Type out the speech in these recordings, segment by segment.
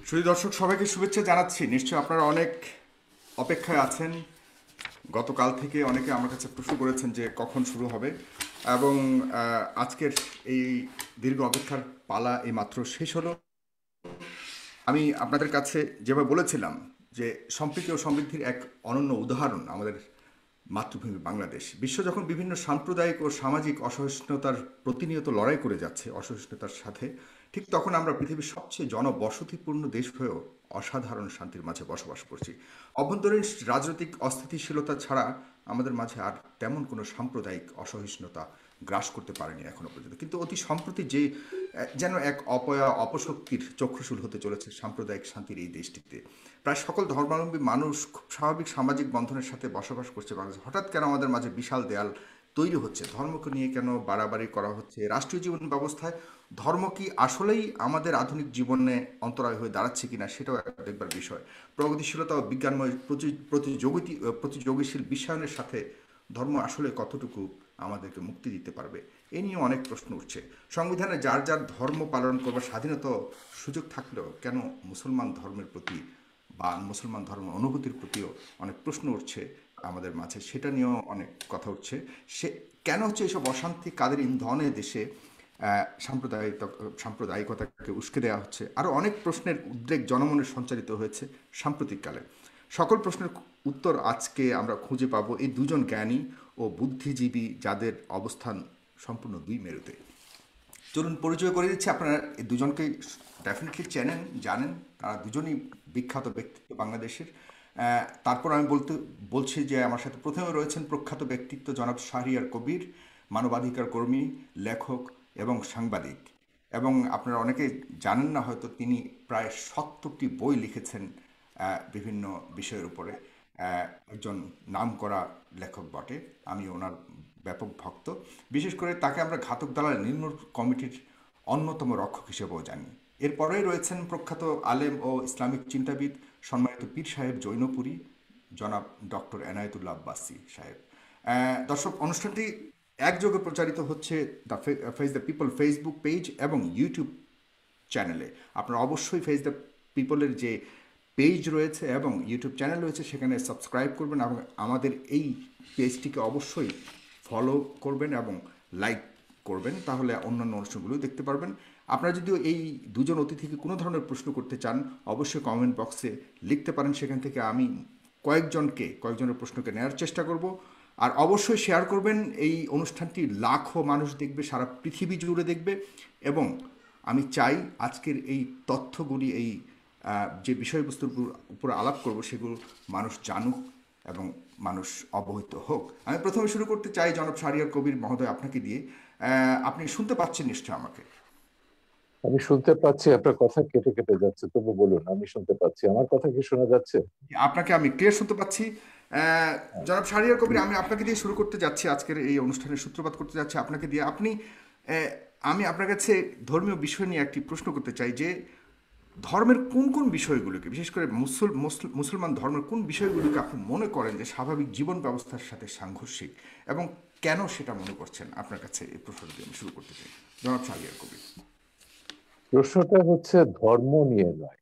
সুধী দর্শক সবাইকে শুভেচ্ছা জানাচ্ছি। নিশ্চয়ই আপনারা অনেক অপেক্ষায় আছেন। গতকাল থেকে অনেকে আমার কাছে প্রশ্ন করেছেন যে কখন শুরু হবে, এবং আজকের এই দীর্ঘ অপেক্ষার পালা এই মাত্র শেষ হলো। আমি আপনাদের কাছে যেভাবে বলেছিলাম যে সম্প্রীতি ও সমৃদ্ধির এক অনন্য উদাহরণ আমাদের মাতৃভূমি বাংলাদেশ। বিশ্ব যখন বিভিন্ন সাম্প্রদায়িক ও সামাজিক অসহিষ্ণুতার প্রতিনিয়ত লড়াই করে যাচ্ছে অসহিষ্ণুতার সাথে, ঠিক তখন আমরা পৃথিবীর সবচেয়ে জনবসতিপূর্ণ দেশ হয়েও অসাধারণ শান্তির মাঝে বসবাস করছি। অভ্যন্তরীণ রাজনৈতিক অস্থিতিশীলতা ছাড়া আমাদের মাঝে আর তেমন কোনো সাম্প্রদায়িক অসহিষ্ণুতা গ্রাস করতে পারেনি এখনো পর্যন্ত। কিন্তু অতি সম্প্রতি যে যেন এক অপশক্তির চক্ষুশূল হতে চলেছে সাম্প্রদায়িক শান্তির এই দেশটিতে। প্রায় সকল ধর্মাবলম্বী মানুষ খুব স্বাভাবিক সামাজিক বন্ধনের সাথে বসবাস করছে বাংলাদেশে। হঠাৎ কেন আমাদের মাঝে বিশাল দেয়াল তৈরি হচ্ছে? ধর্মকে নিয়ে কেন বাড়াবাড়ি করা হচ্ছে? রাষ্ট্রীয় জীবন ব্যবস্থায় ধর্ম কি আসলেই আমাদের আধুনিক জীবনে অন্তরায় হয়ে দাঁড়াচ্ছে কিনা, সেটাও একটা দেখবার বিষয়। প্রগতিশীলতা ও বিজ্ঞানময় প্রতিযোগীশীল বিশ্বায়নের সাথে ধর্ম আসলে কতটুকু আমাদেরকে মুক্তি দিতে পারবে, এ নিয়ে অনেক প্রশ্ন উঠছে। সংবিধানে যার যার ধর্ম পালন করবার স্বাধীনতা সুযোগ থাকলেও কেন মুসলমান ধর্মের প্রতি বা মুসলমান ধর্ম অনুভূতির প্রতিও অনেক প্রশ্ন উঠছে আমাদের মাঝে, সেটা নিয়েও অনেক কথা উঠছে। সে কেন হচ্ছে এইসব অশান্তি, কাদের ইন্ধনে দেশে সাম্প্রদায়িকতাকে উস্কে দেওয়া হচ্ছে? আরও অনেক প্রশ্নের উদ্রেক জনমনে সঞ্চারিত হয়েছে সাম্প্রতিককালে। সকল প্রশ্নের উত্তর আজকে আমরা খুঁজে পাবো এই দুজন জ্ঞানী ও বুদ্ধিজীবী, যাদের অবস্থান সম্পূর্ণ দুই মেরুতে। চলুন পরিচয় করে দিচ্ছি। আপনারা এই দুজনকে ডেফিনেটলি চেনেন, জানেন। তারা দুজনই বিখ্যাত ব্যক্তিত্ব বাংলাদেশের। তারপর আমি বলছি যে আমার সাথে প্রথমে রয়েছেন প্রখ্যাত ব্যক্তিত্ব জনাব শাহরিয়ার কবির, মানবাধিকার কর্মী, লেখক এবং সাংবাদিক। এবং আপনারা অনেকে জানেন না হয়তো, তিনি প্রায় 70টি বই লিখেছেন বিভিন্ন বিষয়ের উপরে। একজন নামকরা লেখক বটে। আমি ওনার ব্যাপক ভক্ত। বিশেষ করে তাকে আমরা ঘাতক দালাল নির্মূল কমিটির অন্যতম রক্ষক হিসেবেও জানি। এরপরেই রয়েছেন প্রখ্যাত আলেম ও ইসলামিক চিন্তাবিদ, সম্মানিত পীর সাহেব জৈনপুরী, জনাব ডক্টর এনায়েতুল্লাহ আব্বাসী সাহেব। দর্শক, অনুষ্ঠানটি একযোগে প্রচারিত হচ্ছে the face the people Facebook page এবং ইউটিউব চ্যানেলে। আপনারা অবশ্যই ফেস দ্য পিপলের যে পেজ রয়েছে এবং ইউটিউব চ্যানেল রয়েছে সেখানে সাবস্ক্রাইব করবেন, এবং আমাদের এই পেজটিকে অবশ্যই ফলো করবেন এবং লাইক করবেন, তাহলে অন্যান্য অনুষ্ঠানগুলো দেখতে পারবেন। আপনারা যদিও এই দুজন অতিথিকে কোনো ধরনের প্রশ্ন করতে চান, অবশ্যই কমেন্ট বক্সে লিখতে পারেন। সেখান থেকে আমি কয়েকজনের প্রশ্নকে নেওয়ার চেষ্টা করব। আর অবশ্যই শেয়ার করবেন। এই অনুষ্ঠানটি লাখো মানুষ দেখবে, সারা পৃথিবী জুড়ে দেখবে। এবং আমি চাই আজকের এই তথ্যগুলি, এই যে বিষয়বস্তুর উপর আলাপ করব, সেগুলো মানুষ জানুক এবং মানুষ অবহিত হোক। আমি প্রথমে শুরু করতে চাই জনাব শাহরিয়ার কবির মহোদয়, আপনাকে দিয়ে। আপনি শুনতে পাচ্ছেন নিশ্চয় আমাকে? আমি শুনতে পাচ্ছি, আপনার কথা কেটে কেটে যাচ্ছে, তবু বলুন। আমি শুনতে পাচ্ছি। আমার কথা কি শোনা যাচ্ছে? আপনাকে আমি ক্লিয়ার শুনতে পাচ্ছি। জনাব শাহরিয়ার কবির, আমি আপনাকে দিয়ে শুরু করতে যাচ্ছি। আজকের এই অনুষ্ঠানের সূত্রপাত করতে যাচ্ছি আপনাকে দিয়ে। আমি আপনার কাছে ধর্মীয় বিষয় নিয়ে একটি প্রশ্ন করতে চাই যে ধর্মের কোন কোন বিষয়গুলোকে, বিশেষ করে মুসলমান ধর্মের কোন বিষয়গুলোকে আপনি মনে করেন যে স্বাভাবিক জীবন ব্যবস্থার সাথে সাংঘর্ষিক, এবং কেন সেটা মনে করছেন? আপনার কাছে এই প্রশ্নটি আমি শুরু করতে চাই, জনাব শাহরিয়ার কবির। প্রশ্নটা হচ্ছে ধর্ম নিয়ে নয়।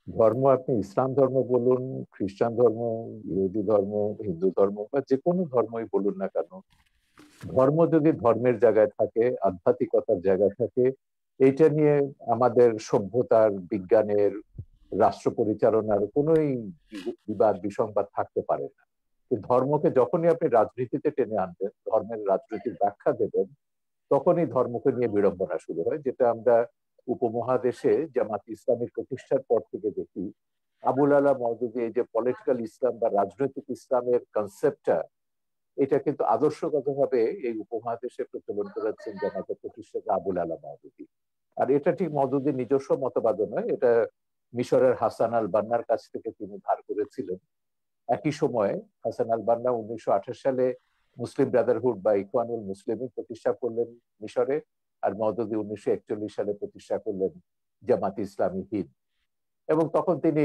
ধর্ম আপনি ইসলাম ধর্ম বলুন, খ্রিস্টান ধর্ম, ইহুদি ধর্ম, হিন্দু ধর্ম বা যে কোনো ধর্মই বলুন না কেন, ধর্ম যদি ধর্মের জায়গায় থাকে, আধ্যাত্মিকতার জায়গায় থাকে, এইটা নিয়ে আমাদের সভ্যতার, বিজ্ঞানের, রাষ্ট্র পরিচালনার কোনোই বিবাদ বিসংবাদ থাকতে পারে না। কিন্তু ধর্মকে যখনই আপনি রাজনীতিতে টেনে আনবেন, ধর্মের রাজনীতির ব্যাখ্যা দেবেন, তখনই ধর্মকে নিয়ে বিড়ম্বনা শুরু হয়, যেটা আমরা উপমহাদেশে জামাত ইসলামের প্রতিষ্ঠার পর থেকে দেখি। আবুল আলা মওদুদি এই যে পলিটিক্যাল ইসলাম বা রাজনৈতিক ইসলামের কনসেপ্টটা, এটা কিন্তু আদর্শগতভাবে এই উপমহাদেশে প্রচলন করেছেন জামাতের প্রতিষ্ঠাতা আবুল আলা মওদুদি। আর এটা ঠিক মওদুদির নিজস্ব মতবাদ নয়, এটা মিশরের হাসান আল বান্নার কাছ থেকে তিনি ধার করেছিলেন। একই সময়ে হাসান আল বান্না 1928 সালে মুসলিম ব্রাদারহুড বা ইখওয়ানুল মুসলিমিন প্রতিষ্ঠা করলেন মিশরে, আর মওদুদি 1941 সালে প্রতিষ্ঠা করলেন জামাত ইসলামী হিন্দ। এবং তখন তিনি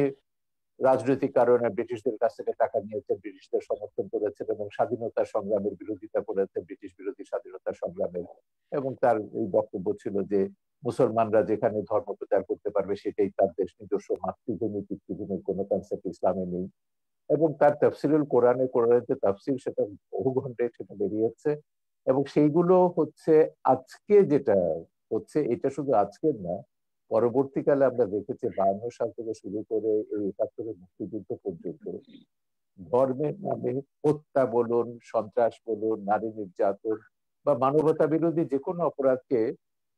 রাজনৈতিক কারণে ব্রিটিশদের কাছ থেকে টাকা নিয়েছেন, ব্রিটিশদের সমর্থন করেছেন এবং স্বাধীনতা সংগ্রামের বিরোধিতা করেছেন, ব্রিটিশ বিরোধী স্বাধীনতা সংগ্রামের। এবং তার এই বক্তব্য ছিল যে মুসলমানরা যেখানে ধর্ম প্রচার করতে পারবে সেটাই তার দেশ, নিজস্ব মাতৃভূমি পিতৃভূমির কোনো কনসেপ্ট ইসলামে নেই। এবং তার তাফসিরুল কোরআনের যে তাফসির, সেটা বহু ঘন্টায় সেটা বেরিয়েছে। এবং সেইগুলো হচ্ছে আজকে যেটা হচ্ছে, এটা শুধু আজকের না, পরবর্তীকালে আমরা দেখেছি 52 সাল থেকে শুরু করে এই 71 মুক্তিযুদ্ধ পর্যন্ত ধর্মের নামে হত্যা বলুন, সন্ত্রাস বলুন, নারী নির্যাতন বা মানবতা বিরোধী যে কোনো অপরাধকে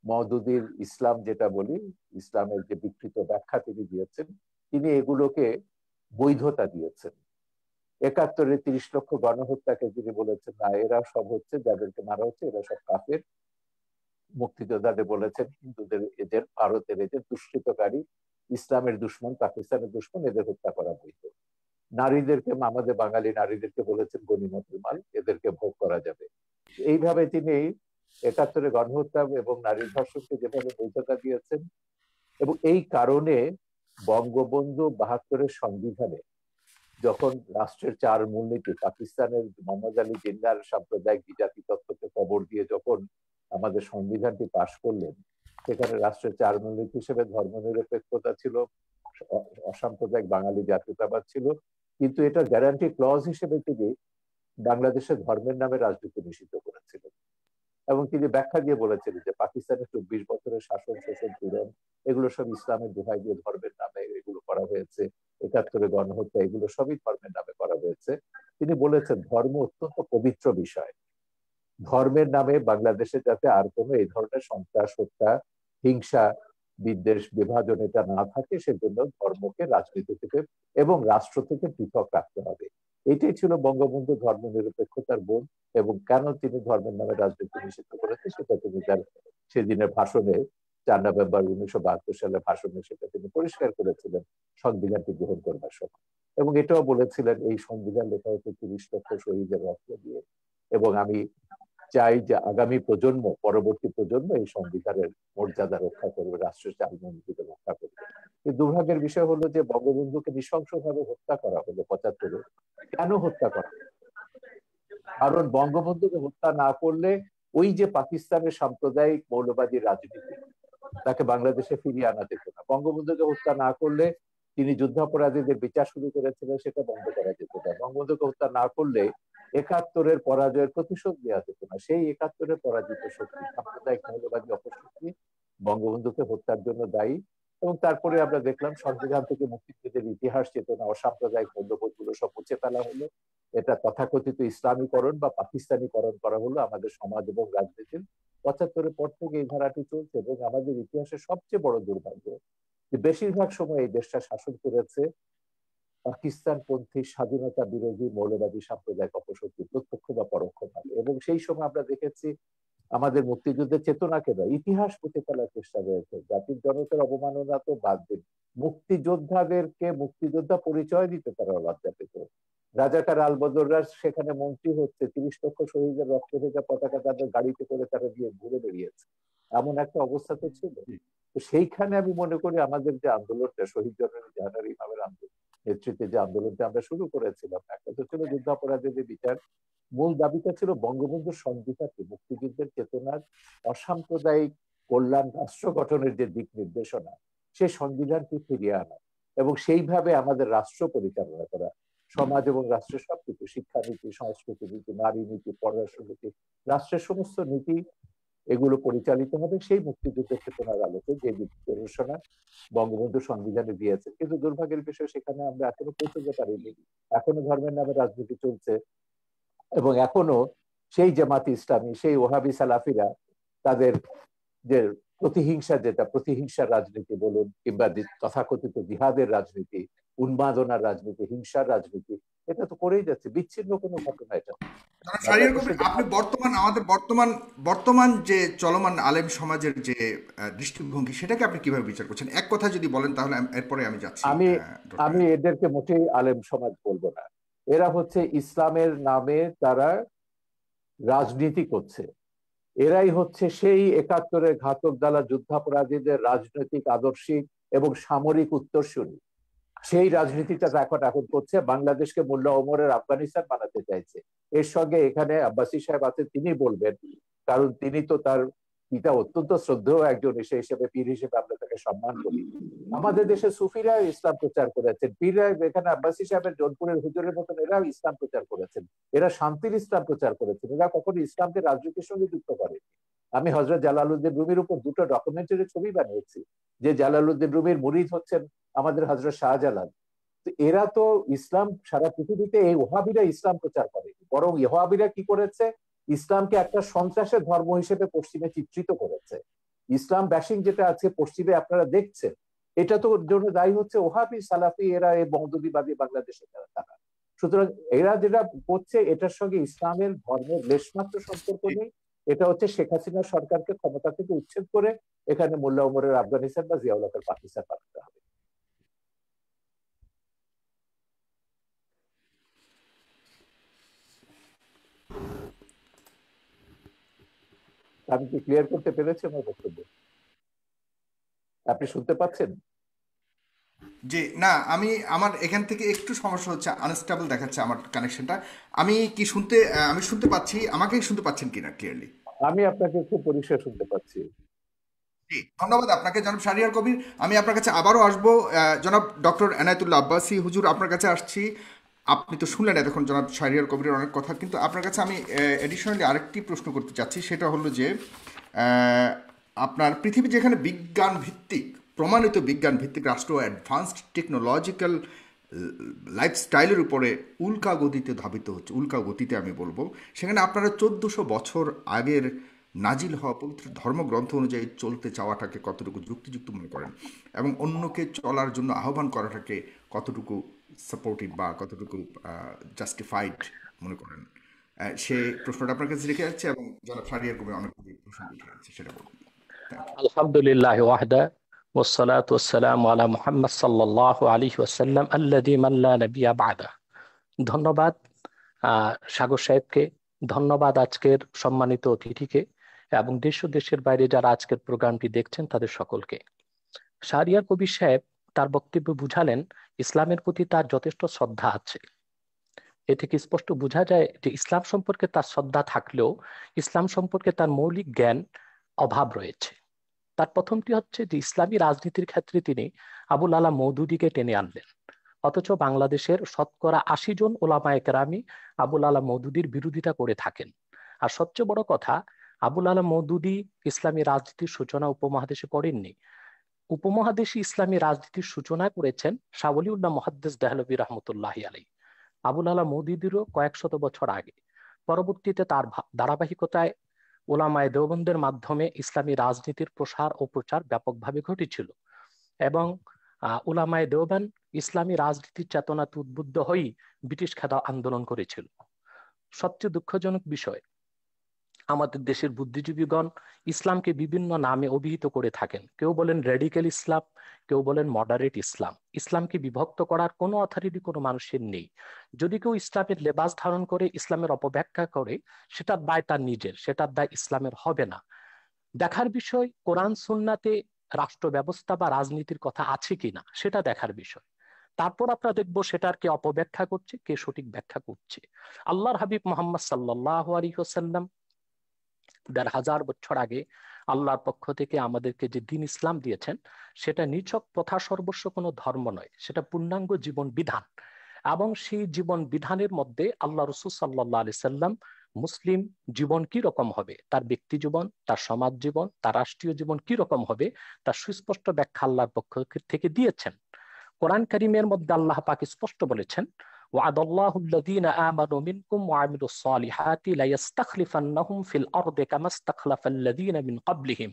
মওদুদির ইসলাম যেটা বলি, ইসলামের যে বিকৃত ব্যাখ্যা তিনি দিয়েছেন, তিনি এগুলোকে বৈধতা দিয়েছেন। 71-এ 30 লক্ষ গণহত্যাকে তিনি বলেছেন না, এরা সব হচ্ছে, যাদেরকে মারা হচ্ছে এরা সব কাফের। মুক্তিযোদ্ধাদের বলেছেন হিন্দুদের এদের, ভারতের এদের দুষ্কৃতকারী, ইসলামের দুশ্মন, পাকিস্তানের দুশ্মন, এদের হত্যা করা বৈধ। নারীদেরকে, আমাদের বাঙালি নারীদেরকে বলেছেন গনিমতের মাল, এদেরকে ভোগ করা যাবে। এইভাবে তিনি 71-এ গণহত্যা এবং নারী ধর্ষণকে যেভাবে বৈধতা দিয়েছেন, এবং এই কারণে বঙ্গবন্ধু 72-এর সংবিধানে যখন রাষ্ট্রের 4 মূলনীতি, পাকিস্তানের মোহাম্মদ আলী জিন্নাহর সাম্প্রদায়িক বিজাতি তত্ত্বকে কবর দিয়ে যখন আমাদের সংবিধানটি পাশ করলেন, সেখানে রাষ্ট্রের 4 মূলনীতি হিসেবে ধর্মনিরপেক্ষতা ছিল, অসাম্প্রদায়িক বাঙালি জাতীয়তাবাদ ছিল, কিন্তু এটা গ্যারান্টি ক্লজ হিসেবে তিনি বাংলাদেশে ধর্মের নামে রাজনীতি নিষিদ্ধ করেছিলেন। এবং তিনি ব্যাখ্যা দিয়ে বলেছিলেন যে পাকিস্তানের 24 বছরের শাসন, শোষণ, পীড়ন, এগুলো সব ইসলামের দোহাই দিয়ে ধর্মের নামে এগুলো করা হয়েছে। 71-এ গণহত্যা, এগুলো সবই ধর্মের নামে করা হয়েছে। তিনি বলেছেন ধর্ম অত্যন্ত পবিত্র বিষয়, ধর্মের নামে বাংলাদেশে যাতে আর কোনো এই ধরনের সন্ত্রাস, হত্যা, হিংসা, বিদ্বেষ, বিভাজন এটা না থাকে, সেজন্য ধর্মকে রাজনীতি থেকে এবং রাষ্ট্র থেকে পৃথক রাখতে হবে। এটাই ছিল বঙ্গবন্ধু ধর্ম নিরপেক্ষতার বোধ। এবং কেন তিনি ধর্মের নামে রাজনীতি নিষিদ্ধ করেছে সেটা তিনি তার সেদিনের ভাষণে, 4 নভেম্বর 1972 সালে ভাষণে সেটা তিনি পরিষ্কার করেছিলেন সংবিধানটি গ্রহণ করবার সময়। এবং এটাও বলেছিলেন এই সংবিধান লেখা হচ্ছে 30 লক্ষ শহীদের রক্ত দিয়ে, এবং আমি চাই যে আগামী প্রজন্ম, পরবর্তী প্রজন্ম এই সংবিধানের মর্যাদা রক্ষা করবে, রাষ্ট্রের চালমনীতিকে রক্ষা করবে। কিন্তু দুর্ভাগ্যের বিষয় হলো যে বঙ্গবন্ধুকে নৃশংসভাবে হত্যা করা হলো 75-এ। কেন হত্যা করা? কারণ বঙ্গবন্ধুকে হত্যা না করলে ওই যে পাকিস্তানের সাম্প্রদায়িক মৌলবাদী রাজনীতি, তাকে বাংলাদেশে ফিরিয়ে আনা যেত না। বঙ্গবন্ধুকে হত্যা না করলে তিনি যুদ্ধাপরাধীদের বিচার শুরু করেছিলেন, সেটা বন্ধ করা যেত না। বঙ্গবন্ধুকে হত্যা না করলে 71-এর পরাজয়ের প্রতিশোধ নেওয়া যেত না। সেই 71-এর পরাজিত শক্তি, সাম্প্রদায়িক মৌলবাদী অপশক্তি বঙ্গবন্ধুকে হত্যার জন্য দায়ী। এবং তারপরে আমরা দেখলাম সংবিধান থেকে মুক্তিযুদ্ধের ইতিহাস, চেতনা, অসাম্প্রদায়িক মূল্যবোধ গুলো সব মুছে ফেলা হলো। এটা তথাকথিত ইসলামীকরণ বা পাকিস্তানিকরণ করা হলো আমাদের সমাজ এবং রাজনীতির। 75-এর পর থেকে এই ধারাটি চলছে। এবং আমাদের ইতিহাসের সবচেয়ে বড় দুর্ভাগ্য যে বেশিরভাগ সময় এই দেশটা শাসন করেছে পাকিস্তানপন্থী স্বাধীনতা বিরোধী মৌলবাদী সাম্প্রদায়িক অপশক্তি, প্রত্যক্ষ বা পরোক্ষভাবে। এবং সেই সময় আমরা দেখেছি আমাদের মুক্তিযুদ্ধের চেতনাকে নয়, ইতিহাস মুছে ফেলার চেষ্টা রয়েছে। জাতির জনকের অবমাননা তো বাদ দিন, মুক্তিযোদ্ধাদেরকে মুক্তিযোদ্ধা পরিচয় দিতে তারা লজ্জা পেত। রাজাকার আলবদররা সেখানে মন্ত্রী হচ্ছে, 30 লক্ষ শহীদের রক্তে ভেজা পতাকা তাদের গাড়িতে করে তারা দিয়ে ঘুরে বেরিয়েছে, এমন একটা অবস্থা তো ছিল। তো সেইখানে আমি মনে করি আমাদের যে আন্দোলনটা, শহীদ জননী জাহানারা ইমামের আন্দোলন নেতৃত্বে যে আন্দোলনটা আমরা শুরু করেছিলাম, একটা তো ছিল যুদ্ধাপরাধীদের বিচার, মূল দাবিটা ছিল বঙ্গবন্ধুর সংবিধানকে, মুক্তিযুদ্ধের চেতনার অসাম্প্রদায়িক কল্যাণ রাষ্ট্র গঠনের যে দিক নির্দেশনা, সেই সংবিধানকে ফিরিয়ে আনা এবং সেইভাবে আমাদের রাষ্ট্র পরিচালনা করা। সমাজ এবং রাষ্ট্রের সবকিছু, শিক্ষানীতি, সংস্কৃতি নীতি, নারী নীতি, পররাষ্ট্র নীতি, রাষ্ট্রের সমস্ত নীতি এগুলো পরিচালিত হবে সেই মুক্তিযুদ্ধের চেতনার আলোকে, যে দিক নির্দেশনা বঙ্গবন্ধু সংবিধানে দিয়েছে। কিন্তু দুর্ভাগ্যের বিষয় সেখানে আমরা এখনো পৌঁছতে পারিনি। এখনো ধর্মের নামে রাজনীতি চলছে এবং এখনো সেই জামাতি ইসলামী, সেই ওহাবি সালাফিরা তাদের যে প্রতিহিংসা, যেটা প্রতিহিংসার রাজনীতি বলুন কিংবা তথাকথিত জিহাদের রাজনীতি, উন্মাদনার রাজনীতি, হিংসার রাজনীতি, এটা তো করেই যাচ্ছে। বিচ্ছিন্ন কোনো ঘটনা এটা। আপনি আমাদের বর্তমান যে চলমান আলেম সমাজের যে দৃষ্টিভঙ্গি, সেটাকে আপনি কিভাবে বিচার করছেন? এক কথা যদি বলেন তাহলে এরপরে আমি যাচ্ছি। আমি এদেরকে মোটেই আলেম সমাজ বলবো না। এরা হচ্ছে ইসলামের নামে তারা রাজনীতি করছে। এরাই হচ্ছে সেই 71-এর ঘাতক দালা যুদ্ধাপরাধীদের রাজনৈতিক, আদর্শিক এবং সামরিক উত্তরসূরি। সেই রাজনীতিটা এখন করছে, বাংলাদেশকে মোল্লা ওমরের আফগানিস্তান বানাতে চাইছে। এর সঙ্গে এখানে আব্বাসী সাহেব আছে, তিনি বলবেন, কারণ তিনি তো তার পিতা অত্যন্ত শ্রদ্ধেয় একজন, সে হিসেবে পীর হিসেবে আমরা তাকে সম্মান করি। আমাদের দেশে সুফিরা ইসলাম প্রচার করেছেন, পীররা এখানে আব্বাসী সাহেবের জোনপুরের হুজুরের মতন এরাও ইসলাম প্রচার করেছেন, এরা শান্তির ইসলাম প্রচার করেছেন, এরা কখনো ইসলামকে রাজনীতির সঙ্গে যুক্ত করেন। আমি হযরত জালালউদ্দিন রুমির উপর দুটো ডকুমেন্টারি ছবি বানিয়েছি, যে জালালউদ্দিন রুমির মুরিদ হচ্ছেন আমাদের হযরত শাহজালাল। তো এরা তো ইসলাম সারা পৃথিবীতে, এই ওহাবিরা ইসলাম প্রচার করে, বরং ওহাবিরা কি করেছে, ইসলামকে একটা সন্ত্রাসের ধর্ম হিসেবে পশ্চিমে চিত্রিত করেছে। ইসলাম ব্যাশিং যেটা আছে পশ্চিমে আপনারা দেখছেন, এটা তো জন্য দায়ী হচ্ছে ওহাবি সালাফি, এরা এই মৌদুদিবাদী বাংলাদেশে তারা। সুতরাং এরা যেটা করছে এটার সঙ্গে ইসলামের ধর্মের লেশমাত্র সম্পর্ক নেই। এটা হচ্ছে শেখ হাসিনা সরকারকে ক্ষমতা থেকে উচ্ছেদ করে এখানে মোল্লা ওমরের আফগানিস্তান বা জিয়াউল হকের পাকিস্তান পাঠাতে হবে। আমি কি ক্লিয়ার করতে পেরেছি আমার বক্তব্য? আপনি শুনতে পাচ্ছেন? যে না, আমার এখান থেকে একটু সমস্যা হচ্ছে, আনস্টেবল দেখাচ্ছে আমার কানেকশনটা। আমি শুনতে পাচ্ছি, আমাকেই শুনতে পাচ্ছেন কিনা ক্লিয়ারলি? আমি আপনাকে খুব পরিষ্কার শুনতে পাচ্ছি। জি, ধন্যবাদ আপনাকে জনাব শাহরিয়ার কবির। আমি আপনার কাছে আবারও আসবো। জনাব ডক্টর এনায়েতুল্লাহ আব্বাসী হুজুর, আপনার কাছে আসছি। আপনি তো শুনলেন এতক্ষণ জনাব শাহরিয়ার কবিরের অনেক কথা, কিন্তু আপনার কাছে আমি এডিশনালি আরেকটি প্রশ্ন করতে চাচ্ছি। সেটা হলো যে আহ, আপনার পৃথিবী যেখানে বিজ্ঞান ভিত্তিক, প্রমাণিত বিজ্ঞান ভিত্তিক রাষ্ট্র, অ্যাডভান্সড টেকনোলজিক্যাল লাইফস্টাইলের উপরে উল্কা গতিতে ধাবিত হচ্ছে, উল্কা গতিতে আমি বলবো, সেখানে আপনারা 1400 বছর আগের নাজিল হওয়া পবিত্র ধর্মগ্রন্থ অনুযায়ী চলতে চাওয়াটাকে কতটুকু যুক্তিযুক্ত মনে করেন, এবং অন্যকে চলার জন্য আহ্বান করাটাকে কতটুকু সাপোর্টিভ বা কতটুকু জাস্টিফাইড মনে করেন? সে প্রশ্নটা আপনার কাছে রেখে যাচ্ছে, এবং জনাব শাহরিয়ার কবির অনেক প্রশ্ন উঠে যাচ্ছে, সেটা বলুন। Thank you. আলহামদুলিল্লাহ ওয়াহদা والصلاة والسلام على محمد صلى الله عليه وسلم الذي من لا نبي بعده। ধন্যবাদ সাগর সাহেবকে, ধন্যবাদ আজকের সম্মানিত অতিথিকে, এবং দেশ ও দেশের বাইরে যারা আজকের প্রোগ্রামটি দেখছেন তাদের সকলকে। শাহরিয়ার কবির সাহেব তার বক্তব্যে বুঝালেন ইসলামের প্রতি তার যথেষ্ট শ্রদ্ধা আছে। এ থেকে স্পষ্ট বোঝা যায় যে ইসলাম সম্পর্কে তার শ্রদ্ধা থাকলেও ইসলাম সম্পর্কে তার মৌলিক জ্ঞান অভাব রয়েছে। তার প্রথমটি হচ্ছে যে ইসলামী রাজনীতির ক্ষেত্রে তিনি আবুল আলা মওদুদীকে টেনে আনলেন, অথচ বাংলাদেশের শতকরা ৮০ জন ওলামায়ে কেরামি আবুল আলা মওদুদীর বিরোধিতা করে থাকেন। আর সবচেয়ে বড় কথা, আবুল আলা মওদুদী ইসলামী রাজনীতির সূচনা উপমহাদেশে করেননি। উপমহাদেশে ইসলামী রাজনীতির সূচনা করেছেন শাহ ওলিউল্লাহ মুহাদ্দিস দেহলভী রহমতুল্লাহি আলাইহি, আবুল আলা মওদুদীরও কয়েক শত বছর আগে। পরবর্তীতে তার ধারাবাহিকতায় ওলামায়ে দেওবন্দের মাধ্যমে ইসলামী রাজনীতির প্রসার ও প্রচার ব্যাপকভাবে ঘটেছিল, এবং উলামায়ে দেওবন্দ ইসলামী রাজনীতির চেতনাতে উদ্বুদ্ধ হয়েই ব্রিটিশ খেদা আন্দোলন করেছিল। সবচেয়ে দুঃখজনক বিষয়, আমাদের দেশের বুদ্ধিজীবীগণ ইসলামকে বিভিন্ন নামে অভিহিত করে থাকেন। কেউ বলেন রেডিক্যাল ইসলাম, কেউ বলেন মডারেট ইসলাম। ইসলামকে বিভক্ত করার কোনো অথরিটি কোনো মানুষের নেই। যদি কেউ ইসলামের লেবাস ধারণ করে ইসলামের অপব্যাখ্যা করে, সেটার দায় তার নিজের, সেটার দায় ইসলামের হবে না। দেখার বিষয় কোরআন সুন্নাতে রাষ্ট্র ব্যবস্থা বা রাজনীতির কথা আছে কিনা, সেটা দেখার বিষয়। তারপর আমরা দেখবো সেটার কে অপব্যাখ্যা করছে, কে সঠিক ব্যাখ্যা করছে। আল্লাহর হাবিব মোহাম্মদ সাল্লাল্লাহু আলাইহি ওয়াসাল্লাম ১,৫০০ বছর আগে আল্লাহর পক্ষ থেকে আমাদেরকে যে দিন ইসলাম দিয়েছেন, সেটা নিছক প্রথা সর্বস্ব কোনো ধর্ম নয়, সেটা পূর্ণাঙ্গ জীবন বিধান। এবং সেই জীবন বিধানের মধ্যে আল্লাহ রাসূল সাল্লাল্লাহু আলাইহি সাল্লাম মুসলিম জীবন কি রকম হবে, তার ব্যক্তি জীবন, তার সমাজ জীবন, তার রাষ্ট্রীয় জীবন কি রকম হবে, তার সুস্পষ্ট ব্যাখ্যা আল্লাহর পক্ষ থেকে দিয়েছেন। কোরআন কারীমের মধ্যে আল্লাহ পাক স্পষ্ট বলেছেন, وعد الله الذين آمنوا منكم وعملوا الصالحات ليستخلفنهم في الأرض كما استخلف الذين من قبلهم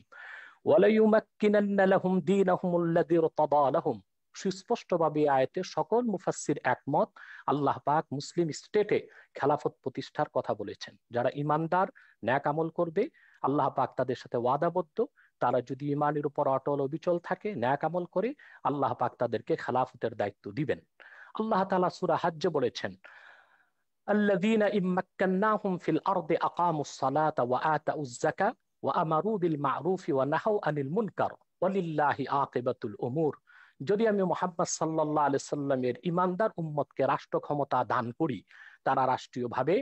وليمكنن لهم دينهم الذي ارتضى لهم। সুস্পষ্টভাবে আয়াতে সকল মুফাসসির একমত, আল্লাহ পাক মুসলিম স্টেটে খেলাফত প্রতিষ্ঠার কথা বলেছেন। যারা ইমানদার, ন্যাক আমল করবে, আল্লাহ পাক তাদের সাথে ওয়াদাবদ্ধ। তারা যদি ইমানের উপর অটল অবিচল থাকে, ন্যাক আমল করে, আল্লাহ পাক তাদেরকে খেলাফতের দায়িত্ব দিবেন। আল্লাহ তাআলা সূরা হজ্জে বলেছেন, আল্লাযীনা ইম্মাক্কান্নাহুম ফিল আরদি আকামুস সালাতা ওয়া আতাউয যাকা ওয়া আমারু বিল মা'রুফি ওয়া নাহাউ আনিল মুনকার ওয়ালিল্লাহি আকিবাতুল উমুর। যদি আমি মুহাম্মদ সাল্লাল্লাহু আলাইহি সাল্লামের ঈমানদার উম্মতকে রাষ্ট্র ক্ষমতা দান করি, তারা রাষ্ট্রীয়ভাবে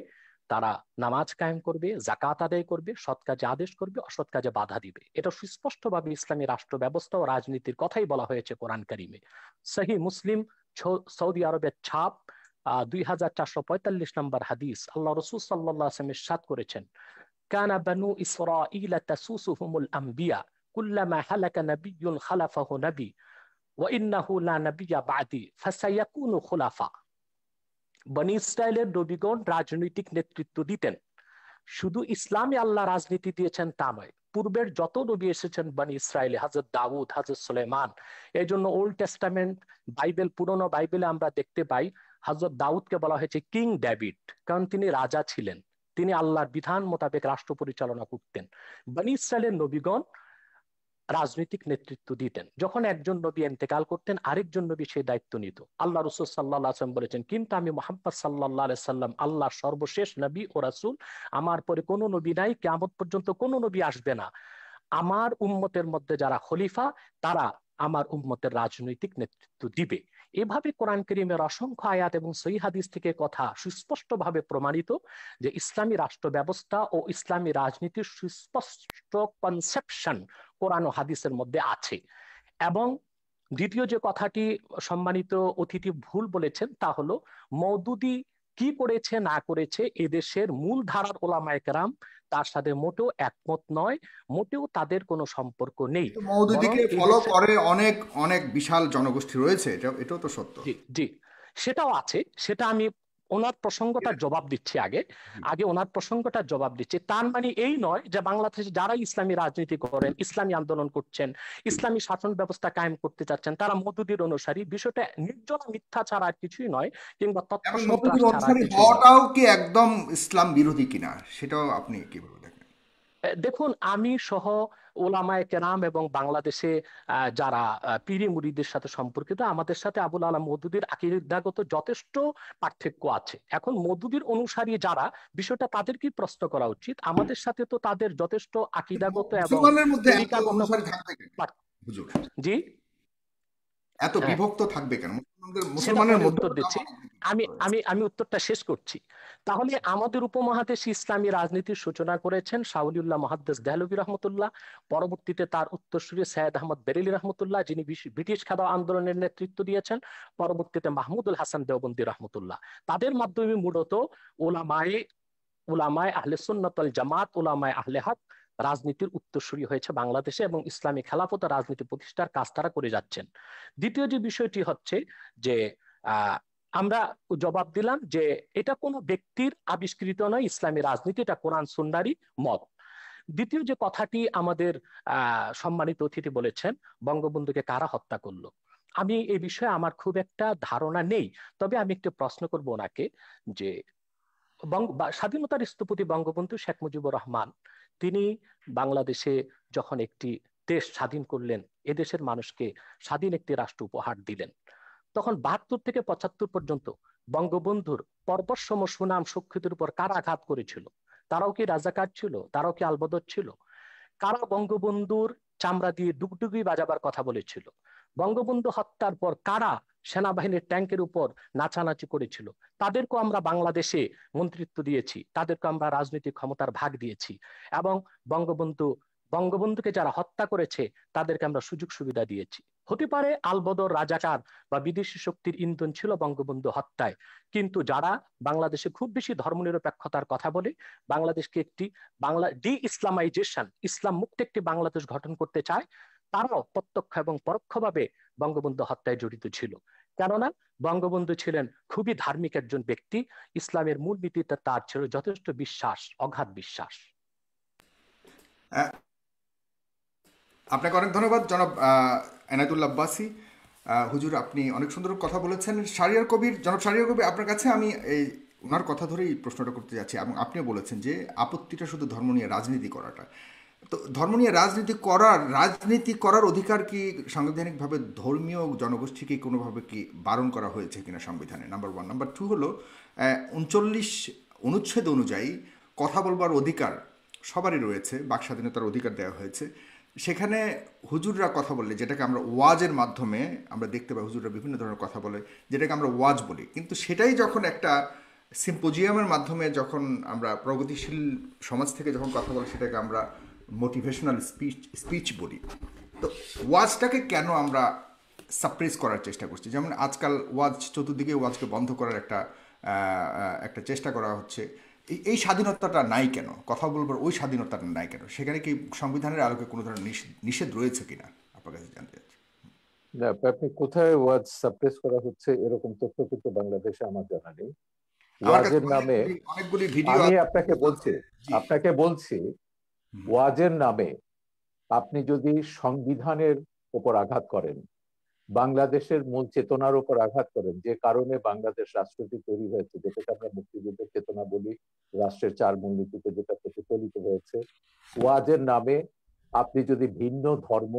তারা নামাজ কায়েম করবে, জাকাত আদায় করবে, সৎ কাজে আদেশ করবে, অসৎ কাজে বাধা দিবে। এটা সুস্পষ্টভাবে ইসলামী রাষ্ট্র ব্যবস্থা ও রাজনীতির কথাই বলা হয়েছে কোরআন কারিমে। সহিহ মুসলিম, সৌদি আরবের ছাপ, 2445 নম্বর হাদিস, আল্লাহ রসুল সাল্লাল্লাহু আলাইহি ওয়াসাল্লাম ইরশাদ করেছেন, কানা বানু ইসরাঈল তাসুসুহুমুল আম্বিয়া কুল্লামা হালাকা নাবিয়্যুন খালাফাহু নবী ওয়া ইন্নাহু লা নাবিয়্যা বা'দি ফাসায়াকুনু খুলাফা। বনি ইসরায়েলের নবীগণ রাজনৈতিক নেতৃত্ব দিতেন। শুধু ইসলামে আল্লাহ রাজনীতি দিয়েছেন তা নয়, পূর্বের যত নবী এসেছেন বনি ইসরায়েলে, হযরত দাউদ, হযরত সুলাইমান। এই জন্য ওল্ড টেস্টামেন্ট বাইবেল, পুরনো বাইবেলে আমরা দেখতে পাই হযরত দাউদকে বলা হয়েছে কিং ডেভিড, কারণ তিনি রাজা ছিলেন, তিনি আল্লাহর বিধান মোতাবেক রাষ্ট্র পরিচালনা করতেন। বনি ইসরায়েলের নবীগণ রাজনৈতিক নেতৃত্ব দিতেন। যখন একজন নবী ইন্তেকাল করতেন, আরেকজন নবী সেই দায়িত্ব নিত। আল্লাহ রাসূল সাল্লাল্লাহু আলাইহি ওয়াসাল্লাম বলেছেন, কিন্তু আমি মুহাম্মদ সাল্লাল্লাহু আলাইহি সাল্লাম আল্লাহর সর্বশেষ নবী ও রাসূল, আমার পরে কোনো নবী নাই, কিয়ামত পর্যন্ত কোনো নবী আসবে না। আমার উম্মতের মধ্যে যারা খলিফা, তারা আমার উম্মতের রাজনৈতিক নেতৃত্ব দিবে। এভাবে কোরআন কারীমের অসংখ্য আয়াত এবং সহিহ হাদিস থেকে কথা সুস্পষ্টভাবে প্রমাণিত যে ইসলামী রাষ্ট্র ব্যবস্থা ও ইসলামী রাজনীতির সুস্পষ্ট কনসেপশন কোরআন ও হাদিসের মধ্যে আছে। এবং দ্বিতীয় যে কথাটি সম্মানিত অতিথি ভুল বলেছেন, তা হলো মওদুদি কি করেছে না করেছে এদেশের মূল ধারার ওলামায়ে কেরাম তার সাথে মোটেও একমত নয়, মোটেও তাদের কোনো সম্পর্ক নেই। কিন্তু বরং মওদুদিকে ফলো এদেশের, করে অনেক অনেক বিশাল জনগোষ্ঠী রয়েছে, এটাও তো সত্য। জি জি, সেটাও আছে, সেটা আমি ওনার প্রসঙ্গটার জবাব দিচ্ছি আগে। জি। আগে ওনার প্রসঙ্গটার জবাব দিচ্ছি। তার মানে এই নয় যে বাংলাদেশে যারা ইসলামী রাজনীতি করেন, ইসলামী আন্দোলন করছেন, ইসলামী শাসন ব্যবস্থা কায়েম করতে চাচ্ছেন, তারা মওদুদির অনুসারী। বিষয়টা নির্জলা মিথ্যা ছাড়া আর কিছুই নয়, কিংবা তথ্য এবং সন্ত্রাস মওদুদির ছাড়া আর অনুসারী কিছুই নয়। হওয়াটাও কি একদম ইসলাম বিরোধী কিনা, সেটাও আপনি কিভাবে দেখেন? দেখুন, আমি সহ ওলামায়ে কেরাম এবং বাংলাদেশে যারা পীরি মুরিদের সাথে সম্পর্কিত, আমাদের সাথে আবুল আলা মওদুদির আকীদাগত যথেষ্ট পার্থক্য আছে। এখন মওদুদির অনুসারী যারা, বিষয়টা তাদেরকেই প্রশ্ন করা উচিত। আমাদের সাথে তো তাদের যথেষ্ট আকীদাগত এবং মুসলমানের মধ্যে এত তরিকাগত অনুসারী থাকবে কেন পার্থ- হুজুর? জি, এত হ্যাঁ, বিভক্ত থাকবে কেন সেটা মুসলমানের পরে মধ্যে? উত্তর দিচ্ছি। আমি আমি আমি উত্তরটা শেষ করছি। তাহলে আমাদের উপমহাদেশে ইসলামী রাজনীতির সূচনা করেছেন শাওলিউল্লাহ মুহাদ্দিস দেহলভী রহমতুল্লাহ, পরবর্তীতে তার উত্তরসূরি সৈয়দ আহমদ বেরেলী রহমতুল্লাহ, যিনি ব্রিটিশ খেলাফত আন্দোলনের নেতৃত্ব দিয়েছেন, পরবর্তীতে মাহমুদুল হাসান দেওবন্দি রহমতুল্লাহ। তাদের মাধ্যমে মূলত ওলামায়ে উলামায়ে আহলে সুন্নাত ওয়াল জামাত, উলামায়ে আহলে হক রাজনীতির উত্তরসূরি হয়েছে বাংলাদেশে, এবং ইসলামী খেলাফত রাজনীতি প্রতিষ্ঠার কাজ তারা করে যাচ্ছেন। দ্বিতীয় যে বিষয়টি হচ্ছে যে আহ, আমরা জবাব দিলাম যে এটা কোনো ব্যক্তির আবিষ্কৃত নয়, ইসলামী রাজনীতি এটা কোরআন সুন্নাহরই মত। দ্বিতীয় যে কথাটি আমাদের সম্মানিত অতিথি বলেছেন, বঙ্গবন্ধুকে কারা হত্যা করলো, আমি এই বিষয়ে আমার খুব একটা ধারণা নেই। তবে আমি একটু প্রশ্ন করব ওনাকে যে স্বাধীনতার স্থপতি বঙ্গবন্ধু শেখ মুজিবুর রহমান, তিনি বাংলাদেশে যখন একটি দেশ স্বাধীন করলেন, এদেশের মানুষকে স্বাধীন একটি রাষ্ট্র উপহার দিলেন, তখন 72 থেকে 75 পর্যন্ত বঙ্গবন্ধুর পর্বতসম সুনাম সুখ্যাতির উপর কারা আঘাত করেছিল? তারাও কি রাজাকার ছিল? তারাও কি আলবদর ছিল? কারা বঙ্গবন্ধুর চামড়া দিয়ে ডুগডুগি বাজাবার কথা বলেছিল? বঙ্গবন্ধু হত্যার পর কারা সেনাবাহিনীর ট্যাঙ্কের উপর নাচানাচি করেছিল? তাদেরকেও আমরা বাংলাদেশে মন্ত্রিত্ব দিয়েছি, তাদেরকে আমরা রাজনৈতিক ক্ষমতার ভাগ দিয়েছি, এবং বঙ্গবন্ধুকে যারা হত্যা করেছে তাদেরকে আমরা সুযোগ সুবিধা দিয়েছি। হতে পারে আলবদর, রাজাকার বা বিদেশি শক্তির ইন্ধন ছিল বঙ্গবন্ধু হত্যায়, কিন্তু যারা বাংলাদেশে খুব বেশি ধর্মনিরপেক্ষতার কথা বলে, বাংলাদেশকে একটি ডি ইসলামাইজেশন, ইসলাম মুক্ত একটি বাংলাদেশ গঠন করতে চায়, তারাও প্রত্যক্ষ এবং পরোক্ষভাবে বঙ্গবন্ধু হত্যায় জড়িত ছিল। কেননা বঙ্গবন্ধু ছিলেন খুবই ধার্মিক একজন ব্যক্তি, ইসলামের মূলনীতিতে তার ছিল যথেষ্ট বিশ্বাস, অগাধ বিশ্বাস। আপনাকে অনেক ধন্যবাদ জনাব এনায়েতুল্লাহ আব্বাসী। হুজুর, আপনি অনেক সুন্দর কথা বলেছেন। জনাব শাহরিয়ার কবির, আপনার কাছে আমি এই ওনার কথা ধরেই প্রশ্নটা করতে যাচ্ছি, এবং আপনিও বলেছেন যে আপত্তিটা শুধু ধর্ম নিয়ে রাজনীতি করাটা। তো ধর্ম নিয়ে রাজনীতি করার অধিকার কি সাংবিধানিকভাবে ধর্মীয় জনগোষ্ঠীকে কোনোভাবে কি বারণ করা হয়েছে কিনা সংবিধানে? নাম্বার 1। নাম্বার 2 হলো 39 অনুচ্ছেদ অনুযায়ী কথা বলবার অধিকার সবারই রয়েছে, বাক স্বাধীনতার অধিকার দেওয়া হয়েছে। সেখানে হুজুররা কথা বললে, যেটাকে আমরা ওয়াজের মাধ্যমে আমরা দেখতে পাই, হুজুররা বিভিন্ন ধরনের কথা বলে, যেটাকে আমরা ওয়াজ বলি, কিন্তু সেটাই যখন একটা সিম্পোজিয়ামের মাধ্যমে যখন আমরা প্রগতিশীল সমাজ থেকে যখন কথা বলি সেটাকে আমরা মোটিভেশনাল স্পিচ বলি। তো ওয়াজটাকে কেন আমরা সাপ্রেস করার চেষ্টা করছি? যেমন আজকাল ওয়াজ, চতুর্দিকে ওয়াজকে বন্ধ করার একটা চেষ্টা করা হচ্ছে। এই স্বাধীনতাটা নাই কেন? কথা বলবার ওই স্বাধীনতাটা নাই কেন? সেখানে কি সংবিধানের আলোকে কোনো ধরনের নিষেধ রয়েছে কিনা আপনার কাছে জানতে চাচ্ছি। না, আপনি কোথায় ওয়াজ সাপ্রেস করা হচ্ছে এরকম তথ্য কিন্তু বাংলাদেশে আমার জানা নেই। আমার কাছে ওয়াজের নামে অনেকগুলি ভিডিও আমি আছে। আপনাকে বলছি ওয়াজের নামে আপনি যদি সংবিধানের উপর আঘাত করেন, বাংলাদেশের মূল চেতনার উপর আঘাত করেন, যে কারণে বাংলাদেশ রাষ্ট্রটি তৈরি হয়েছে, যেটাকে আমরা মুক্তিযুদ্ধের চেতনা বলি, রাষ্ট্রের 4 মূলনীতিতে যেটা প্রতিফলিত হয়েছে, ওয়াজের নামে আপনি যদি ভিন্ন ধর্ম,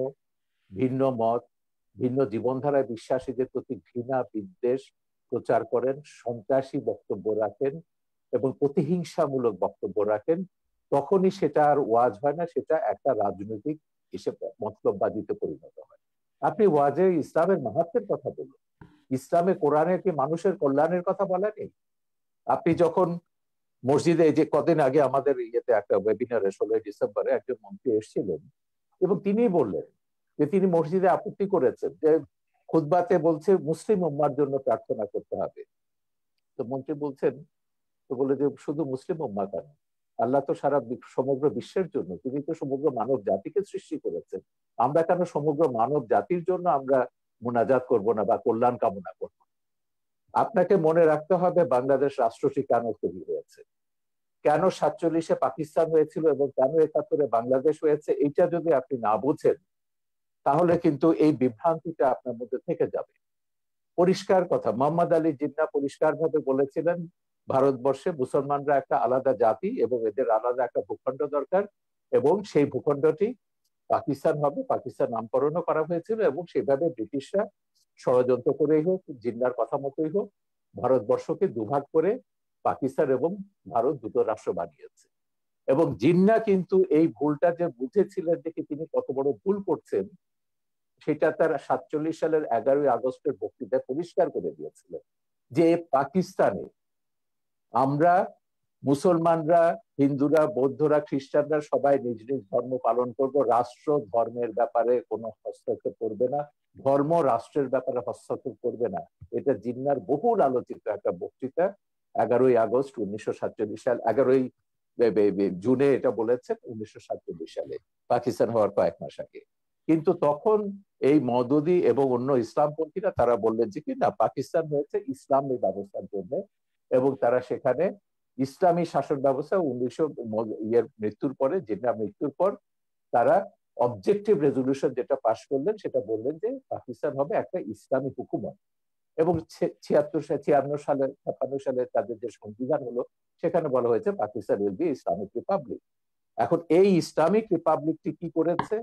ভিন্ন মত, ভিন্ন জীবনধারায় বিশ্বাসীদের প্রতি ঘৃণা বিদ্বেষ প্রচার করেন, সন্ত্রাসী বক্তব্য রাখেন এবং প্রতিহিংসামূলক বক্তব্য রাখেন, তখনই সেটা আর ওয়াজ হয় না, সেটা একটা রাজনৈতিক হিসেবে মতলববাজিতে পরিণত হয়। আপনি ওয়াজে ইসলামের মাহাত্ম্যের কথা বলুন, ইসলামে কোরআনে কি মানুষের কল্যাণের কথা বলা নেই? আপনি যখন মসজিদে, এই যে কদিন আগে আমাদের ইয়েতে একটা ওয়েবিনারে 16 ডিসেম্বরে একজন মন্ত্রী এসেছিলেন এবং তিনি বললেন যে তিনি মসজিদে আপত্তি করেছেন যে খুতবাতে বলছে মুসলিম উম্মার জন্য প্রার্থনা করতে হবে। তো মন্ত্রী বলছেন, তো বলে যে শুধু মুসলিম উম্মা কেন, আল্লাহ তো সারা সমগ্র বিশ্বের জন্য, তিনি তো সমগ্র মানব জাতিকে সৃষ্টি করেছেন, আমরা কেন সমগ্র মানব জাতির জন্য আমরা মুনাজাত করব না বা কল্যাণ কামনা করব? আপনাকে মনে রাখতে হবে বাংলাদেশ রাষ্ট্রটি কেন তৈরি হয়েছে, কেন 47-এ পাকিস্তান হয়েছিল এবং কেন 71-এ বাংলাদেশ হয়েছে। এইটা যদি আপনি না বুঝেন তাহলে কিন্তু এই বিভ্রান্তিটা আপনার মধ্যে থেকে যাবে। পরিষ্কার কথা, মোহাম্মদ আলী জিন্নাহ পরিষ্কার ভাবে বলেছিলেন ভারতবর্ষে মুসলমানরা একটা আলাদা জাতি এবং এদের আলাদা একটা ভূখণ্ড দরকার, এবং সেই ভূখণ্ডটি পাকিস্তান হবে। পাকিস্তান নামকরণও করা হয়েছিল এবং সেভাবে ব্রিটিশরা ষড়যন্ত্র করেই হোক, জিন্নাহর কথা মতোই হোক, ভারতবর্ষকে দুভাগ করে পাকিস্তান এবং ভারত দুটো রাষ্ট্র বানিয়েছে। এবং জিন্নাহ কিন্তু এই ভুলটা যে বুঝেছিলেন, দেখে তিনি কত বড় ভুল করছেন সেটা তার 47 সালের 11ই আগস্টের বক্তৃতায় পরিষ্কার করে দিয়েছিলেন যে পাকিস্তানে আমরা মুসলমানরা, হিন্দুরা, বৌদ্ধরা, খ্রিস্টানরা সবাই নিজ নিজ ধর্ম পালন করব, রাষ্ট্র ধর্মের ব্যাপারে কোনো হস্তক্ষেপ করবে না, ধর্ম রাষ্ট্রের ব্যাপারে হস্তক্ষেপ করবে না। এটা জিন্নাহর বহুল আলোচিত একটা বক্তৃতা, 11ই আগস্ট 1947 সাল, 11ই জুনে এটা বলেছেন 1947 সালে, পাকিস্তান হওয়ার কয়েক মাস আগে। কিন্তু তখন এই মওদুদি এবং অন্য ইসলামপন্থীরা তারা বললেন যে কি না, পাকিস্তান হয়েছে ইসলামী ব্যবস্থার জন্য, এবং তারা সেখানে ইসলামী শাসন ব্যবস্থা 1900 মৃত্যুর পরে, জিন্নাহ মৃত্যুর পর তারা অবজেক্টিভ রেজলিউশন যেটা পাশ করলেন সেটা বললেন যে পাকিস্তান হবে একটা ইসলামী হুকুমত। এবং 56 সালে 56 সালে তাদের যে সংবিধান হলো সেখানে বলা হয়েছে Pakistan will be Islamic Republic. এখন এই ইসলামিক রিপাবলিকটি কি করেছে,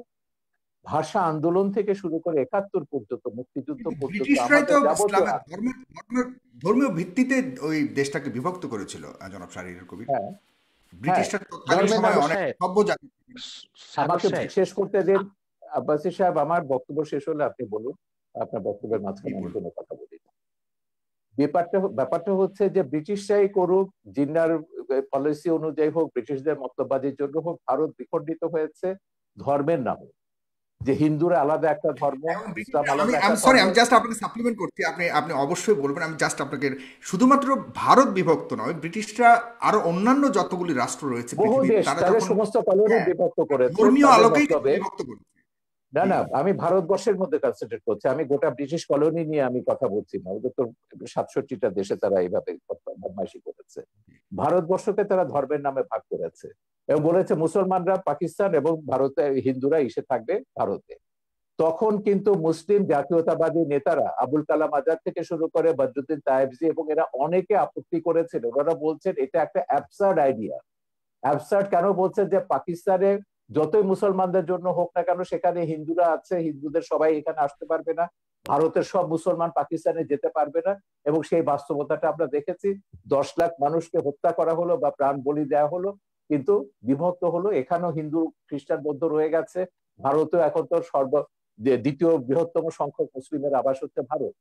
ভাষা আন্দোলন থেকে শুরু করে 71 পর্যন্ত, মুক্তিযুদ্ধ পর্যন্ত, ব্রিটিশরাই তো আমাদের যাবতীয়, ইসলামের ধর্মীয় ভিত্তিতে ওই দেশটাকে বিভক্ত করেছিল। জনাব শাহরিয়ার কবির, হ্যাঁ হ্যাঁ, ব্রিটিশরা তৎকালীন ধর্মের সময় নামে। অনেক সভ্য জাতি। সাগর আমাকে সাহেব, শেষ করতে দিন আব্বাসী সাহেব, আমার বক্তব্য শেষ হলে আপনি বলুন, আপনার বক্তব্যের মাঝখানে আমি কোনো কথা বলি না। ব্যাপারটা হচ্ছে যে ব্রিটিশরাই করুক, জিন্নাহর পলিসি অনুযায়ী হোক, ব্রিটিশদের মতবাদের জন্য হোক, ভারত বিখণ্ডিত হয়েছে ধর্মের নামে, যে হিন্দুরা আলাদা একটা ধর্ম, ইসলাম আমি আলাদা আমি একটা সরি, ধর্ম। আমি জাস্ট আপনাকে সাপ্লিমেন্ট করছি, আপনি আপনি অবশ্যই বলবেন। আমি জাস্ট আপনাকে, শুধুমাত্র ভারত বিভক্ত নয়, ব্রিটিশরা আরো অন্যান্য যতগুলি রাষ্ট্র রয়েছে বহু পৃথিবীর, দেশ তারা তাদের যখন, সমস্ত কলোনি হ্যাঁ, বিভক্ত করেছে ধর্মীয় তাদের আলোকেই কিন্তু মতলবে। বিভক্ত করেছে। না জি না, আমি ভারতবর্ষের মধ্যে কনসেন্ট্রেট করছি, আমি গোটা ব্রিটিশ কলোনি নিয়ে আমি কথা বলছি না, ওদের তো 67টা দেশে তারা এইভাবে বদমাইশি করেছে। ভারতবর্ষকে তারা ধর্মের নামে ভাগ করেছে এবং বলেছে মুসলমানরা পাকিস্তান এবং ভারতে, হিন্দুরা এসে থাকবে ভারতে। তখন কিন্তু মুসলিম জাতীয়তাবাদী নেতারা আবুল কালাম আজাদ থেকে শুরু করে বদরুদ্দিন তায়েবজি এবং এরা অনেকে আপত্তি করেছেন। ওনারা বলছেন এটা একটা অ্যাবসার্ড আইডিয়া। অ্যাবসার্ড কেন বলছেন, যে পাকিস্তানে যতই মুসলমানদের জন্য হোক না কেন, সেখানে হিন্দুরা আছে, হিন্দুদের সবাই এখানে আসতে পারবে না, ভারতের সব মুসলমান পাকিস্তানে যেতে পারবে না। এবং সেই বাস্তবতাটা আমরা দেখেছি, 10 লাখ মানুষকে হত্যা করা হলো বা প্রাণ বলি দেওয়া হলো, কিন্তু বিভক্ত হলো। এখানেও হিন্দু, খ্রিস্টান, বৌদ্ধ রয়ে গেছে। ভারতেও এখন তো দ্বিতীয় বৃহত্তম সংখ্যক মুসলিমের আবাস হচ্ছে ভারত।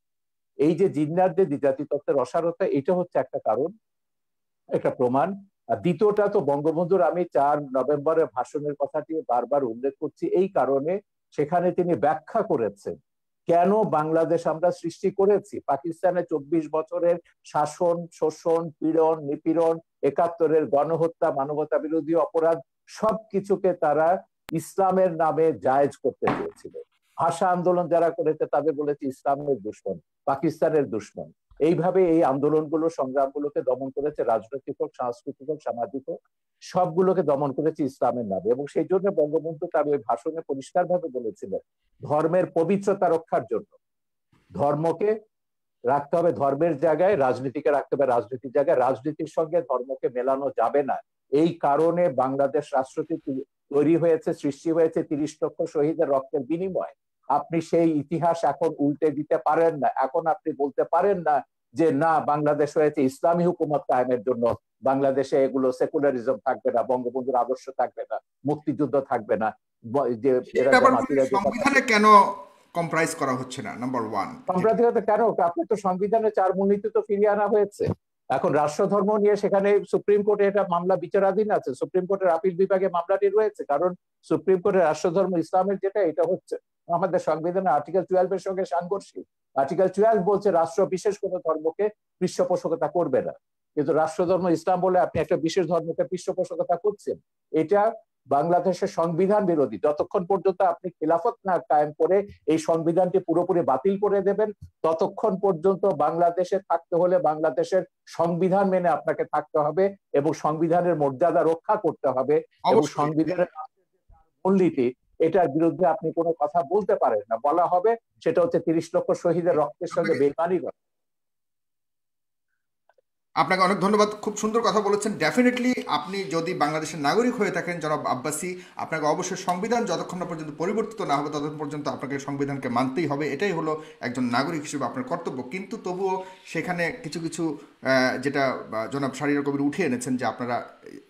এই যে জিন্নাহর যে দ্বিজাতি তত্ত্বের অসারতা, এটা হচ্ছে একটা কারণ। একটা প্রমাণ। আর দ্বিতীয়টা তো বঙ্গবন্ধুর আমি 4 নভেম্বরের ভাষণের কথাটি বারবার উল্লেখ করছি এই কারণে, সেখানে তিনি ব্যাখ্যা করেছেন কেন বাংলাদেশ আমরা সৃষ্টি করেছি। পাকিস্তানে 24 বছরের শাসন, শোষণ, পীড়ন, নিপীড়ন, 71-এর গণহত্যা, মানবতা বিরোধী অপরাধ সবকিছুকে তারা ইসলামের নামে জায়েজ করতে চেয়েছিল। ভাষা আন্দোলন যারা করেছে তাদের বলেছে ইসলামের দুশ্মন, পাকিস্তানের দুশ্মন। এইভাবে এই আন্দোলনগুলো, সংগ্রামগুলোকে দমন করেছে, রাজনৈতিক হোক, সাংস্কৃতিক হোক, সামাজিক হোক, সবগুলোকে দমন করেছে ইসলামের নামে। এবং সেই জন্য বঙ্গবন্ধু তার ওই ভাষণে পরিষ্কারভাবে বলেছিলেন, ধর্মের পবিত্রতা রক্ষার জন্য ধর্মকে রাখতে হবে ধর্মের জায়গায়, রাজনীতিকে রাখতে হবে রাজনীতির জায়গায়, রাজনীতির সঙ্গে ধর্মকে মেলানো যাবে না। এই কারণে বাংলাদেশ রাষ্ট্রটি তৈরি হয়েছে, সৃষ্টি হয়েছে 30 লক্ষ শহীদের রক্তের বিনিময়। আপনি সেই ইতিহাস এখন উল্টে দিতে পারেন না। এখন আপনি বলতে পারেন না যে না, বাংলাদেশ হয়েছে ইসলামী হুকুমত কায়েমের জন্য, বাংলাদেশে এগুলো সেকুলারিজম থাকবে না, বঙ্গবন্ধুর আদর্শ থাকবে না, মুক্তিযুদ্ধ থাকবে না, যে সেই এরা ব্যাপারগুলো জামাতিরা যে কথা। সংবিধানে কেন কম্প্রাইজ করা হচ্ছে না, নাম্বার ওয়ান। সাম্প্রদায়িকতা কেন? আপনি তো সংবিধানে 4 মূলনীতি তো ফিরিয়ে আনা হয়েছে। এখন রাষ্ট্রধর্ম নিয়ে সেখানে সুপ্রিম কোর্টে এটা মামলা বিচারাধীন আছে, সুপ্রিম কোর্টের আপিল বিভাগে মামলাটি রয়েছে, কারণ সুপ্রিম কোর্টের রাষ্ট্রধর্ম ইসলামের যেটা, এটা হচ্ছে আমাদের সংবিধানের আর্টিকেল 12-এর সঙ্গে সাংঘর্ষিক। আর্টিকেল 12 বলছে রাষ্ট্র বিশেষ কোনো ধর্মকে পৃষ্ঠপোষকতা করবে না, কিন্তু রাষ্ট্রধর্ম ইসলাম বলে আপনি একটা বিশেষ ধর্মকে পৃষ্ঠপোষকতা করছেন। এটা বাংলাদেশের সংবিধান বিরোধী। যতক্ষণ পর্যন্ত আপনি খিলাফত না কায়েম করে এই সংবিধানটি পুরোপুরি বাতিল করে দেবেন, ততক্ষণ পর্যন্ত বাংলাদেশে থাকতে হলে বাংলাদেশের সংবিধান মেনে আপনাকে থাকতে হবে এবং সংবিধানের মর্যাদা রক্ষা করতে হবে। এবং অবশ্যই। সংবিধানের মূলনীতি, এটার বিরুদ্ধে আপনি কোনো কথা বলতে পারেন না। বলা হবে সেটা হচ্ছে 30 লক্ষ শহীদের রক্তের সঙ্গে বেইমানি করা। আপনাকে অনেক ধন্যবাদ, খুব সুন্দর কথা বলেছেন। ডেফিনেটলি আপনি যদি বাংলাদেশের নাগরিক হয়ে থাকেন জনাব আব্বাসী, আপনাকে অবশ্যই সংবিধান যতক্ষণ না পর্যন্ত পরিবর্তিত না হবে ততক্ষণ পর্যন্ত আপনাকে সংবিধানকে মানতেই হবে। এটাই হলো একজন নাগরিক হিসেবে আপনার কর্তব্য। কিন্তু তবুও সেখানে কিছু কিছু যেটা জনাব শাহরিয়ার কবির উঠে এনেছেন যে আপনারা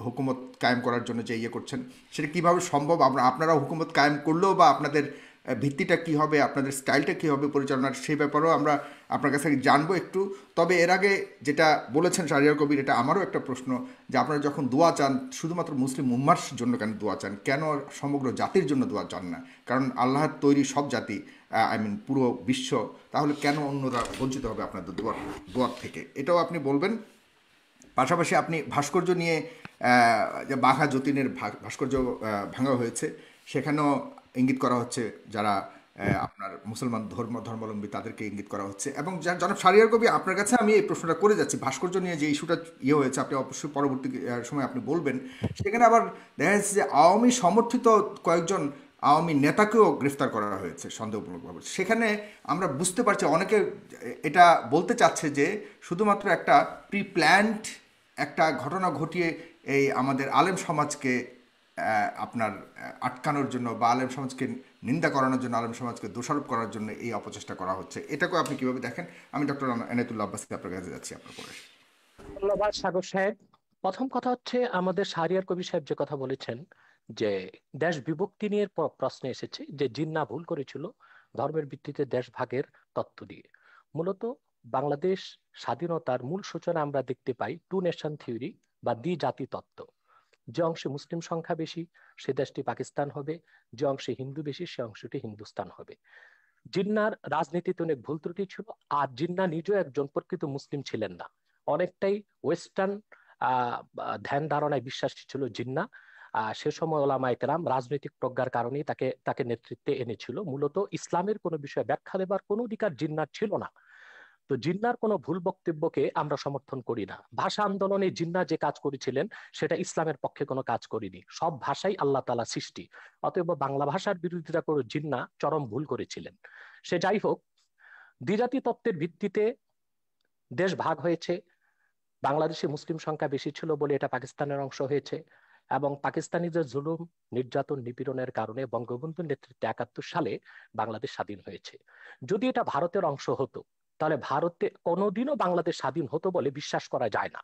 হুকুমত কায়েম করার জন্য যে ইয়ে করছেন, সেটা কীভাবে সম্ভব? আপনারা হুকুমত কায়েম করলেও বা আপনাদের ভিত্তিটা কী হবে, আপনাদের স্টাইলটা কী হবে পরিচালনার, সেই ব্যাপারেও আমরা আপনার কাছ থেকে জানবো একটু। তবে এর আগে যেটা বলেছেন শাহরিয়ার কবির, এটা আমারও একটা প্রশ্ন, যে আপনারা যখন দোয়া চান শুধুমাত্র মুসলিম উম্মার জন্য কেন দোয়া চান, কেন সমগ্র জাতির জন্য দোয়া চান না? কারণ আল্লাহর তৈরি সব জাতি, পুরো বিশ্ব, তাহলে কেন অন্যরা বঞ্চিত হবে আপনাদের দোয়ার থেকে? এটাও আপনি বলবেন। পাশাপাশি আপনি ভাস্কর্য নিয়ে, যে বাঘা যতীনের ভাস্কর্য ভাঙা হয়েছে, সেখানেও ইঙ্গিত করা হচ্ছে যারা আপনার মুসলমান ধর্মাবলম্বী তাদেরকে ইঙ্গিত করা হচ্ছে। এবং জনাব শাহরিয়ার কবি, আপনার কাছে আমি এই প্রশ্নটা করে যাচ্ছি, ভাস্কর্য নিয়ে যে ইস্যুটা হয়েছে, আপনি অবশ্যই পরবর্তী সময় আপনি বলবেন। সেখানে আবার দেখা যাচ্ছে যে আওয়ামী সমর্থিত কয়েকজন আওয়ামী নেতাকেও গ্রেফতার করা হয়েছে সন্দেহমূলকভাবে। সেখানে আমরা বুঝতে পারছি অনেকে এটা বলতে চাচ্ছে যে শুধুমাত্র একটা প্রি প্ল্যান্ড একটা ঘটনা ঘটিয়ে এই আমাদের আলেম সমাজকে আপনার আটকানোর জন্য বা আলেম সমাজকে নিন্দা করানোর জন্য, আলেম সমাজকে দোষারোপ করার জন্য এই অপচেষ্টা করা হচ্ছে। এটাকে আপনি কিভাবে দেখেন? আমি ডক্টর এনায়েতুল্লাহ আব্বাসী আপনার কাছে যাচ্ছি আপনার পরে। ধন্যবাদ সাগর সাহেব। প্রথম কথা হচ্ছে, আমাদের শাহরিয়ার কবির সাহেব যে কথা বলেছেন যে দেশ বিভক্তি নিয়ে প্রশ্ন এসেছে যে জিন্নাহ ভুল করেছিল ধর্মের ভিত্তিতে দেশ ভাগের তত্ত্ব দিয়ে। মূলত বাংলাদেশ স্বাধীনতার মূল সূচনা আমরা দেখতে পাই 2 নেশন থিওরি বা দ্বিজাতি তত্ত্ব। যে অংশে মুসলিম সংখ্যা বেশি সে দেশটি পাকিস্তান হবে, যে অংশে হিন্দু বেশি সে অংশটি হিন্দুস্তান হবে। জিন্নাহর রাজনীতিতে অনেক ভুল ত্রুটি ছিল, আর জিন্নাহ নিজেও একজন প্রকৃত মুসলিম ছিলেন না, অনেকটাই ওয়েস্টার্ন ধ্যান ধারণায় বিশ্বাসী ছিল জিন্নাহ। সে সময় ওলামায়ে কেরাম রাজনৈতিক প্রজ্ঞার কারণেই তাকে তাকে নেতৃত্বে এনেছিল। মূলত ইসলামের কোনো বিষয়ে ব্যাখ্যা দেবার কোনো অধিকার জিন্নাহর ছিল না। তো জিন্নাহর কোনো ভুল বক্তব্যকে আমরা সমর্থন করি না। ভাষা আন্দোলনে জিন্নাহ যে কাজ করেছিলেন সেটা ইসলামের পক্ষে কোনো কাজ করেনি। সব ভাষাই আল্লাহ তাআলা সৃষ্টি, অতএব বাংলা ভাষার বিরোধিতা করে জিন্নাহ চরম ভুল করেছিলেন। সে যাই হোক, দ্বিজাতি তত্ত্বের ভিত্তিতে দেশ ভাগ হয়েছে। বাংলাদেশে মুসলিম সংখ্যা বেশি ছিল বলে এটা পাকিস্তানের অংশ হয়েছে, এবং পাকিস্তানিদের জুলুম, নির্যাতন, নিপীড়নের কারণে বঙ্গবন্ধুর নেতৃত্বে 71 সালে বাংলাদেশ স্বাধীন হয়েছে। যদি এটা ভারতের অংশ হতো তাহলে ভারতে কোনোদিনও বাংলাদেশ স্বাধীন হতো বলে বিশ্বাস করা যায় না।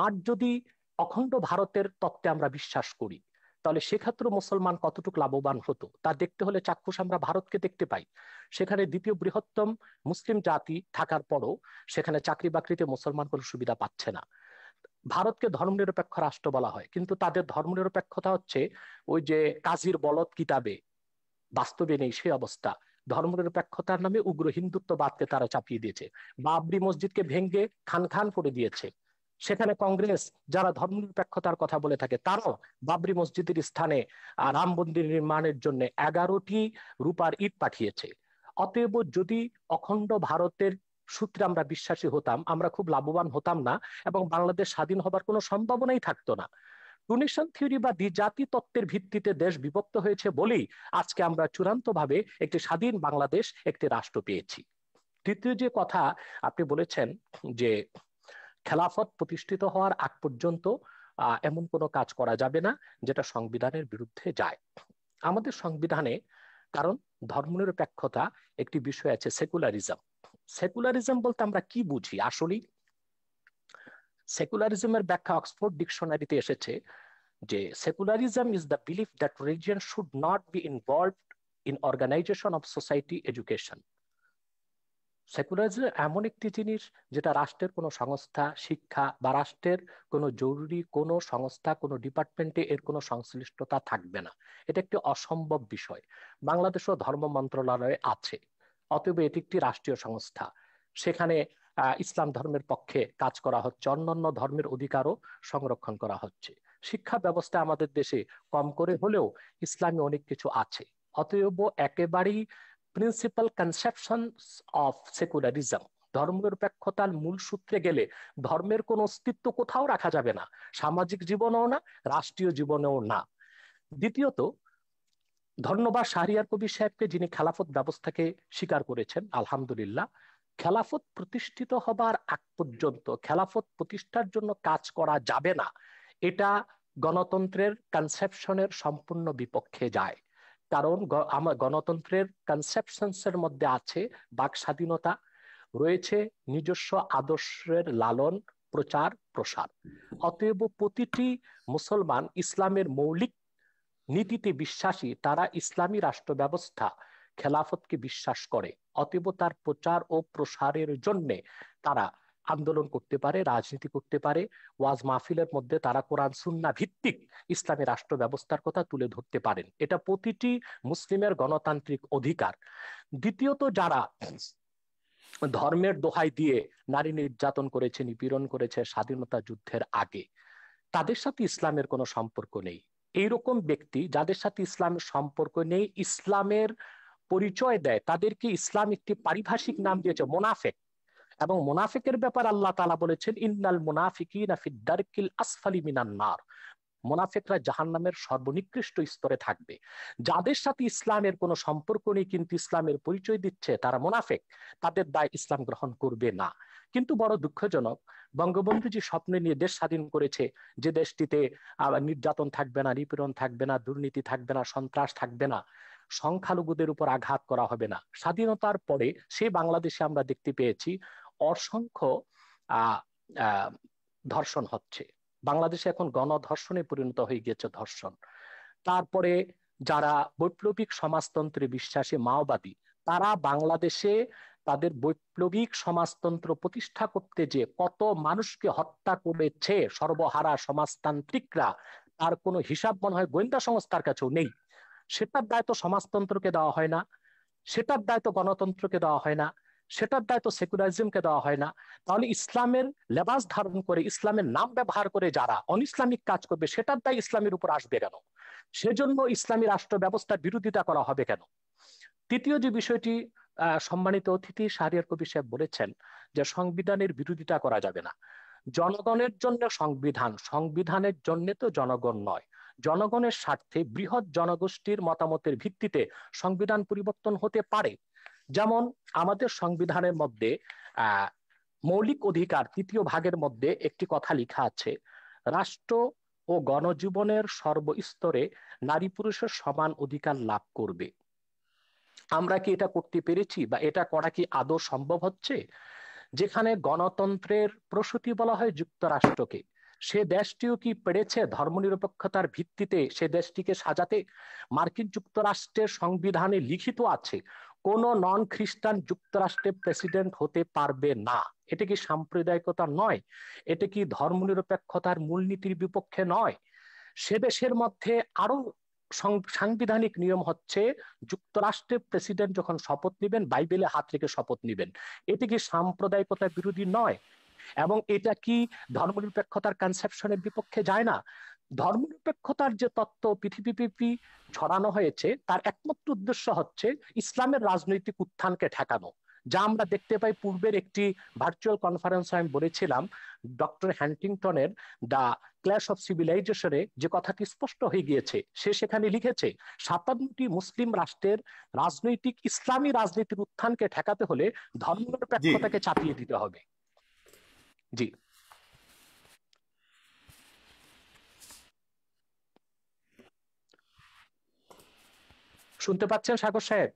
আর যদি অখণ্ড ভারতের তত্ত্বে আমরা বিশ্বাস করি তাহলে সেক্ষেত্রে মুসলমান কতটুকু লাভবান হতো তা দেখতে হলে চাক্ষুষ আমরা ভারতকে দেখতে পাই। সেখানে দ্বিতীয় বৃহত্তম মুসলিম জাতি থাকার পরও সেখানে চাকরি বাকরিতে মুসলমান কোনো সুবিধা পাচ্ছে না। ভারতকে ধর্মনিরপেক্ষ রাষ্ট্র বলা হয়, কিন্তু তাদের ধর্মনিরপেক্ষতা হচ্ছে ওই যে কাজীর বলদ কিতাবে, বাস্তবে নেই সেই অবস্থা। ধর্মনিরপেক্ষতার নামে উগ্র হিন্দুত্ববাদকে তারা চাপিয়ে দিয়েছে। বাবরি মসজিদকে ভেঙ্গে খান খান করে দিয়েছে। সেখানে কংগ্রেস যারা ধর্মনিরপেক্ষতার কথা বলে থাকে, তারাও বাবরি মসজিদের স্থানে রাম মন্দির নির্মাণের জন্য 11টি রূপার ইট পাঠিয়েছে। অতএব যদি অখণ্ড ভারতের সূত্রে আমরা বিশ্বাসী হতাম, আমরা খুব লাভবান হতাম না, এবং বাংলাদেশ স্বাধীন হবার কোনো সম্ভাবনাই থাকতো না। টুনিশন থিওরি বা দ্বিজাতি তত্ত্বের ভিত্তিতে দেশ বিভক্ত হয়েছে বলেই আজকে আমরা চূড়ান্তভাবে একটি স্বাধীন বাংলাদেশ, একটি রাষ্ট্র পেয়েছি। তৃতীয় যে কথা আপনি বলেছেন যে খেলাফত প্রতিষ্ঠিত হওয়ার আগ পর্যন্ত এমন কোনো কাজ করা যাবে না যেটা সংবিধানের বিরুদ্ধে যায়। আমাদের সংবিধানে, কারণ ধর্মনিরপেক্ষতা একটি বিষয় আছে, সেকুলারিজম। সেকুলারিজম বলতে আমরা কি বুঝি আসলে? সেকুলারিজমের ব্যাখ্যা অক্সফোর্ড ডিকশনারিতে এসেছে যে secularism is the belief that religion should not be involved in organisation of society, education. Secularism এমন একটি জিনিস যেটা রাষ্ট্রের কোনো সংস্থা, শিক্ষা বা রাষ্ট্রের কোনো জরুরি কোনো সংস্থা, কোনো ডিপার্টমেন্টে এর কোনো সংশ্লিষ্টতা থাকবে না। এটা একটি অসম্ভব বিষয়। বাংলাদেশও ধর্ম মন্ত্রণালয়ে আছে, অতএব এটি একটি রাষ্ট্রীয় সংস্থা। সেখানে ইসলাম ধর্মের পক্ষে কাজ করা হচ্ছে, অন্যান্য ধর্মের অধিকারও সংরক্ষণ করা হচ্ছে। শিক্ষা ব্যবস্থা আমাদের দেশে কম করে হলেও ইসলামী অনেক কিছু আছে। অতএব একেবারেই প্রিন্সিপাল কনসেপশন অফ সেকুলারিজম, ধর্মনিরপেক্ষতার মূল সূত্রে গেলে ধর্মের কোনো অস্তিত্ব কোথাও রাখা যাবে না, সামাজিক জীবনেও না, রাষ্ট্রীয় জীবনেও না। দ্বিতীয়ত, ধন্যবাদ শাহরিয়ার কবির সাহেবকে, যিনি খেলাফত ব্যবস্থাকে স্বীকার করেছেন। আলহামদুলিল্লাহ, খেলাফত প্রতিষ্ঠিত হবার আগ পর্যন্ত খেলাফত প্রতিষ্ঠার জন্য কাজ করা যাবে না, এটা গণতন্ত্রের কনসেপশনের সম্পূর্ণ বিপক্ষে যায়। কারণ আমার গণতন্ত্রের কনসেপশনস এর মধ্যে আছে বাক স্বাধীনতা, রয়েছে নিজস্ব আদর্শের লালন প্রচার প্রসার। অতএব প্রতিটি মুসলমান ইসলামের মৌলিক নীতিতে বিশ্বাসী, তারা ইসলামী রাষ্ট্র ব্যবস্থা খেলাফতকে বিশ্বাস করে। অতএব তার প্রচার ও প্রসারের জন্য তারা আন্দোলন করতে পারে, রাজনীতি করতে পারে, ওয়াজ মাহফিলের মধ্যে তারা কোরআন সুন্নাহ ভিত্তিক ইসলামী রাষ্ট্র ব্যবস্থার কথা তুলে ধরতে পারেন। এটা প্রতিটি মুসলিমের গণতান্ত্রিক অধিকার। দ্বিতীয়ত, যারা ধর্মের দোহাই দিয়ে নারী নির্যাতন করেছে, নিপীড়ন করেছে স্বাধীনতা যুদ্ধের আগে, তাদের সাথে ইসলামের কোনো সম্পর্ক নেই। এইরকম ব্যক্তি যাদের সাথে ইসলামের সম্পর্ক নেই, ইসলামের পরিচয় দেয়, তাদেরকে ইসলাম একটি পারিভাষিক নাম দিয়েছে মোনাফেক। এবং মোনাফিকের ব্যাপার আল্লাহ তাআলা বলেছেন, ইন্নাল মুনাফিকিনা ফিদ দারকিল আসফালি মিনান নার। মোনাফিকরা জাহান্নামের সর্বনিকৃষ্ট স্তরে থাকবে। যাদের সাথে ইসলামের কোনো সম্পর্ক নেই কিন্তু ইসলামের পরিচয় দিচ্ছে, তারা মোনাফিক, তাদের দায় ইসলাম গ্রহণ করবে না। কিন্তু বড় দুঃখজনক, বঙ্গবন্ধু যে স্বপ্ন নিয়ে দেশ স্বাধীন করেছে, যে দেশটিতে নির্যাতন থাকবে না, নিপীড়ন থাকবে না, দুর্নীতি থাকবে না, সন্ত্রাস থাকবে না, সংখ্যালঘুদের উপর আঘাত করা হবে না, স্বাধীনতার পরে সেই বাংলাদেশে আমরা দেখতে পেয়েছি অসংখ্য আহ আহ ধর্ষণ হচ্ছে। বাংলাদেশে এখন গণধর্ষণে পরিণত হয়ে গিয়েছে ধর্ষণ। তারপরে যারা বৈপ্লবিক সমাজতন্ত্রে বিশ্বাসী মাওবাদী, তারা বাংলাদেশে তাদের বৈপ্লবিক সমাজতন্ত্র প্রতিষ্ঠা করতে যে কত মানুষকে হত্যা করেছে সর্বহারা সমাজতান্ত্রিকরা, তার কোনো হিসাব মনে হয় গোয়েন্দা সংস্থার কাছেও নেই। সেটার দায়িত্ব সমাজতন্ত্রকে দেওয়া হয় না, সেটার দায়িত্ব গণতন্ত্রকে দেওয়া হয় না, সেটার দায়িত্ব সেকুলারিজমকে দেওয়া হয় না। তাহলে ইসলামের লেবাস ধারণ করে, ইসলামের নাম ব্যবহার করে যারা অনইসলামিক কাজ করবে, সেটার দায় ইসলামের উপর আসবে কেন? সেজন্য ইসলামী রাষ্ট্র ব্যবস্থার বিরোধিতা করা হবে কেন? তৃতীয় যে বিষয়টি সম্মানিত অতিথি শাহরিয়ার কবির সাহেব বলেছেন, যে সংবিধানের বিরোধিতা করা যাবে না। জনগণের জন্য সংবিধান, সংবিধানের জন্য তো জনগণ নয়। জনগণের স্বার্থে বৃহৎ জনগোষ্ঠীর মতামতের ভিত্তিতে সংবিধান পরিবর্তন হতে পারে। যেমন আমাদের সংবিধানের মধ্যে মৌলিক অধিকার ৩য় ভাগের মধ্যে একটি কথা লেখা আছে, রাষ্ট্র ও গণজীবনের সর্বস্তরে নারী পুরুষের সমান অধিকার লাভ করবে। আমরা কি এটা করতে পেরেছি, বা এটা করা কি আদৌ সম্ভব হচ্ছে? যেখানে গণতন্ত্রের প্রসূতি বলা হয় যুক্তরাষ্ট্রকে, সে দেশটিও কি পেরেছে ধর্মনিরপেক্ষতার ভিত্তিতে সে দেশটিকে সাজাতে? মার্কিন যুক্তরাষ্ট্রের সংবিধানে লিখিত আছে কোন নন খ্রিস্টান যুক্তরাষ্ট্রের প্রেসিডেন্ট হতে পারবে না। এটা কি সাম্প্রদায়িকতা নয়? এটা কি ধর্মনিরপেক্ষতার মূলনীতির বিপক্ষে নয়? সে দেশের মধ্যে আরো সাংবিধানিক নিয়ম হচ্ছে, যুক্তরাষ্ট্রের প্রেসিডেন্ট যখন শপথ নেবেন বাইবেলে হাত রেখে শপথ নেবেন। এটি কি সাম্প্রদায়িকতা বিরোধী নয়? এবং এটা কি ধর্মনিরপেক্ষতার কনসেপশনের বিপক্ষে যায় না? ধর্মনিরপেক্ষতার যে তত্ত্ব পৃথিবীব্যাপী ছড়ানো হয়েছে, তার একমাত্র উদ্দেশ্য হচ্ছে ইসলামের রাজনৈতিক উত্থানকে ঠেকানো। যা আমরা দেখতে পাই পূর্বের একটি ভার্চুয়াল কনফারেন্সে আমি বলেছিলাম, ডক্টর হ্যান্টিংটনের দ্য ক্ল্যাশ অফ সিভিলাইজেশনে যে কথাটি স্পষ্ট হয়ে গিয়েছে। সে সেখানে লিখেছে 57টি মুসলিম রাষ্ট্রের রাজনৈতিক ইসলামী রাজনীতির উত্থানকে ঠেকাতে হলে জি, ধর্মনিরপেক্ষতাকে চাপিয়ে দিতে হবে। জি, শুনতে পাচ্ছেন সাগর সাহেব?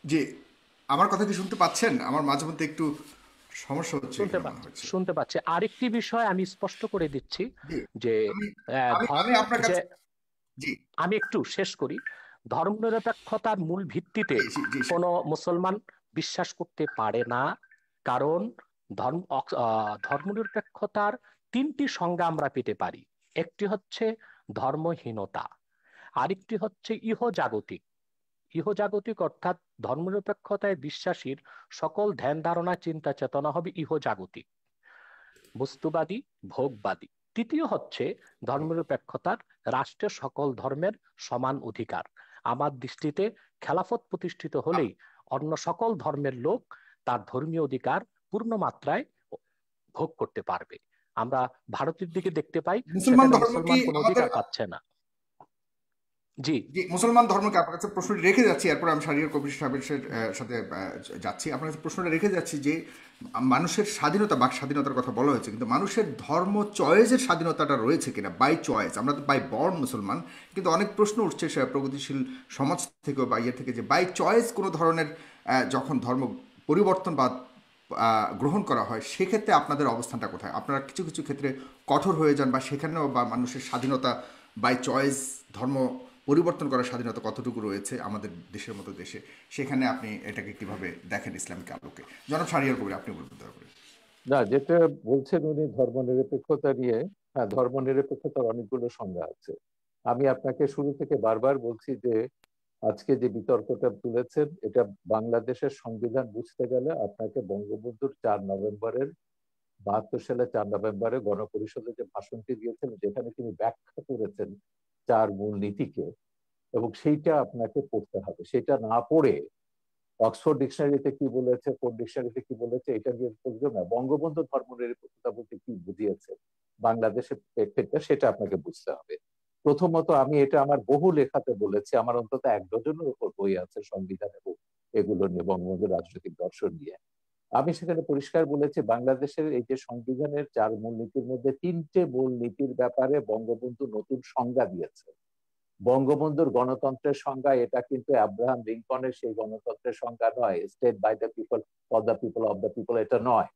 জি, আমার কথা কি শুনতে পাচ্ছেন? আমার মাঝে মধ্যে একটু সমস্যা হচ্ছে শুনতে এখানে মনে পাচ্ছি, হচ্ছে। শুনতে পাচ্ছি। আরেকটি বিষয় আমি স্পষ্ট করে দিচ্ছি জি, যে আমি আমি ধর্ম, আমি আপনার যে কাছে, জি আমি একটু শেষ করি। ধর্মনিরপেক্ষতার মূল ভিত্তিতে জি জি জি কোনো মুসলমান বিশ্বাস করতে পারে না। কারণ ধর্মনিরপেক্ষতার তিনটি সংজ্ঞা আমরা পেতে পারি। একটি হচ্ছে ধর্মহীনতা, আরেকটি হচ্ছে ইহজাগতিক। ইহজাগতিক অর্থাৎ ধর্মনিরপেক্ষতায় বিশ্বাসীর সকল ধ্যান ধারণা চিন্তা চেতনা হবে ইহজাগতিক, বস্তুবাদী, ভোগবাদী। তৃতীয় হচ্ছে ধর্মনিরপেক্ষতার রাষ্ট্রের সকল ধর্মের সমান অধিকার। আমার দৃষ্টিতে খেলাফত প্রতিষ্ঠিত হলেই অন্য সকল ধর্মের লোক তার ধর্মীয় অধিকার পূর্ণ মাত্রায় ভোগ করতে পারবে। আমরা ভারতের দিকে দেখতে পাই, মুসলমান সেখানে ধর্ম কি মুসলমান কোনো আমাদের, অধিকার পাচ্ছে না। জি, জি মুসলমান ধর্মকে আপনার কাছে প্রশ্নটি রেখে যাচ্ছি, এরপর আমি শারীরিক কবির সাহেবের সাথে যাচ্ছি। আপনার কাছে প্রশ্নটা রেখে যাচ্ছি যে মানুষের স্বাধীনতা, বাক স্বাধীনতার কথা বলা হয়েছে, কিন্তু মানুষের ধর্ম চয়েসের স্বাধীনতাটা রয়েছে কিনা, বাই চয়েস। আমরা তো বাই বর্ন মুসলমান, কিন্তু অনেক প্রশ্ন উঠছে সে প্রগতিশীল সমাজ থেকে বা ইয়ে থেকে, যে বাই চয়েস কোনো ধরনের যখন ধর্ম পরিবর্তন বা গ্রহণ করা হয়, সেক্ষেত্রে আপনাদের অবস্থানটা কোথায়? আপনারা কিছু কিছু ক্ষেত্রে কঠোর হয়ে যান, বা সেখানেও বা মানুষের স্বাধীনতা বাই চয়েস ধর্ম পরিবর্তন করার স্বাধীনতা কতটুকু রয়েছে আমাদের দেশের মতো দেশে, সেখানে আপনি এটাকে কিভাবে দেখেন ইসলামিক আলোকে? জনাব শাহরিয়ার কবির, আপনি বলবেন দয়া করে। না, যেটা বলছেন উনি ধর্মনিরপেক্ষতা নিয়ে, হ্যাঁ, ধর্মনিরপেক্ষতার অনেকগুলো সংজ্ঞা আছে। আমি আপনাকে শুরু থেকে বারবার বলছি যে আজকে যে বিতর্কটা তুলেছেন, এটা বাংলাদেশের সংবিধান বুঝতে গেলে আপনাকে বঙ্গবন্ধুর 4 নভেম্বরের 72 সালে 4 নভেম্বরে গণপরিষদে যে ভাষণটি দিয়েছেন, যেখানে তিনি ব্যাখ্যা করেছেন 4 মূলনীতিকে, এবং সেইটা আপনাকে পড়তে হবে। সেটা না পড়ে অক্সফোর্ড ডিকশনারিতে কি বলেছে, কোন ডিকশনারিতে কি বলেছে, এটা দিয়ে বুঝবে না। বঙ্গবন্ধু ধর্মনিরপেক্ষতা বলতে কি বুঝিয়েছে বাংলাদেশের প্রেক্ষিতে, সেটা আপনাকে বুঝতে হবে। প্রথমত, আমি এটা আমার বহু লেখাতে বলেছি, আমার অন্তত 1 ডজনের উপর বই আছে সংবিধান এবং এগুলো নিয়ে, বঙ্গবন্ধু রাজনৈতিক দর্শন নিয়ে। আমি সেখানে পরিষ্কার বলেছি, বাংলাদেশের এই যে সংবিধানের 4 মূলনীতির মধ্যে 3টে মূলনীতির ব্যাপারে বঙ্গবন্ধু নতুন সংজ্ঞা দিয়েছে। বঙ্গবন্ধুর গণতন্ত্রের সংজ্ঞা এটা কিন্তু আব্রাহাম লিঙ্কনের সেই গণতন্ত্রের সংজ্ঞা নয়, state by the people, for the people, of the people, এটা নয়।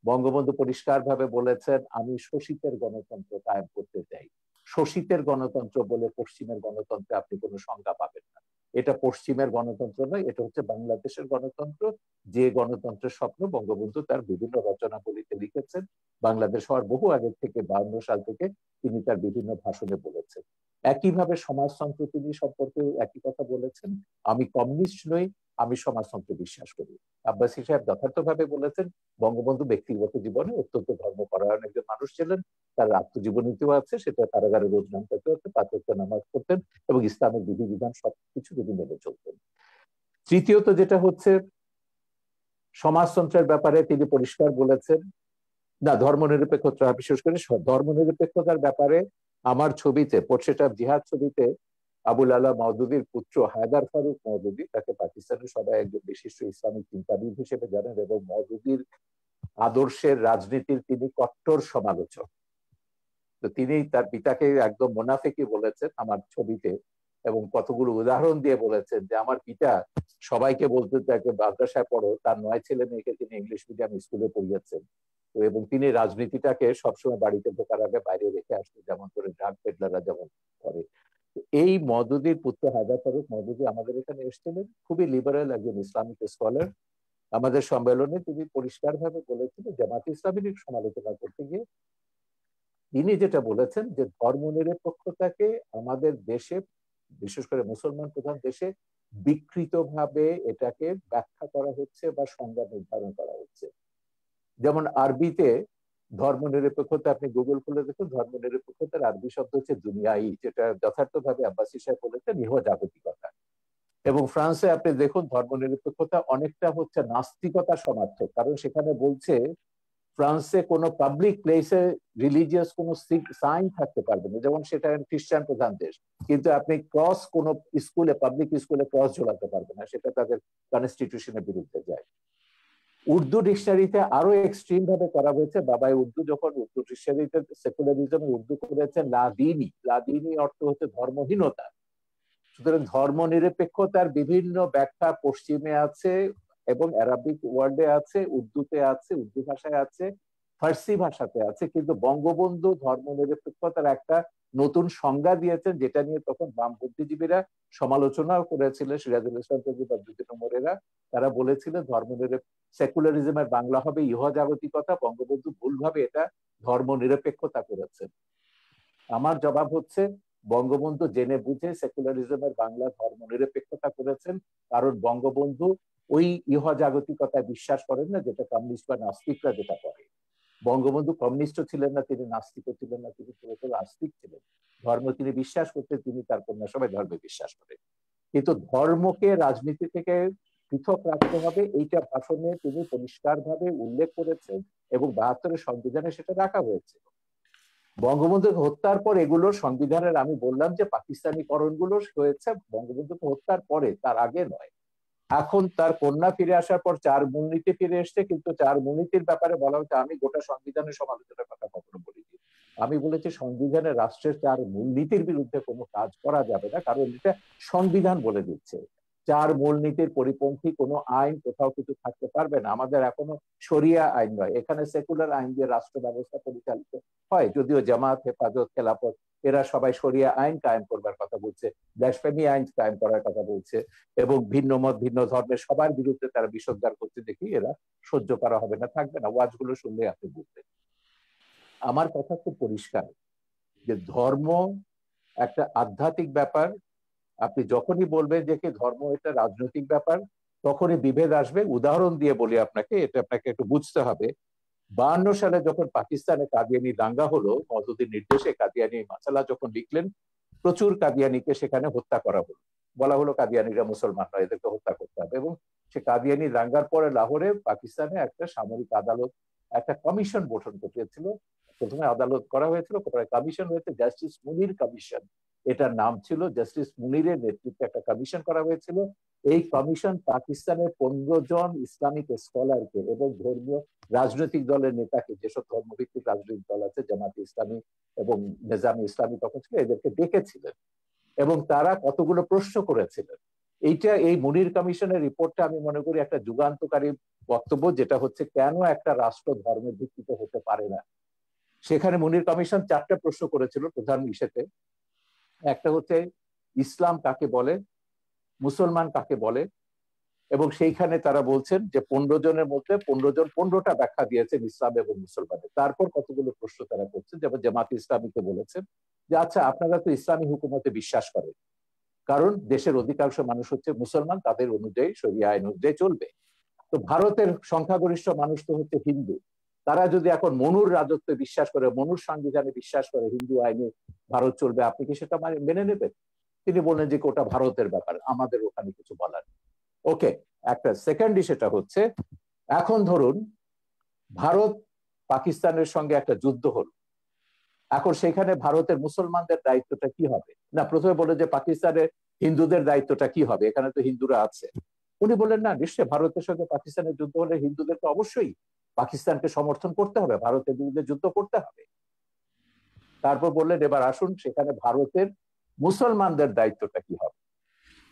বঙ্গবন্ধু পরিষ্কার ভাবে বলেছেন, আমি শোষিতের গণতন্ত্র কায়েম করতে চাই। শোষিতের গণতন্ত্র বলে পশ্চিমের গণতন্ত্রে আপনি কোনো সংজ্ঞা পাবেন না। এটা পশ্চিমের গণতন্ত্র নয়, এটা হচ্ছে বাংলাদেশের গণতন্ত্র, যে গণতন্ত্রের স্বপ্ন বঙ্গবন্ধু তার বিভিন্ন রচনাবলিতে লিখেছেন। বাংলাদেশ হওয়ার বহু আগে থেকে, 52 সাল থেকে তিনি তার বিভিন্ন ভাষণে বলেছেন। একইভাবে সমাজতন্ত্র তিনি সম্পর্কে একই কথা বলেছেন, আমি কমিউনিস্ট নই, আমি সমাজতন্ত্রে বিশ্বাস করি। আব্বাসী সাহেব যথার্থভাবে বলেছেন, বঙ্গবন্ধু ব্যক্তিগত জীবনে অত্যন্ত ধর্মপরায়ণ একজন মানুষ ছিলেন। তার আত্মজীবনীতেও আছে, সেটা কারাগারে রোজ নামতে হচ্ছে, 5 ওয়াক্ত নামাজ পড়তেন এবং ইসলামের বিধিবিধান সবকিছু তিনি মেনে চলতেন। তৃতীয়ত যেটা হচ্ছে, সমাজতন্ত্রের ব্যাপারে তিনি পরিষ্কার বলেছেন, না ধর্মনিরপেক্ষতা, বিশেষ করে ধর্মনিরপেক্ষতার ব্যাপারে আমার ছবিতে, পোর্ট্রেট অফ জিহাদ ছবিতে, আবুল আলা মওদুদির পুত্র হায়দার ফারুক মওদুদি, তাকে পাকিস্তানের সবাই একজন বিশিষ্ট ইসলামিক চিন্তাবিদ হিসেবে জানেন, এবং মওদুদির আদর্শের রাজনীতির তিনি কট্টর সমালোচক। তো তিনি তার পিতাকে একদম মোনাফেকি বলেছেন আমার ছবিতে, এবং কতগুলো উদাহরণ দিয়ে বলেছেন যে আমার পিতা সবাইকে বলতে তাকে মাদ্রাসায় পড়ো, তার 9 ছেলে মেয়েকে তিনি ইংলিশ মিডিয়াম স্কুলে পড়িয়েছেন। তো এবং তিনি রাজনীতিটাকে সবসময় বাড়িতে ঢোকার আগে বাইরে রেখে আসতেন, যেমন করে ড্রাগ পেডলাররা যেমন করে। এই মওদুদির পুত্র হায়দার ফারুক মওদুদি আমাদের এখানে এসেছিলেন, খুবই লিবারেল একজন ইসলামিক স্কলার। আমাদের সম্মেলনে তিনি পরিষ্কারভাবে বলেছিলেন, জামাত ইসলামীর সমালোচনা করতে গিয়ে তিনি যেটা বলেছেন যে ধর্মনিরপেক্ষতাকে আমাদের দেশে, বিশেষ করে মুসলমান প্রধান দেশে বিকৃতভাবে এটাকে ব্যাখ্যা করা হচ্ছে বা সংজ্ঞা নির্ধারণ করা হচ্ছে। যেমন আরবিতে ধর্মনিরপেক্ষতা, আপনি গুগল খুলে দেখুন, ধর্মনিরপেক্ষতার আরবি শব্দ হচ্ছে দুনিয়াই, যেটা যথার্থভাবে আব্বাসী সাহেব বলেছেন ইহজাগতিকতা। এবং ফ্রান্সে আপনি দেখুন ধর্মনিরপেক্ষতা অনেকটা হচ্ছে নাস্তিকতা সমার্থক, কারণ সেখানে বলছে ফ্রান্সে কোনো পাবলিক প্লেসে রিলিজিয়াস কোনো সাইন থাকতে পারবে না, যেমন সেটা খ্রিস্টান প্রধান দেশ, কিন্তু আপনি ক্রস কোনো স্কুলে, পাবলিক স্কুলে ক্রস ঝোলাতে পারবে না, সেটা তাদের কনস্টিটিউশনের বিরুদ্ধে যায়। উর্দু ডিকশনারিতে আরো এক্সট্রিম ভাবে করা হয়েছে। বাবাই উর্দু যখন উর্দু ডিকশনারিতে সেকুলারিজম উর্দু করেছেন লাদিনী, লাদিনী অর্থ হচ্ছে ধর্মহীনতা। সুতরাং ধর্মনিরপেক্ষতার বিভিন্ন ব্যাখ্যা পশ্চিমে আছে এবং অ্যারাবিক ওয়ার্ল্ডে আছে, উর্দুতে আছে, উর্দু ভাষায় আছে, ফার্সি ভাষাতে আছে, কিন্তু বঙ্গবন্ধু ধর্মনিরপেক্ষতার একটা নতুন সংজ্ঞা দিয়েছেন, যেটা নিয়ে তখন বাম বুদ্ধিজীবীরা সমালোচনাও করেছিলেন, সিরাজুল ইসলাম বদরুদ্দিন ওমরেরা। তারা বলেছিলেন সেকুলারিজমের বাংলা হবে ইহজাগতিকতা, বঙ্গবন্ধু ভুলভাবে এটা ধর্মনিরপেক্ষতা করেছেন। আমার জবাব হচ্ছে বঙ্গবন্ধু জেনে বুঝে সেকুলারিজমের বাংলা ধর্মনিরপেক্ষতা করেছেন, কারণ বঙ্গবন্ধু ওই ইহজাগতিকতায় বিশ্বাস করেন না যেটা কমিউনিস্ট বা নাস্তিকরা যেটা করে। বঙ্গবন্ধু কমিউনিস্ট ছিলেন না, তিনি নাস্তিকও ছিলেন না, তিনি পুরোপুরি আস্তিক ছিলেন। ধর্ম তিনি বিশ্বাস করতেন, তিনি তার কন্যা সবাই ধর্মে বিশ্বাস করেন, কিন্তু ধর্মকে রাজনীতি থেকে পৃথক রাখতে হবে এইটা ভাষণে তিনি পরিষ্কারভাবে উল্লেখ করেছেন এবং 72-এর সংবিধানে সেটা রাখা হয়েছে। বঙ্গবন্ধুকে হত্যার পর এগুলো সংবিধানের, আমি বললাম যে পাকিস্তানিকরণগুলো হয়েছে বঙ্গবন্ধুকে হত্যার পরে, তার আগে নয়। এখন তার কন্যা ফিরে আসার পর 4 মূলনীতি ফিরে এসছে, কিন্তু 4 মূলনীতির ব্যাপারে বলা হচ্ছে, আমি গোটা সংবিধানের সমালোচনার কথা কখনো বলিনি। আমি বলেছি সংবিধানের রাষ্ট্রের 4 মূলনীতির বিরুদ্ধে কোনো কাজ করা যাবে না, কারণ এটা সংবিধান বলে দিচ্ছে। 4 মূলনীতির পরিপন্থী কোনো আইন কোথাও কিছু থাকতে পারবে না। আমাদের এখনো শরিয়া আইন নয়, এখানে সেকুলার আইন দিয়ে রাষ্ট্র ব্যবস্থা পরিচালিত হয়, যদিও জামাত, হেফাজত, খেলাফত এরা সবাই শরিয়া আইন কায়েম করবার কথা বলছে, ব্লাসফেমি আইন কায়েম করার কথা বলছে, এবং ভিন্ন মত ভিন্ন ধর্মের সবার বিরুদ্ধে তারা বিষোদ্গার করতে দেখি এরা সহ্য করা হবে না, থাকবে না। ওয়াজগুলো শুনলে আপনি বুঝবেন। আমার কথা খুব পরিষ্কার যে ধর্ম একটা আধ্যাত্মিক ব্যাপার। আপনি যখনই বলবেন যে কি ধর্ম এটা রাজনৈতিক ব্যাপার, তখনই বিভেদ আসবে। উদাহরণ দিয়ে বলি আপনাকে, এটা আপনাকে একটু বুঝতে হবে। 52 সালে যখন পাকিস্তানে কাদিয়ানি দাঙ্গা হলো, মওদুদির নির্দেশে কাদিয়ানি মাসালা যখন লিখলেন, প্রচুর কাদিয়ানিকে সেখানে হত্যা করা হলো। বলা হলো কাদিয়ানিরা মুসলমান নয়, এদেরকে হত্যা করতে হবে। এবং সে কাদিয়ানি দাঙ্গার পরে লাহোরে পাকিস্তানে একটা সামরিক আদালত, একটা কমিশন গঠন করেছিল। প্রথমে আদালত করা হয়েছিল, পরে কমিশন হয়েছে, জাস্টিস মুনির কমিশন এটার নাম ছিল। জাস্টিস মুনিরের নেতৃত্বে একটা কমিশন করা হয়েছিল। এই কমিশন পাকিস্তানের 15 জন ইসলামিক স্কলারকে এবং ধর্মীয় রাজনৈতিক দলের নেতাকে, যেসব ধর্মভিত্তিক রাজনৈতিক দল আছে, জামাত ইসলামী এবং নিজামী ইসলামী তখন ছিল, এদেরকে ডেকেছিলেন এবং তারা কতগুলো প্রশ্ন করেছিলেন। এই মুনির কমিশনের রিপোর্টটা আমি মনে করি একটা যুগান্তকারী বক্তব্য, যেটা হচ্ছে কেন একটা রাষ্ট্র ধর্মের ভিত্তিতে হতে পারে না। সেখানে মুনির কমিশন 4টা প্রশ্ন করেছিল প্রধান ইস্যুতে। একটা হচ্ছে ইসলাম কাকে বলে, মুসলমান কাকে বলে, এবং সেইখানে তারা বলছেন যে 15 জনের মধ্যে 15 জন 15টা ব্যাখ্যা দিয়েছেন ইসলাম এবং মুসলমানের। তারপর কতগুলো প্রশ্ন তারা করছেন, যেমন জামাত ইসলামীকে বলেছেন যে আচ্ছা আপনারা তো ইসলামী হুকুমতে বিশ্বাস করেন, কারণ দেশের অধিকাংশ মানুষ হচ্ছে মুসলমান, তাদের অনুযায়ী শরিয়া আইন অনুযায়ী চলবে। তো ভারতের সংখ্যাগরিষ্ঠ মানুষ তো হচ্ছে হিন্দু, তারা যদি এখন মনুর রাজত্বে বিশ্বাস করে, মনুর সংবিধানে বিশ্বাস করে, হিন্দু আইনে ভারত চলবে, আপনি কি সেটা মেনে নেবেন? তিনি বললেন যে ওটা ভারতের ব্যাপার, আমাদের ওখানে কিছু বলার। ওকে, একটা সেকেন্ড সেটা হচ্ছে, এখন ধরুন ভারত পাকিস্তানের সঙ্গে একটা যুদ্ধ হলো, এখন সেখানে ভারতের মুসলমানদের দায়িত্বটা কি হবে? না, প্রথমে বলে যে পাকিস্তানের হিন্দুদের দায়িত্বটা কি হবে, এখানে তো হিন্দুরা আছে। উনি বললেন না, নিশ্চয়ই ভারতের সঙ্গে পাকিস্তানের যুদ্ধ হলে হিন্দুদের তো অবশ্যই পাকিস্তানকে সমর্থন করতে হবে, ভারতের বিরুদ্ধে যুদ্ধ করতে হবে। তারপর বললেন এবার আসুন সেখানে ভারতের মুসলমানদের দায়িত্বটা কি হবে।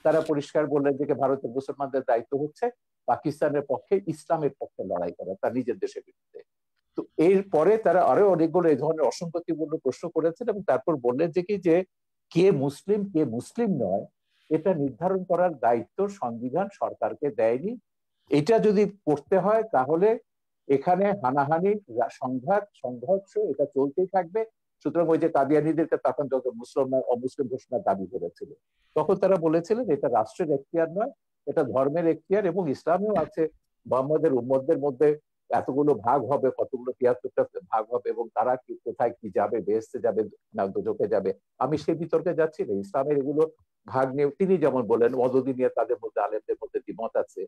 তারা পরিষ্কার বললেন যে ভারতের মুসলমানদের দায়িত্ব হচ্ছে পাকিস্তানের পক্ষে, ইসলামের পক্ষে লড়াই করা, তার নিজের দেশের বিরুদ্ধে। তো এরপরে তারা আরো অনেকগুলো এই ধরনের অসঙ্গতিপূর্ণ প্রশ্ন করেছেন এবং তারপর বললেন যে কে মুসলিম কে মুসলিম নয় এটা নির্ধারণ করার দায়িত্ব সংবিধান সরকারকে দেয়নি। এটা যদি করতে হয় তাহলে এখানে হানাহানি, সংঘাত, সংঘর্ষ এটা চলতেই থাকবে। সুতরাং ওই যে কাদিয়ানীদেরকে তখন যত মুসলমান অমুসলিম ঘোষণার দাবি করেছিল, তখন তারা বলেছিলেন এটা রাষ্ট্রের এখতিয়ার নয়, এটা ধর্মের এখতিয়ার, এবং ইসলামেও আছে মোহাম্মদের উম্মতদের মধ্যে এতগুলো ভাগ হবে, কতগুলো ৭৩টা ভাগ হবে, এবং তারা কি কোথায় কি যাবে, বেহেশতে যাবে না দোজখে যাবে, আমি সেই বিতর্কে যাচ্ছি না। ইসলামের এগুলো ভাগ নিয়ে তিনি যেমন বলেন মদদি নিয়ে তাদের মধ্যে আলেমদের মধ্যে দ্বিমত আছে,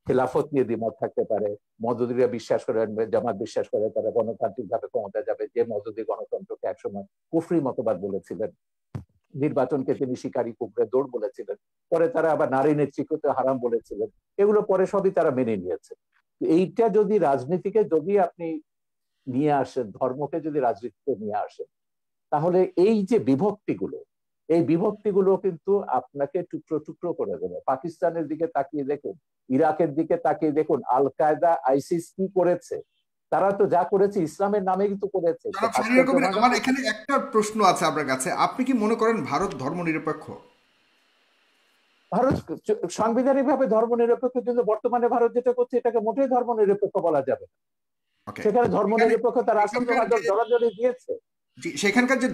খেলাফত নিয়ে দ্বিমত থাকতে পারে, মদদিরা বিশ্বাস করেন, জামাত বিশ্বাস করে তারা গণতান্ত্রিক ভাবে ক্ষমতা যাবে, যে মদদি গণতন্ত্রকে একসময় কুফরি মতবাদ বলেছিলেন, নির্বাচনকে তিনি শিকারী কুকুরের দৌড় বলেছিলেন, পরে তারা আবার নারী নেতৃত্বকে হারাম বলেছিলেন, এগুলো পরে সবই তারা মেনে নিয়েছে। এইটা যদি রাজনীতিকে যদি আপনি নিয়ে আসেন, ধর্মকে যদি রাজনীতিতে নিয়ে আসেন, তাহলে এই যে বিভক্তিগুলো, এই বিভক্তিগুলো কিন্তু আপনাকে টুকরো টুকরো করে দেবে। পাকিস্তানের দিকে তাকিয়ে দেখুন, ইরাকের দিকে তাকিয়ে দেখুন, আল কায়দা আইসিস কি করেছে, তারা তো যা করেছে ইসলামের নামে কিন্তু করেছে। আমার এখানে একটা প্রশ্ন আছে আপনার কাছে, আপনি কি মনে করেন ভারত ধর্মনিরপেক্ষ? ভারত সাংবিধানিক ভাবে ধর্মনিরপেক্ষ, কিন্তু বর্তমানে ভারত যেটা করছে এটাকে মোটেই ধর্মনিরপেক্ষ বলা যাবে না। সেখানে ধর্মনিরপেক্ষতা রাষ্ট্রীয় জড়াজড়ি দিয়েছে। সেখানকার যে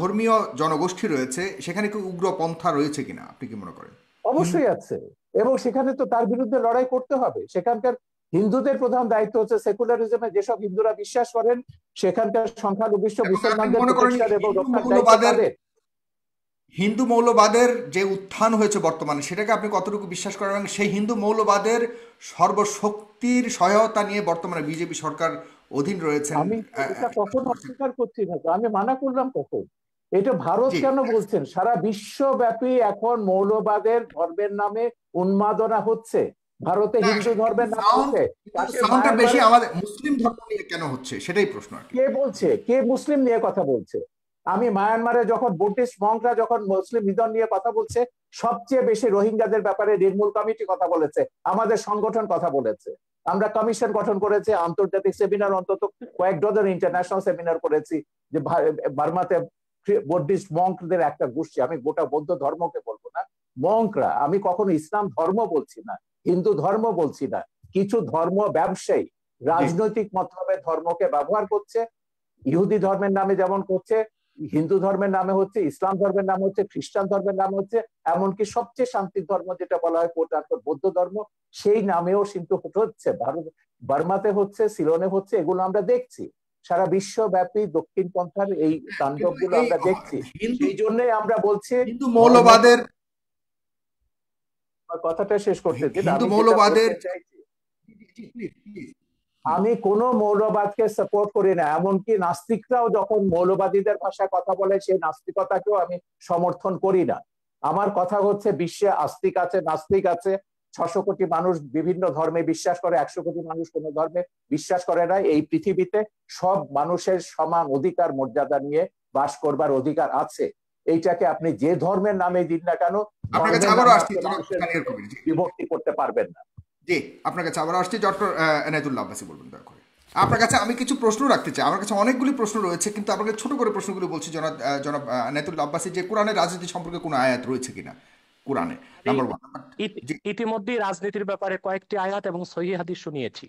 ধর্মীয় জনগোষ্ঠী রয়েছে সেখানে কি উগ্রপন্থা রয়েছে কিনা আপনি কি মনে করেন? অবশ্যই আছে, এবং সেখানে তো তার বিরুদ্ধে লড়াই করতে হবে। সেখানকার হিন্দুদের প্রধান দায়িত্ব হচ্ছে সেকুলারিজমে যেসব হিন্দুরা বিশ্বাস করেন সেখানকার সংখ্যালঘিষ্ঠ মুসলমানদের প্রতিষ্ঠা এবং রক্ষার দায়িত্ব তাদের। হিন্দু মৌলবাদের যে উত্থান হয়েছে বর্তমানে, সেটাকে আপনি কতটুকু বিশ্বাস করেন? এবং সেই হিন্দু মৌলবাদের সর্বশক্তির সহায়তা নিয়ে বর্তমানে বিজেপি সরকার অধীন রয়েছে। আমি এটা কখনো অস্বীকার করছি না, তো আমি মানা করলাম কখন? এটা ভারত কেন বলছেন? সারা বিশ্বব্যাপী এখন মৌলবাদের ধর্মের নামে উন্মাদনা হচ্ছে, ভারতে হিন্দু ধর্মের নামে হচ্ছে, বেশি আমাদের মুসলিম ধর্ম নিয়ে কেন হচ্ছে সেটাই প্রশ্ন। কে বলছে? কে মুসলিম নিয়ে কথা বলছে? আমি মায়ানমারে যখন বুদ্ধিস্ট মঙ্করা যখন মুসলিম নিধন নিয়ে কথা বলছে, সবচেয়ে বেশি রোহিঙ্গাদের ব্যাপারে নির্মূল কমিটি কথা বলেছে, আমাদের সংগঠন কথা বলেছে, আমরা কমিশন গঠন করেছি, আন্তর্জাতিক সেমিনার অন্তত কয়েক ডজন ইন্টারন্যাশনাল সেমিনার করেছি যে বার্মাতে বুদ্ধিস্ট মঙ্কদের একটা গোষ্ঠী, আমি গোটা বৌদ্ধ ধর্মকে বলবো না, মঙ্করা, আমি কখনো ইসলাম ধর্ম বলছি না, হিন্দু ধর্ম বলছি না, কিছু ধর্ম ব্যবসায়ী রাজনৈতিক মতলবে ধর্মকে ব্যবহার করছে, ইহুদি ধর্মের নামে যেমন করছে, হিন্দু ধর্মের নামে হচ্ছে, ইসলাম ধর্মের নাম হচ্ছে, খ্রিস্টান ধর্মের নাম হচ্ছে, এমনকি সবচেয়ে শান্তির ধর্ম যেটা বলা হয় বৌদ্ধ ধর্ম, সেই নামেও কিন্তু হচ্ছে, ভারত বার্মাতে হচ্ছে, সিলনে হচ্ছে, এগুলো আমরা দেখছি। সারা বিশ্বব্যাপী দক্ষিণ পন্থার এই তাণ্ডব গুলো আমরা দেখছি। সেই জন্যই আমরা বলছি হিন্দু মৌলবাদের কথাটা শেষ করতে দিন। হিন্দু মৌলবাদের আমি কোন মৌলবাদকে সাপোর্ট করি না, এমনকি নাস্তিকরাও যখন মৌলবাদীদের ভাষায় কথা বলে সেই নাস্তিকতাকেও আমি সমর্থন করি না। আমার কথা হচ্ছে বিশ্বে আস্তিক আছে, নাস্তিক আছে, ৬০০ কোটি মানুষ বিভিন্ন ধর্মে বিশ্বাস করে, ১০০ কোটি মানুষ কোন ধর্মে বিশ্বাস করে না। এই পৃথিবীতে সব মানুষের সমান অধিকার মর্যাদা নিয়ে বাস করবার অধিকার আছে। এইটাকে আপনি যে ধর্মের নামে দিন না কেন বিভক্তি করতে পারবেন না। জি, আপনার কাছে আবার আসছি ডক্টর এনায়েতুল্লাহ আব্বাসী, বলবেন দয়া করে। আপনার কাছে আমি কিছু প্রশ্ন রাখতে চাই, আমার কাছে অনেকগুলি প্রশ্ন রয়েছে, কিন্তু আপনাকে ছোট করে প্রশ্নগুলো বলছি। জনাব এনায়েতুল্লাহ আব্বাসী, যে কোরআনের রাজনীতি সম্পর্কে কোনো আয়াত রয়েছে কিনা কোরআনে? নাম্বার 1। ইতিমধ্যে রাজনীতির ব্যাপারে কয়েকটি আয়াত এবং সহিহ হাদিস শুনিয়েছি।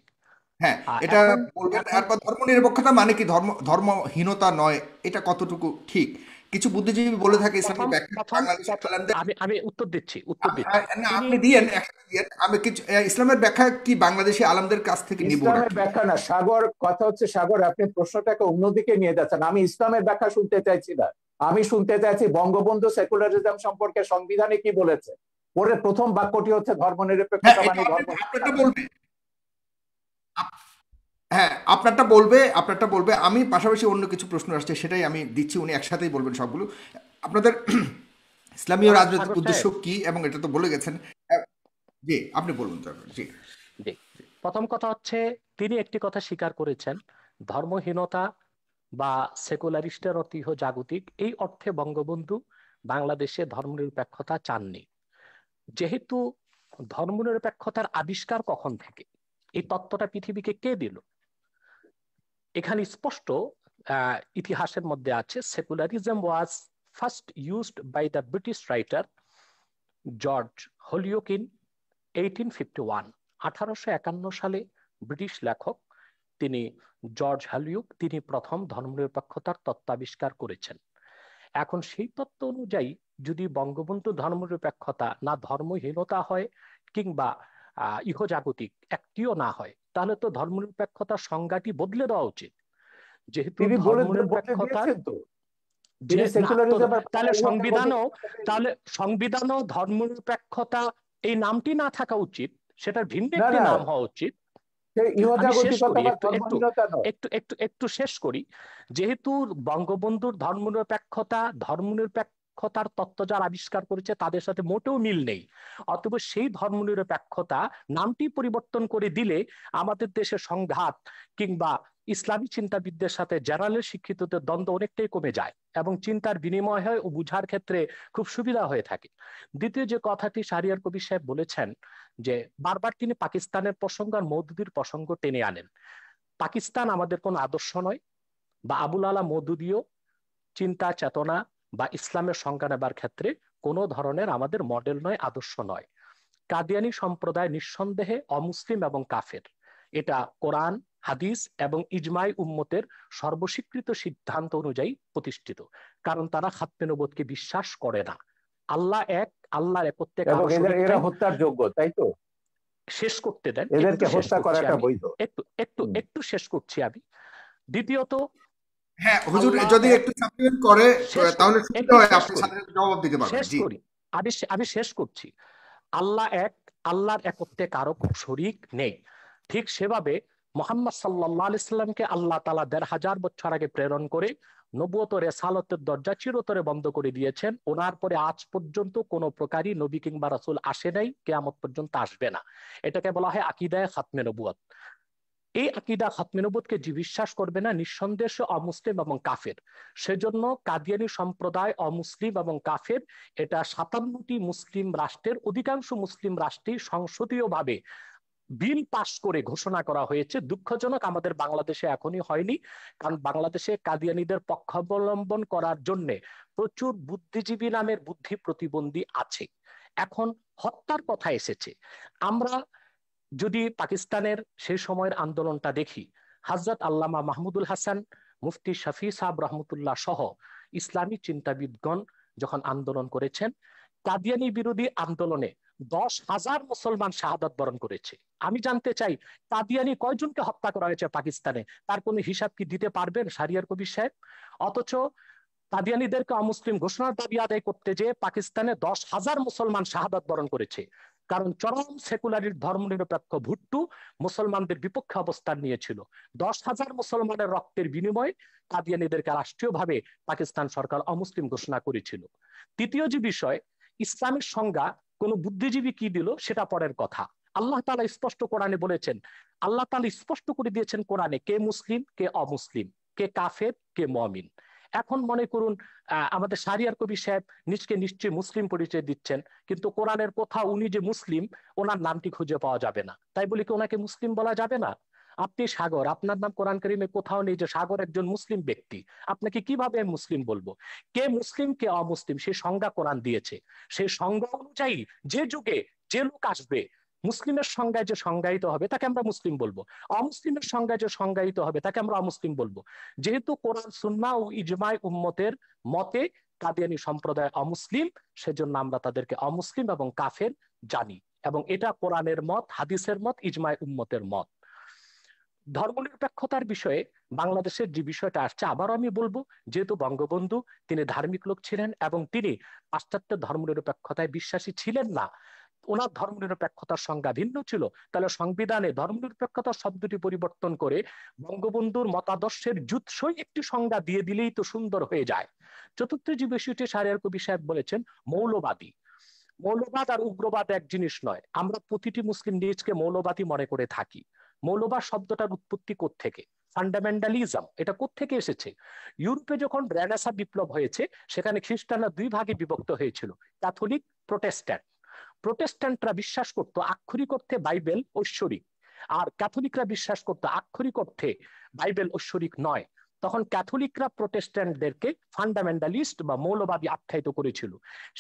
হ্যাঁ, এটা বলবেন। তারপর ধর্মনিরপেক্ষতা মানে কি? ধর্মহীনতা নয়, এটা কতটুকু ঠিক? কিছু বুদ্ধিজীবী বলে থাকে ইসলামের ব্যাখ্যা। আমি উত্তর দিচ্ছি। আপনি দিয়েন, আমি কিছু ইসলামের ব্যাখ্যা কি বাংলাদেশি আলেমদের কাছ থেকে নিব? ইসলামের ব্যাখ্যা না সাগর, কথা হচ্ছে সাগর আপনি প্রশ্নটাকে অন্যদিকে নিয়ে যাচ্ছেন। আমি ইসলামের ব্যাখ্যা শুনতে চাইছি না, আমি শুনতে চাইছি বঙ্গবন্ধু সেকুলারিজম সম্পর্কে সংবিধানে কি বলেছে। পরে প্রথম বাক্যটি হচ্ছে ধর্মনিরপেক্ষতা মানে ধর্ম। হ্যাঁ, আপনারটা বলবে। আমি পাশাপাশি অন্য কিছু প্রশ্ন আসছে, সেটাই আমি দিচ্ছি, উনি একসাথেই বলবেন সবগুলো। আপনাদের ইসলামীয় রাজনৈতিক উদ্দেশ্য কি, এবং এটা তো বলে গেছেন। জি, আপনি বলুন। জি, প্রথম কথা হচ্ছে তিনি একটি কথা স্বীকার করেছেন, ধর্মহীনতা বা সেকুলারিস্টের অর্থ ইহ জাগতিক, এই অর্থে বঙ্গবন্ধু বাংলাদেশে ধর্মনিরপেক্ষতা চাননি। যেহেতু ধর্মনিরপেক্ষতার আবিষ্কার কখন থেকে, এই তত্ত্বটা পৃথিবীকে কে দিল, এখানে স্পষ্ট ইতিহাসের মধ্যে আছে, secularism was first used by the British writer George Holyoake in 1851। 1851 সালে ব্রিটিশ লেখক তিনি জর্জ হলিওক তিনি প্রথম ধর্মনিরপেক্ষতার তত্ত্ব আবিষ্কার করেছেন। এখন সেই তত্ত্ব অনুযায়ী যদি বঙ্গবন্ধু ধর্মনিরপেক্ষতা না ধর্মহীনতা হয় কিংবা ইহজাগতিক একটিও না হয়, তাহলে তো ধর্মনিরপেক্ষতার সংজ্ঞাটি বদলে দেওয়া উচিত। যেহেতু তিনি বদলে ধর্মনিরপেক্ষতার দিয়েছেন তো, যে তিনি না তো, সেকুলারিজম তাহলে সংবিধানও ধর্মনিরপেক্ষতা এই নামটি না থাকা উচিত, সেটার ভিন্ন না একটি না, নাম হওয়া উচিত। আমি শেষ ইহজাগতিকতা করি, বা একটু একটু ধর্মহীনতা নয়। একটু একটু একটু শেষ করি। যেহেতু বঙ্গবন্ধুর ধর্মনিরপেক্ষতার তত্ত্ব যারা আবিষ্কার করেছে তাদের সাথে মোটেও মিল নেই, অতএব সেই ধর্মনিরপেক্ষতা নামটি পরিবর্তন করে দিলে আমাদের দেশে সংঘাত কিংবা ইসলামী চিন্তাবিদদের সাথে জেনারেল শিক্ষিতদের দ্বন্দ্ব অনেকটাই কমে যায় এবং চিন্তার বিনিময় হয় ও বুঝার ক্ষেত্রে খুব সুবিধা হয়ে থাকে। দ্বিতীয় যে কথাটি শাহরিয়ার কবির সাহেব বলেছেন, যে বারবার তিনি পাকিস্তানের প্রসঙ্গ আর মওদুদির প্রসঙ্গ টেনে আনেন। পাকিস্তান আমাদের কোন আদর্শ নয়, বা আবুল আলা মওদুদিও চিন্তা চেতনা বা ইসলামের সংজ্ঞা নেবার ক্ষেত্রে কোনো ধরনের আমাদের মডেল নয়, আদর্শ নয়। কাদিয়ানি সম্প্রদায় নিঃসন্দেহে অমুসলিম এবং কাফের, এটা কোরআন হাদিস এবং ইজমাই উম্মতের সর্বস্বীকৃত সিদ্ধান্ত অনুযায়ী প্রতিষ্ঠিত, কারণ তারা খাতমে নবুয়তকে বিশ্বাস করে না। আল্লাহ এক, আল্লাহর একত্বে এবং কারো শরীক এরা নাই। হত্যার যোগ্য, তাই তো? শেষ করতে দেন, একটু এদেরকে শেষ হত্যা করছি করাটা আমি, বৈধ। একটু একটু একটু শেষ করছি আমি। দ্বিতীয়ত, হ্যাঁ হুজুর, আল্লাহ যদি এক। একটু সাপ্লিমেন্ট করে শেষ করি, তাহলে সুবিধা একটু হয়, শেষ আপনি করি, সাথে সাথে জবাব দিতে পারবেন। শেষ জি। করি। আমি শেষ করছি। আল্লাহ এক, আল্লাহর একত্বে কারো শরীক নেই। ঠিক সেভাবে মোহাম্মদ সাল্লাল্লাহু আলাইহি সাল্লামকে আল্লাহ তাআলা ১৫০০ বছর আগে প্রেরণ করে নবুয়ত ও রিসালাতের দরজা চিরতরে বন্ধ করে দিয়েছেন। ওনার পরে আজ পর্যন্ত কোনো প্রকারই নবী কিংবা রাসূল আসে নাই, কিয়ামত পর্যন্ত আসবে না। এটাকে বলা হয় আকীদায়ে খাতমে নবুয়ত। এই আকীদা খাতমে নবুয়তকে যে বিশ্বাস করবে না, নিঃসন্দেহে সে অমুসলিম এবং কাফের। সেজন্য কাদিয়ানী সম্প্রদায় অমুসলিম এবং কাফের, এটা ৫৭টি মুসলিম রাষ্ট্রের অধিকাংশ মুসলিম রাষ্ট্রেই সংসদীয়ভাবে বিল পাস করে ঘোষণা করা হয়েছে। দুঃখজনক আমাদের বাংলাদেশে এখনই হয়নি, কারণ বাংলাদেশে কাদিয়ানীদের পক্ষাবলম্বন করার জন্য প্রচুর বুদ্ধিজীবী নামের বুদ্ধি প্রতিবন্ধী আছে। এখন হত্যার কথা এসেছে, আমরা যদি পাকিস্তানের সেই সময়ের আন্দোলনটা দেখি, হযরত আল্লামা মাহমুদুল হাসান, মুফতি শফি সাহেব রহমতুল্লাহ সহ ইসলামী চিন্তাবিদগণ যখন আন্দোলন করেছেন, কাদিয়ানী বিরোধী আন্দোলনে ১০,০০০ মুসলমান শাহাদাত বরণ করেছে। আমি জানতে চাই, কাদিয়ানী কয়জনকে হত্যা করা হয়েছে পাকিস্তানে, তার কোনো হিসাব কি দিতে পারবেন শাহরিয়ার কবির সাহেব? অথচ কাদিয়ানীদেরকে অমুসলিম ঘোষণার দাবি আদায় করতে যে পাকিস্তানে ১০,০০০ মুসলমান শাহাদাত বরণ করেছে, কারণ চরম সেকুলারির ধর্মনিরপেক্ষ ভুট্টো মুসলমানদের বিপক্ষে অবস্থান নিয়েছিল। ১০,০০০ মুসলমানের রক্তের বিনিময়ে কাদিয়ানীদেরকে রাষ্ট্রীয়ভাবে পাকিস্তান সরকার অমুসলিম ঘোষণা করেছিল। তৃতীয় যে বিষয়, ইসলামের সংজ্ঞা কোন বুদ্ধিজীবী কি দিল সেটা পরের কথা। আল্লাহ তাআলা স্পষ্ট কোরআনে বলেছেন, আল্লাহ তাআলা স্পষ্ট করে দিয়েছেন কোরআনে, কে মুসলিম কে অমুসলিম, কে কাফের কে মুমিন। এখন মনে করুন আমাদের শাহরিয়ার কবির সাহেব নিজকে নিশ্চয়ই মুসলিম পরিচয় দিচ্ছেন, কিন্তু কোরআনের কোথাও উনি যে মুসলিম ওনার নামটি খুঁজে পাওয়া যাবে না। তাই বলে কি ওনাকে মুসলিম বলা যাবে না? আপনি সাগর, আপনার নাম কোরআন কারীমে কোথাও নেই যে সাগর একজন মুসলিম ব্যক্তি। আপনাকে কিভাবে আমি মুসলিম বলবো? কে মুসলিম কে অমুসলিম সেই সংজ্ঞা কোরআন দিয়েছে। সেই সংজ্ঞা অনুযায়ী যে যুগে যে লোক আসবে, মুসলিমের সংজ্ঞায় যে সংজ্ঞায়িত হবে তাকে আমরা মুসলিম বলবো, অমুসলিমের সংজ্ঞায় যে সংজ্ঞায়িত হবে তাকে আমরা অমুসলিম বলবো। যেহেতু কোরআন সুন্নাহ ও ইজমাই উম্মতের মতে কাদিয়ানী সম্প্রদায় অমুসলিম, সেজন্য আমরা তাদেরকে অমুসলিম এবং কাফের জানি, এবং এটা কোরআনের মত, হাদিসের মত, ইজমাই উম্মতের মত। ধর্মনিরপেক্ষতার বিষয়ে বাংলাদেশের যে বিষয়টা আসছে, আবারও আমি বলবো, যেহেতু বঙ্গবন্ধু তিনি ধার্মিক লোক ছিলেন এবং তিনি পাশ্চাত্যের ধর্মনিরপেক্ষতায় বিশ্বাসী ছিলেন না, ওনার ধর্মনিরপেক্ষতার সংজ্ঞা ভিন্ন ছিল, তাহলে সংবিধানে ধর্মনিরপেক্ষতা শব্দটি পরিবর্তন করে বঙ্গবন্ধুর মতাদর্শের জুৎসই একটি সংজ্ঞা দিয়ে দিলেই তো সুন্দর হয়ে যায়। চতুর্থ যে বিষয়টি শাহরিয়ার কবির সাহেব বলেছেন, মৌলবাদী। মৌলবাদ আর উগ্রবাদ এক জিনিস নয়। আমরা প্রতিটি মুসলিম নিজকে মৌলবাদী মনে করে থাকি। মৌলবাদ শব্দটার উৎপত্তি কোত্থেকে, ফান্ডামেন্টালিজম এটা কোত্থেকে এসেছে? ইউরোপে যখন রেনেসাঁ বিপ্লব হয়েছে সেখানে খ্রিস্টানরা দুই ভাগে বিভক্ত হয়েছিল, ক্যাথলিক, প্রোটেস্ট্যান্ট। প্রোটেস্ট্যান্টরা বিশ্বাস করতো আক্ষরিক অর্থে বাইবেল ঐশ্বরিক, আর ক্যাথলিকরা বিশ্বাস করতো আক্ষরিক অর্থে বাইবেল ঐশ্বরিক নয়। তখন ক্যাথলিকরা প্রোটেস্ট্যান্টদেরকে ফান্ডামেন্টালিস্ট বা মৌলবাদী আখ্যায়িত করেছিল।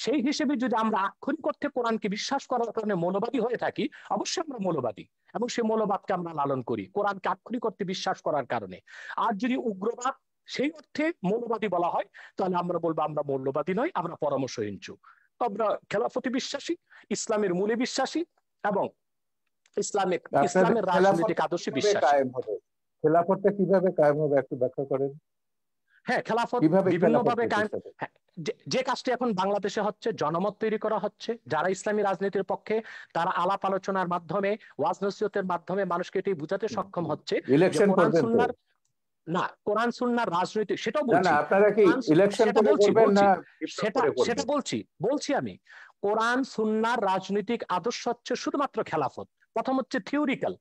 সেই হিসেবে যদি আমরা আক্ষরিক অর্থে কোরআনকে বিশ্বাস করার কারণে মৌলবাদী হয়ে থাকি, অবশ্যই আমরা মৌলবাদী, এবং সেই মৌলবাদকে আমরা লালন করি কোরআনকে আক্ষরিক অর্থে বিশ্বাস করার কারণে। আর যদি উগ্রবাদ সেই অর্থে মৌলবাদী বলা হয়, তাহলে আমরা বলবো আমরা মৌলবাদী নয়, আমরা পরামর্শহীনচু। আমরা খেলাফতে বিশ্বাসী, ইসলামের মূলে বিশ্বাসী, এবং ইসলামের রাজনৈতিক আদর্শে বিশ্বাসী। খেলাফতটা কিভাবে কায়েম হবে একটু ব্যাখ্যা করেন। হ্যাঁ, খেলাফত বিভিন্নভাবে কায়েম, যে কাজটি এখন বাংলাদেশে হচ্ছে, জনমত তৈরি করা হচ্ছে। যারা ইসলামী রাজনীতির পক্ষে তারা আলাপ আলোচনার মাধ্যমে, ওয়াজ নসিহতের মাধ্যমে মানুষকে এটি বুঝাতে সক্ষম হচ্ছে ইলেকশন করবেন না, কোরআন সুন্নাহর রাজনৈতিক, সেটাও বলছি, আপনারা কি ইলেকশন করবেন না? সেটা বলছি আমি। কোরআন সুন্নাহর রাজনৈতিক আদর্শ হচ্ছে শুধুমাত্র খেলাফত। প্রথম হচ্ছে থিওরিক্যাল,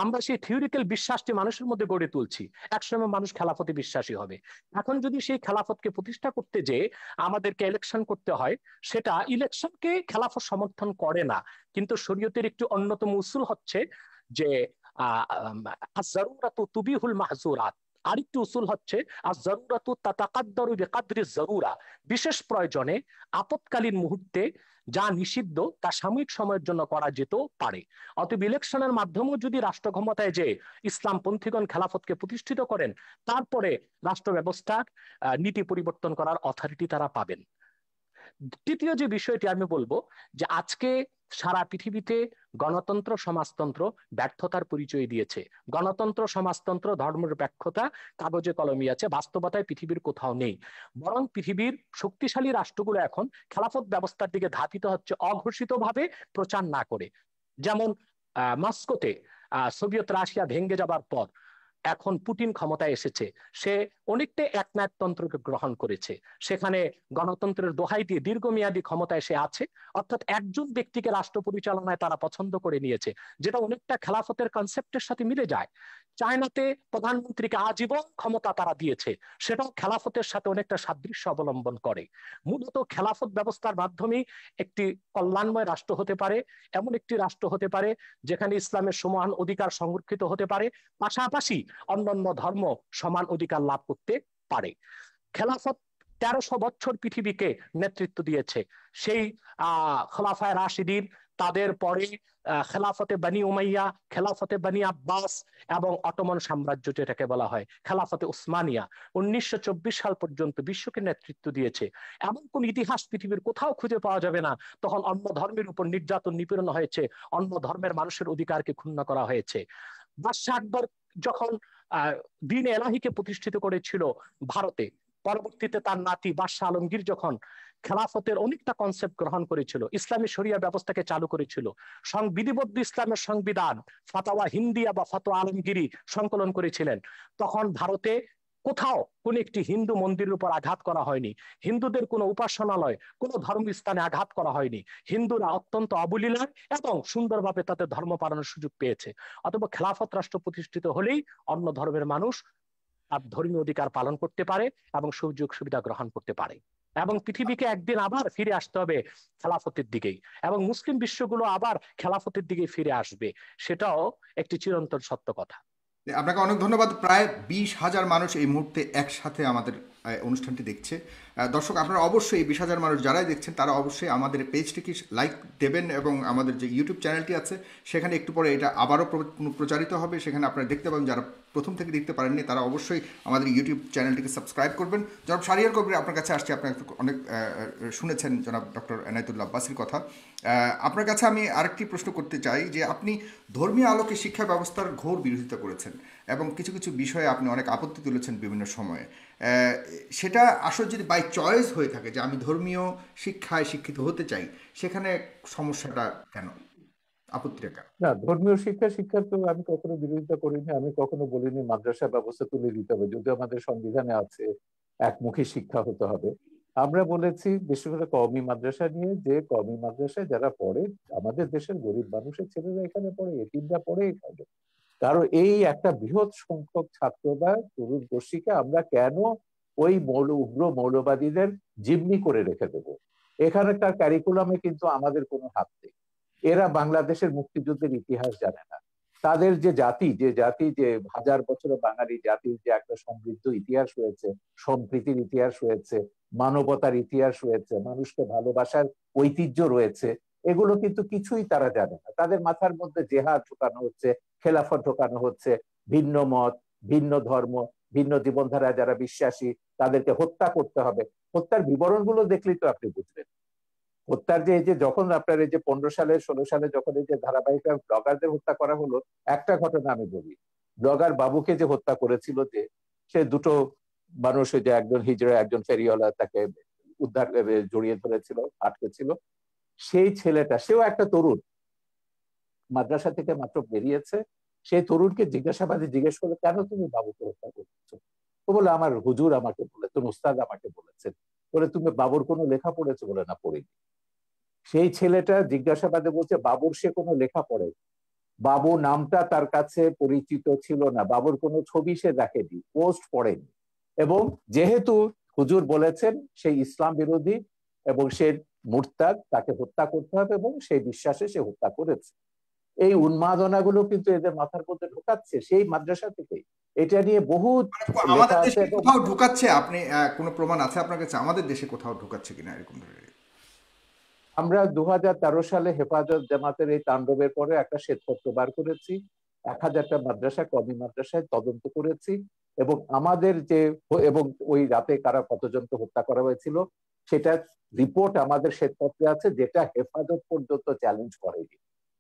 আমরা সেই থিওরিক্যাল বিশ্বাসটি মানুষের মধ্যে গড়ে তুলছি, একসময় মানুষ খেলাফতে বিশ্বাসী হবে। এখন যদি সেই খেলাফতকে প্রতিষ্ঠা করতে যে আমাদেরকে ইলেকশন করতে হয়, সেটা ইলেকশনকে খেলাফত সমর্থন করে না। কিন্তু শরীয়তের একটি অন্যতম উসুল হচ্ছে যে আয-যারুরাতু তুবিহুল মাহযুরাত। আরেকটি উসুল হচ্ছে আয-যারুরাতু তাতাকাদ্দারু বিকাদরি যারুরা। বিশেষ প্রয়োজনে, আপৎকালীন মুহূর্তে যা নিষিদ্ধ তা সাময়িক সময়ের জন্য করা যেতে পারে। অতএব ইলেকশনের মাধ্যমেও যদি রাষ্ট্র ক্ষমতায় যে ইসলামপন্থীগণ খেলাফতকে প্রতিষ্ঠিত করেন, তারপরে রাষ্ট্র ব্যবস্থার নীতি পরিবর্তন করার অথরিটি তারা পাবেন। তৃতীয় যে বিষয়টি আমি বলবো, যে আজকে সারা পৃথিবীতে গণতন্ত্র সমাজতন্ত্র ব্যর্থতার পরিচয় দিয়েছে। গণতন্ত্র সমাজতন্ত্র ধর্মনিরপেক্ষতা কাগজে কলমে আছে, বাস্তবতায় পৃথিবীর কোথাও নেই। বরং পৃথিবীর শক্তিশালী রাষ্ট্রগুলো এখন খেলাফত ব্যবস্থার দিকে ধাবিত হচ্ছে, অঘোষিতভাবে প্রচার না করে। যেমন মস্কোতে সোভিয়েত রাশিয়া ভেঙে যাবার পর এখন পুতিন ক্ষমতায় এসেছে, সে অনেকটা একনায়কতন্ত্রকে গ্রহণ করেছে। সেখানে গণতন্ত্রের দোহাই দিয়ে দীর্ঘমেয়াদী ক্ষমতায় সে আছে, অর্থাৎ একজন ব্যক্তিকে রাষ্ট্র পরিচালনায় তারা পছন্দ করে নিয়েছে, যেটা অনেকটা খেলাফতের কনসেপ্টের সাথে মিলে যায়। চায়নাতে প্রধানমন্ত্রীকে আজীবন ক্ষমতা তারা দিয়েছে, সেটাও খেলাফতের সাথে অনেকটা সাদৃশ্য অবলম্বন করে। মূলত খেলাফত ব্যবস্থার মাধ্যমে একটি কল্যাণময় রাষ্ট্র হতে পারে, এমন একটি রাষ্ট্র হতে পারে যেখানে ইসলামের সমান অধিকার সংরক্ষিত হতে পারে, পাশাপাশি অন্যান্য ধর্ম সমান অধিকার লাভ করতে পারে। খেলাফত 1300 বছর পৃথিবীকে নেতৃত্ব দিয়েছে। সেই খোলাফায়ে রাশিদিন, তাদের পরে খেলাফতে বনি উমাইয়া, খেলাফতে বনি আব্বাস, এবং অটোমান সাম্রাজ্য যেটাকে বলা হয় খেলাফতে উসমানিয়া, 1924 সাল পর্যন্ত বিশ্বকে নেতৃত্ব দিয়েছে। এমন কোন ইতিহাস পৃথিবীর কোথাও খুঁজে পাওয়া যাবে না তখন অন্য ধর্মের উপর নির্যাতন নিপীড়ন হয়েছে, অন্য ধর্মের মানুষের অধিকারকে ক্ষুণ্ণ করা হয়েছে। বাদশাহ আকবর যখন দ্বীন এলাহিকে প্রতিষ্ঠিত করেছিল ভারতে, পরবর্তীতে তার নাতি বাদশাহ আলমগীর যখন খেলাফতের অনেকটা কনসেপ্ট গ্রহণ করেছিল, ইসলামী শরিয়া ব্যবস্থাকে চালু করেছিল, বিধিবদ্ধ ইসলামের সংবিধান ফাতাওয়া হিন্দিয়া বা ফাতোয়া আলমগীরি সংকলন করেছিলেন, তখন ভারতে কোথাও কোন একটি হিন্দু মন্দিরের উপর আঘাত করা হয়নি, হিন্দুদের কোনো উপাসনালয়, কোনো ধর্মস্থানে আঘাত করা হয়নি। হিন্দুরা অত্যন্ত অবলীলায় এবং সুন্দরভাবে তাদের ধর্ম পালনের সুযোগ পেয়েছে। অথবা খেলাফত রাষ্ট্র প্রতিষ্ঠিত হলেই অন্য ধর্মের মানুষ তার ধর্মীয় অধিকার পালন করতে পারে এবং সুযোগ সুবিধা গ্রহণ করতে পারে, এবং পৃথিবীকে একদিন আবার ফিরে আসতে হবে খেলাফতের দিকেই, এবং মুসলিম বিশ্বগুলো আবার খেলাফতের দিকে ফিরে আসবে। সেটাও একটি চিরন্তন সত্য কথা। আপনাকে অনেক ধন্যবাদ। প্রায় 20,000 মানুষ এই মুহূর্তে একসাথে আমাদের অনুষ্ঠানটি দেখছে। দর্শক, আপনারা অবশ্যই এই 20,000 মানুষ যারাই দেখছেন তারা অবশ্যই আমাদের পেজটিকে লাইক দেবেন, এবং আমাদের যে ইউটিউব চ্যানেলটি আছে সেখানে একটু পরে এটা আবারও প্রচারিত হবে, সেখানে আপনারা দেখতে পাবেন। যারা প্রথম থেকে দেখতে পারেননি তারা অবশ্যই আমাদের ইউটিউব চ্যানেলটিকে সাবস্ক্রাইব করবেন। জনাব শাহরিয়ার কবির আপনার কাছে আসছে, আপনার অনেক শুনেছেন জনাব ডক্টর এনায়েতুল্লাহ আব্বাসীর কথা। আপনার কাছে আমি আরেকটি প্রশ্ন করতে চাই যে আপনি ধর্মীয় আলোকে শিক্ষা ব্যবস্থার ঘোর বিরোধিতা করেছেন এবং কিছু কিছু বিষয়ে আপনি অনেক আপত্তি তুলেছেন বিভিন্ন সময়ে। সেটা আসলে যদি বাই চয়েস হয়ে থাকে যে আমি ধর্মীয় শিক্ষায় শিক্ষিত হতে চাই, সেখানে সমস্যাটা কেন, আপত্তিটা কেন? না, ধর্মীয় শিক্ষার তো আমি কখনো বিরোধিতা করিনি। আমি কখনো বলিনি মাদ্রাসা ব্যবস্থা তুলে দিতে হবে, যদি আমাদের সংবিধানে আছে একমুখী শিক্ষা হতে হবে। আমরা বলেছি বিশেষ করে কওমি মাদ্রাসা নিয়ে, যে কওমি মাদ্রাসায় যারা পড়ে, আমাদের দেশের গরিব মানুষের ছেলেরা এখানে পড়ে, এতিমরা পড়ে এখানে, কারণ এই একটা বৃহৎ সংখ্যক ছাত্র বা তরুণ গোষ্ঠীকে আমরা কেন ওই উগ্র মৌলবাদীদের জিম্মি করে রেখে দেব? এখানকার ক্যারিকুলামে কিন্তু আমাদের কোনো হাত নেই। এরা বাংলাদেশের মুক্তিযুদ্ধের ইতিহাস জানে না। তাদের যে জাতি যে হাজার বছরের বাঙালি জাতির যে একটা সমৃদ্ধ ইতিহাস রয়েছে, সম্প্রীতির ইতিহাস রয়েছে, মানবতার ইতিহাস রয়েছে, মানুষকে ভালোবাসার ঐতিহ্য রয়েছে, এগুলো কিন্তু কিছুই তারা জানে না। তাদের মাথার মধ্যে জেহাদ ঢোকানো হচ্ছে, খেলাফত ঢোকানো হচ্ছে, ভিন্ন মত, ভিন্ন ধর্ম, ভিন্ন জীবনধারা যারা বিশ্বাসী তাদেরকে হত্যা করতে হবে। হত্যার বিবরণগুলো দেখলেই তো আপনি বুঝবেন। হত্যার যে এই যে যখন আপনার এই যে 15 সালে 16 সালে যখন এই যে ধারাবাহিক ব্লগারদের হত্যা করা হলো, একটা ঘটনা আমি বলি। ব্লগার বাবুকে যে হত্যা করেছিল, যে সে দুটো মানুষ, যে একজন হিজড়া একজন ফেরিওয়ালা তাকে উদ্ধার জড়িয়ে ধরেছিল, আটকে ছিল, সেই ছেলেটা সেও একটা তরুণ, মাদ্রাসা থেকে মাত্র বেরিয়েছে। সেই তরুণকে জিজ্ঞাসাবাদে জিজ্ঞেস করলো, কেন তুমি বাবুকে হত্যা করেছো? ও বলে, আমার হুজুর আমাকে বলেছেন, উস্তাদ আমাকে বলেছেন। বলে, তুমি বাবুর কোনো লেখা পড়েছো? বলে, না, পড়িনি। সেই ছেলেটা জিজ্ঞাসাবাদে বলছে, বাবুর সে কোনো লেখা পড়ে, বাবু নামটা তার কাছে পরিচিত ছিল না, বাবুর কোনো ছবি সে দেখেনি, পোস্ট পড়েনি। এবং যেহেতু হুজুর বলেছেন সেই ইসলাম বিরোধী এবং সে মুরতাদ, তাকে হত্যা করতে হবে, এবং সেই বিশ্বাসে সে হত্যা করেছে। এই উন্মাদনাগুলো কিন্তু এদের মাথার মধ্যে ঢোকাচ্ছে সেই মাদ্রাসা থেকে। এটা নিয়ে বহুত লেখা আমাদের আছে দেশে এবং কোথাও ঢুকাচ্ছে? আপনি কোনো প্রমাণ আছে আপনার কাছে আমাদের দেশে কোথাও ঢুকাচ্ছে কিনা এরকম ধরনের? আমরা 2013 সালে হেফাজত জামাতের এই তাণ্ডবের পরে একটা শ্বেতপত্র বার করেছি। 1000টা মাদ্রাসা, কওমি মাদ্রাসায় তদন্ত করেছি, এবং আমাদের যে এবং ওই রাতে কারা কতজনকে হত্যা করা হয়েছিল সেটা রিপোর্ট আমাদের শ্বেতপত্রে আছে, যেটা হেফাজত পর্যন্ত চ্যালেঞ্জ করেনি।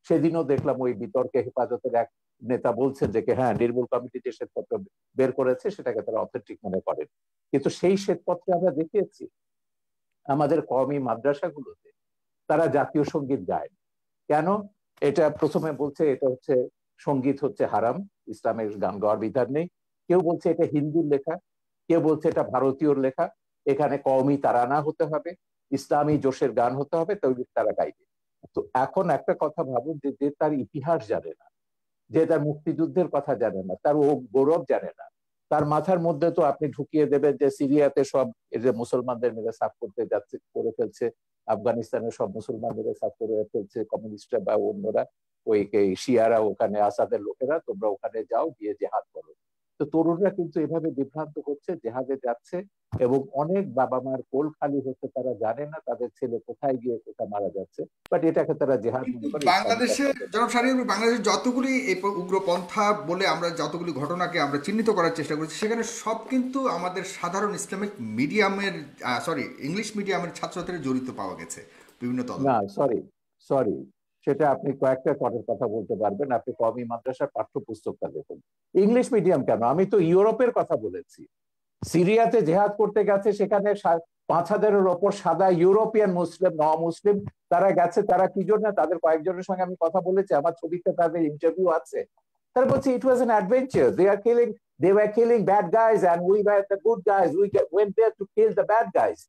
সেদিনও দেখলাম ওই বিতর্কে হেফাজতের এক নেতা বলছেন যে হ্যাঁ, নির্মূল কমিটি যে শ্বেতপত্র বের করেছে সেটাকে তারা অথেন্টিক মনে করেন। কিন্তু সেই শ্বেতপত্রে আমরা দেখিয়েছি আমাদের কওমি মাদ্রাসাগুলোতে তারা জাতীয় সঙ্গীত গায়। কেন? এটা প্রথমে বলছে এটা হচ্ছে সঙ্গীত হচ্ছে হারাম, ইসলামের গান গাওয়ার বিধান নেই। কেউ বলছে এটা হিন্দুর লেখা, কেউ বলছে এটা ভারতীয়র লেখা, এখানে কওমি তারানা হতে হবে, ইসলামী জোশের গান হতে হবে, তৈরি তারা গাইবে। তো এখন একটা কথা ভাবুন, যে তার ইতিহাস জানে না, যে তার মুক্তিযুদ্ধের কথা জানে না, তার ও গৌরব জানে না, তার মাথার মধ্যে তো আপনি ঢুকিয়ে দেবেন যে সিরিয়াতে সব এই যে মুসলমানদের মেরে সাফ করতে যাচ্ছে, করে ফেলছে, আফগানিস্তানের সব মুসলমান মেরে সাফ করে ফেলছে কমিউনিস্টরা বা অন্যরা, ওই শিয়ারা, ওখানে আসাদের লোকেরা, তোমরা ওখানে যাও, গিয়ে জেহাদ করো। তো তরুণরা কিন্তু এভাবে বিভ্রান্ত হচ্ছে, জেহাদে যাচ্ছে, এবং অনেক বাবা মার কোল খালি হচ্ছে, তারা জানে না তাদের ছেলে কোথায় গিয়ে কোথায় মারা যাচ্ছে, বাট এটাকে তারা জেহাদ কিন্তু মনে করে, ইসলামিক বাংলাদেশে, একটা। জনাব শাহরিয়ার, বাংলাদেশের যতগুলি এই উগ্রপন্থা বলে আমরা যতগুলি ঘটনাকে আমরা চিহ্নিত করার চেষ্টা করেছি, সেখানে সব কিন্তু আমাদের সাধারণ ইসলামিক মিডিয়ামের, সরি, ইংলিশ মিডিয়ামের ছাত্রছাত্রীরা জড়িত পাওয়া গেছে বিভিন্ন না, তদন্তে। সরি, সরি, সেটা আপনি কয়েকটা করার কথা বলতে পারবেন। আপনি কওমি মাদ্রাসার পাঠ্যপুস্তকটা দেখুন। ইংলিশ মিডিয়াম কেন, আমি তো ইউরোপের কথা বলেছি। সিরিয়াতে জেহাদ করতে গেছে, সেখানে 5000-এর ওপর সাদা ইউরোপিয়ান মুসলিম, ন মুসলিম তারা গেছে। তারা কি জন্য? তাদের কয়েকজনের সঙ্গে আমি কথা বলেছি, আমার ছবিতে তাদের ইন্টারভিউ আছে। তারা বলছে it was an adventure, they were killing bad guys and we were the good guys, we went there to kill the bad guys।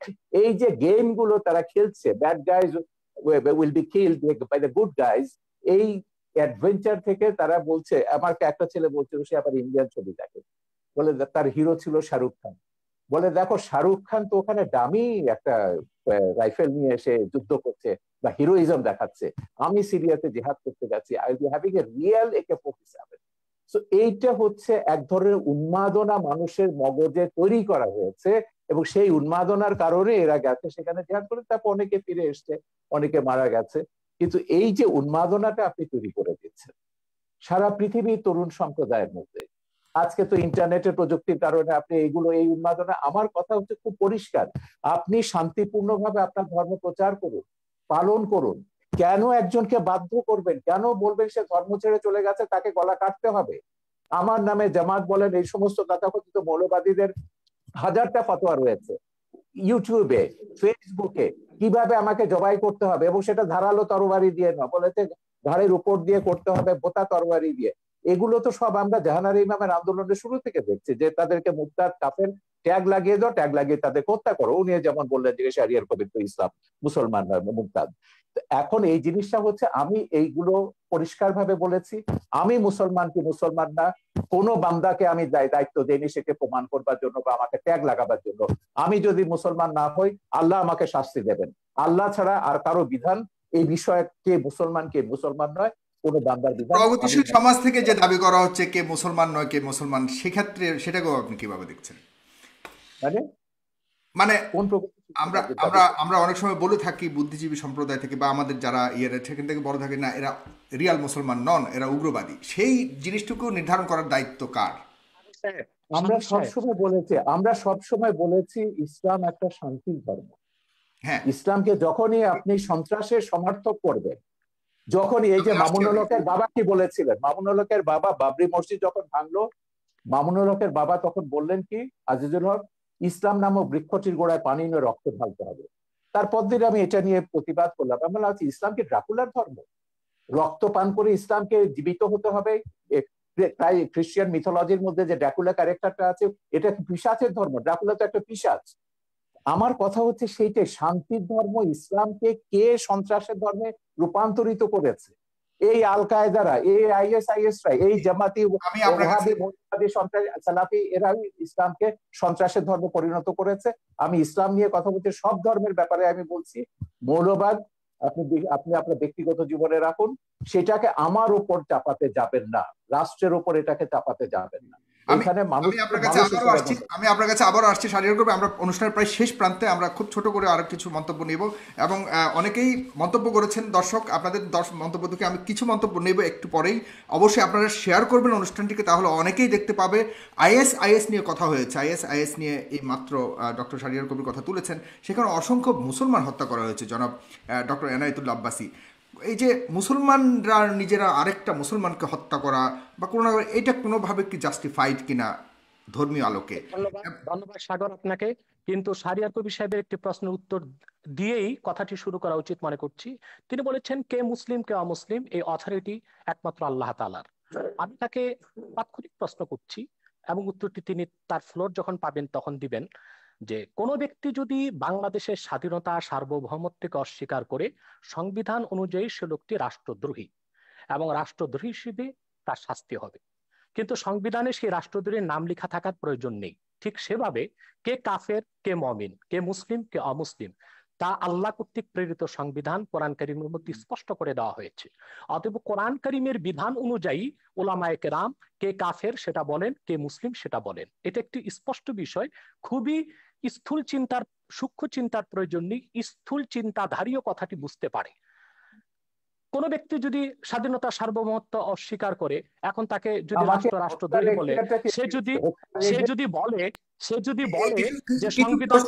এই যে গেম গুলো তারা খেলছে, bad guys will be killed by the good guys, এই adventure থেকে তারা বলছে। আমাকে একটা ছেলে বলছিল, সে আবার ইন্ডিয়ান ছবি দেখে, বলে তার হিরো ছিল শাহরুখ খান। বলে, দেখো শাহরুখ খান তো ওখানে দামি একটা রাইফেল নিয়ে এসে যুদ্ধ করছে বা হিরোইজম দেখাচ্ছে, আমি সিরিয়াতে জেহাদ করতে গেছি, I will be having a real AK-47। So এইটা হচ্ছে এক ধরনের উন্মাদনা মানুষের মগজে তৈরি করা হয়েছে, এবং সেই উন্মাদনার কারণে এরা গেছে সেখানে জেহাদ করে, তারপর অনেকে ফিরে এসছে, অনেকে মারা গেছে। কিন্তু এই যে উন্মাদনাটা আপনি তৈরি করে দিচ্ছেন সারা পৃথিবীর তরুণ সম্প্রদায়ের মধ্যে, আজকে তো ইন্টারনেটের প্রযুক্তির কারণে আপনি এইগুলো, এই উন্মাদনা, আমার কথা হচ্ছে খুব পরিষ্কার, আপনি শান্তিপূর্ণভাবে আপনার ধর্ম প্রচার করুন, পালন করুন। কেন একজনকে বাধ্য করবেন? কেন বলবেন সে ধর্ম ছেড়ে চলে গেছে তাকে গলা কাটতে হবে? আমার নামে জামাত বলেন, এই সমস্ত তথাকথিত মৌলবাদীদের হাজারটা ফতোয়া রয়েছে ইউটিউবে, ফেসবুকে, কিভাবে আমাকে জবাই করতে হবে, এবং সেটা ধারালো তরবারি দিয়ে না, বলেছে ঘাড়ের উপর দিয়ে করতে হবে, বোতা তরবারি দিয়ে। এগুলো তো সব আমরা জাহানারা ইমামের আন্দোলনের শুরু থেকে দেখছি, যে তাদেরকে মুরতাদ, কাফের ট্যাগ লাগিয়ে দাও, ট্যাগ লাগিয়ে তাদের হত্যা করো। উনি যেমন বললেন যে শারিয়ার কবির তো ইসলাম, মুসলমান মুরতাদ। এখন এই জিনিসটা হচ্ছে, আমি এইগুলো পরিষ্কারভাবে বলেছি, আমি মুসলমান কি মুসলমান না কোন বান্দাকে আমি দায়িত্ব দেইনি সেকে প্রমাণ করবার জন্য বা আমাকে ট্যাগ লাগাবার জন্য। আমি যদি মুসলমান না হই, আল্লাহ আমাকে শাস্তি দেবেন। আল্লাহ ছাড়া আর কারো বিধান এই বিষয়ে কে মুসলমান নয় কোন বান্দার বিধান। প্রগতিশীল সমাজ থেকে যে দাবি করা হচ্ছে কে মুসলমান নয় কে মুসলমান, সেক্ষেত্রে সেটাকেও আপনি কিভাবে দেখছেন? মানে মানে কোন আমরা আমরা আমরা অনেক সময় বলে থাকি বুদ্ধিজীবী সম্প্রদায় থেকে বা আমাদের যারা ইয়ের সেখান থেকে বড় থাকে না, এরা রিয়াল মুসলমান নন, এরা উগ্রবাদী। সেই জিনিসটুকু নির্ধারণ করার দায়িত্ব কার? আমরা সবসময় বলেছি ইসলাম একটা শান্তির ধর্ম। হ্যাঁ, ইসলামকে যখনই আপনি সন্ত্রাসের সমর্থক করবেন, যখনই এই যে মামুনুল হকের বাবা কি বলেছিলেন, মামুনুল হকের বাবা বাবরি মসজিদ যখন ভাঙলো, মামুনুল হকের বাবা তখন বললেন কি, আজিজুল হক, ইসলাম নামক বৃক্ষটির গোড়ায় পানি নিয়ে রক্ত ঢালতে হবে। তারপর দিন আমি এটা নিয়ে প্রতিবাদ করলাম। আমি বললাম ইসলাম কি ড্রাকুলার ধর্ম? রক্ত পান করে ইসলামকে জীবিত হতে হবে? তাই খ্রিস্টান মিথোলজির মধ্যে যে ড্রাকুলা ক্যারেক্টারটা আছে, এটা পিশাচের ধর্ম। ড্রাকুলা তো একটা পিশাচ। আমার কথা হচ্ছে সেইটাই, শান্তির ধর্ম ইসলামকে কে সন্ত্রাসের ধর্মে রূপান্তরিত করেছে? এই আল কায়দারা, এই আইএসআইএসরা, এই জামাতি ওহাবি সালাফি, এরা ইসলামকে সন্ত্রাসের ধর্মে পরিণত করেছে। আমি ইসলাম নিয়ে কথা বলছি, সব ধর্মের ব্যাপারে আমি বলছি মৌলবাদ আপনি আপনি আপনার ব্যক্তিগত জীবনে রাখুন, সেটাকে আমার উপর চাপাতে যাবেন না, রাষ্ট্রের উপর এটাকে চাপাতে যাবেন না। আমি আপনার কাছে আবারও আসছি শাহরিয়ার কবির। আমরা অনুষ্ঠানের প্রায় শেষ প্রান্তে, আমরা খুব ছোট করে আরো কিছু মন্তব্য নেব এবং অনেকেই মন্তব্য করেছেন। দর্শক, আপনাদের মন্তব্য থেকে আমি কিছু মন্তব্য নেব একটু পরেই। অবশ্যই আপনারা শেয়ার করবেন অনুষ্ঠানটিকে, তাহলে অনেকেই দেখতে পাবে। আইএস নিয়ে কথা হয়েছে, আইএস নিয়ে এই মাত্র ডক্টর শাহরিয়ার কবির কথা তুলেছেন। সেখানে অসংখ্য মুসলমান হত্যা করা হয়েছে জনাব ডক্টর এনায়েতুল্লাহ আব্বাসী। এই যে মুসলমানরা নিজেরা আরেকটা মুসলমানকে হত্যা করা বা কোনো, এটা কোনোভাবে কি জাস্টিফাইড কিনা ধর্মীয় আলোকে? ধন্যবাদ সাগর আপনাকে। কিন্তু শাহরিয়ার কবির সাহেবের একটি প্রশ্নের উত্তর দিয়েই কথাটি শুরু করা উচিত মনে করছি। তিনি বলেছেন কে মুসলিম কে অমুসলিম এই অথরিটি একমাত্র আল্লাহ তাআলার। আমি তাকে তাৎক্ষণিক প্রশ্ন করছি এবং উত্তরটি তিনি তার ফ্লোর যখন পাবেন তখন দিবেন, যে কোনো ব্যক্তি যদি বাংলাদেশের স্বাধীনতা সার্বভৌমত্বকে অস্বীকার করে, সংবিধান অনুযায়ী সে লোকটি রাষ্ট্রদ্রোহী এবং রাষ্ট্রদ্রোহী হিসেবে তার শাস্তি হবে। কিন্তু সংবিধানে সেই রাষ্ট্রদ্রোহীর নাম লেখা থাকার প্রয়োজন নেই। ঠিক সেভাবে কে কাফের কে মুমিন, কে মুসলিম কে অমুসলিম, তা আল্লাহ কর্তৃক প্রেরিত সংবিধান কোরআন কারীমের মধ্যে স্পষ্ট করে দেওয়া হয়েছে। অতএব কোরআন কারীমের বিধান অনুযায়ী উলামায়ে কেরাম কে কাফের সেটা বলেন, কে মুসলিম সেটা বলেন। এটা একটি স্পষ্ট বিষয়। খুবই স্থূল চিন্তার, সূক্ষ্ম চিন্তার প্রয়োজন নেই, স্থূল চিন্তাধারীও কথাটি বুঝতে পারে। কোন ব্যক্তি যদি স্বাধীনতা সার্বভৌমত্ব অস্বীকার করে, এখন তাকে যদি রাষ্ট্রদ্রোহী বলে, সে যদি বলে যে সংবিধান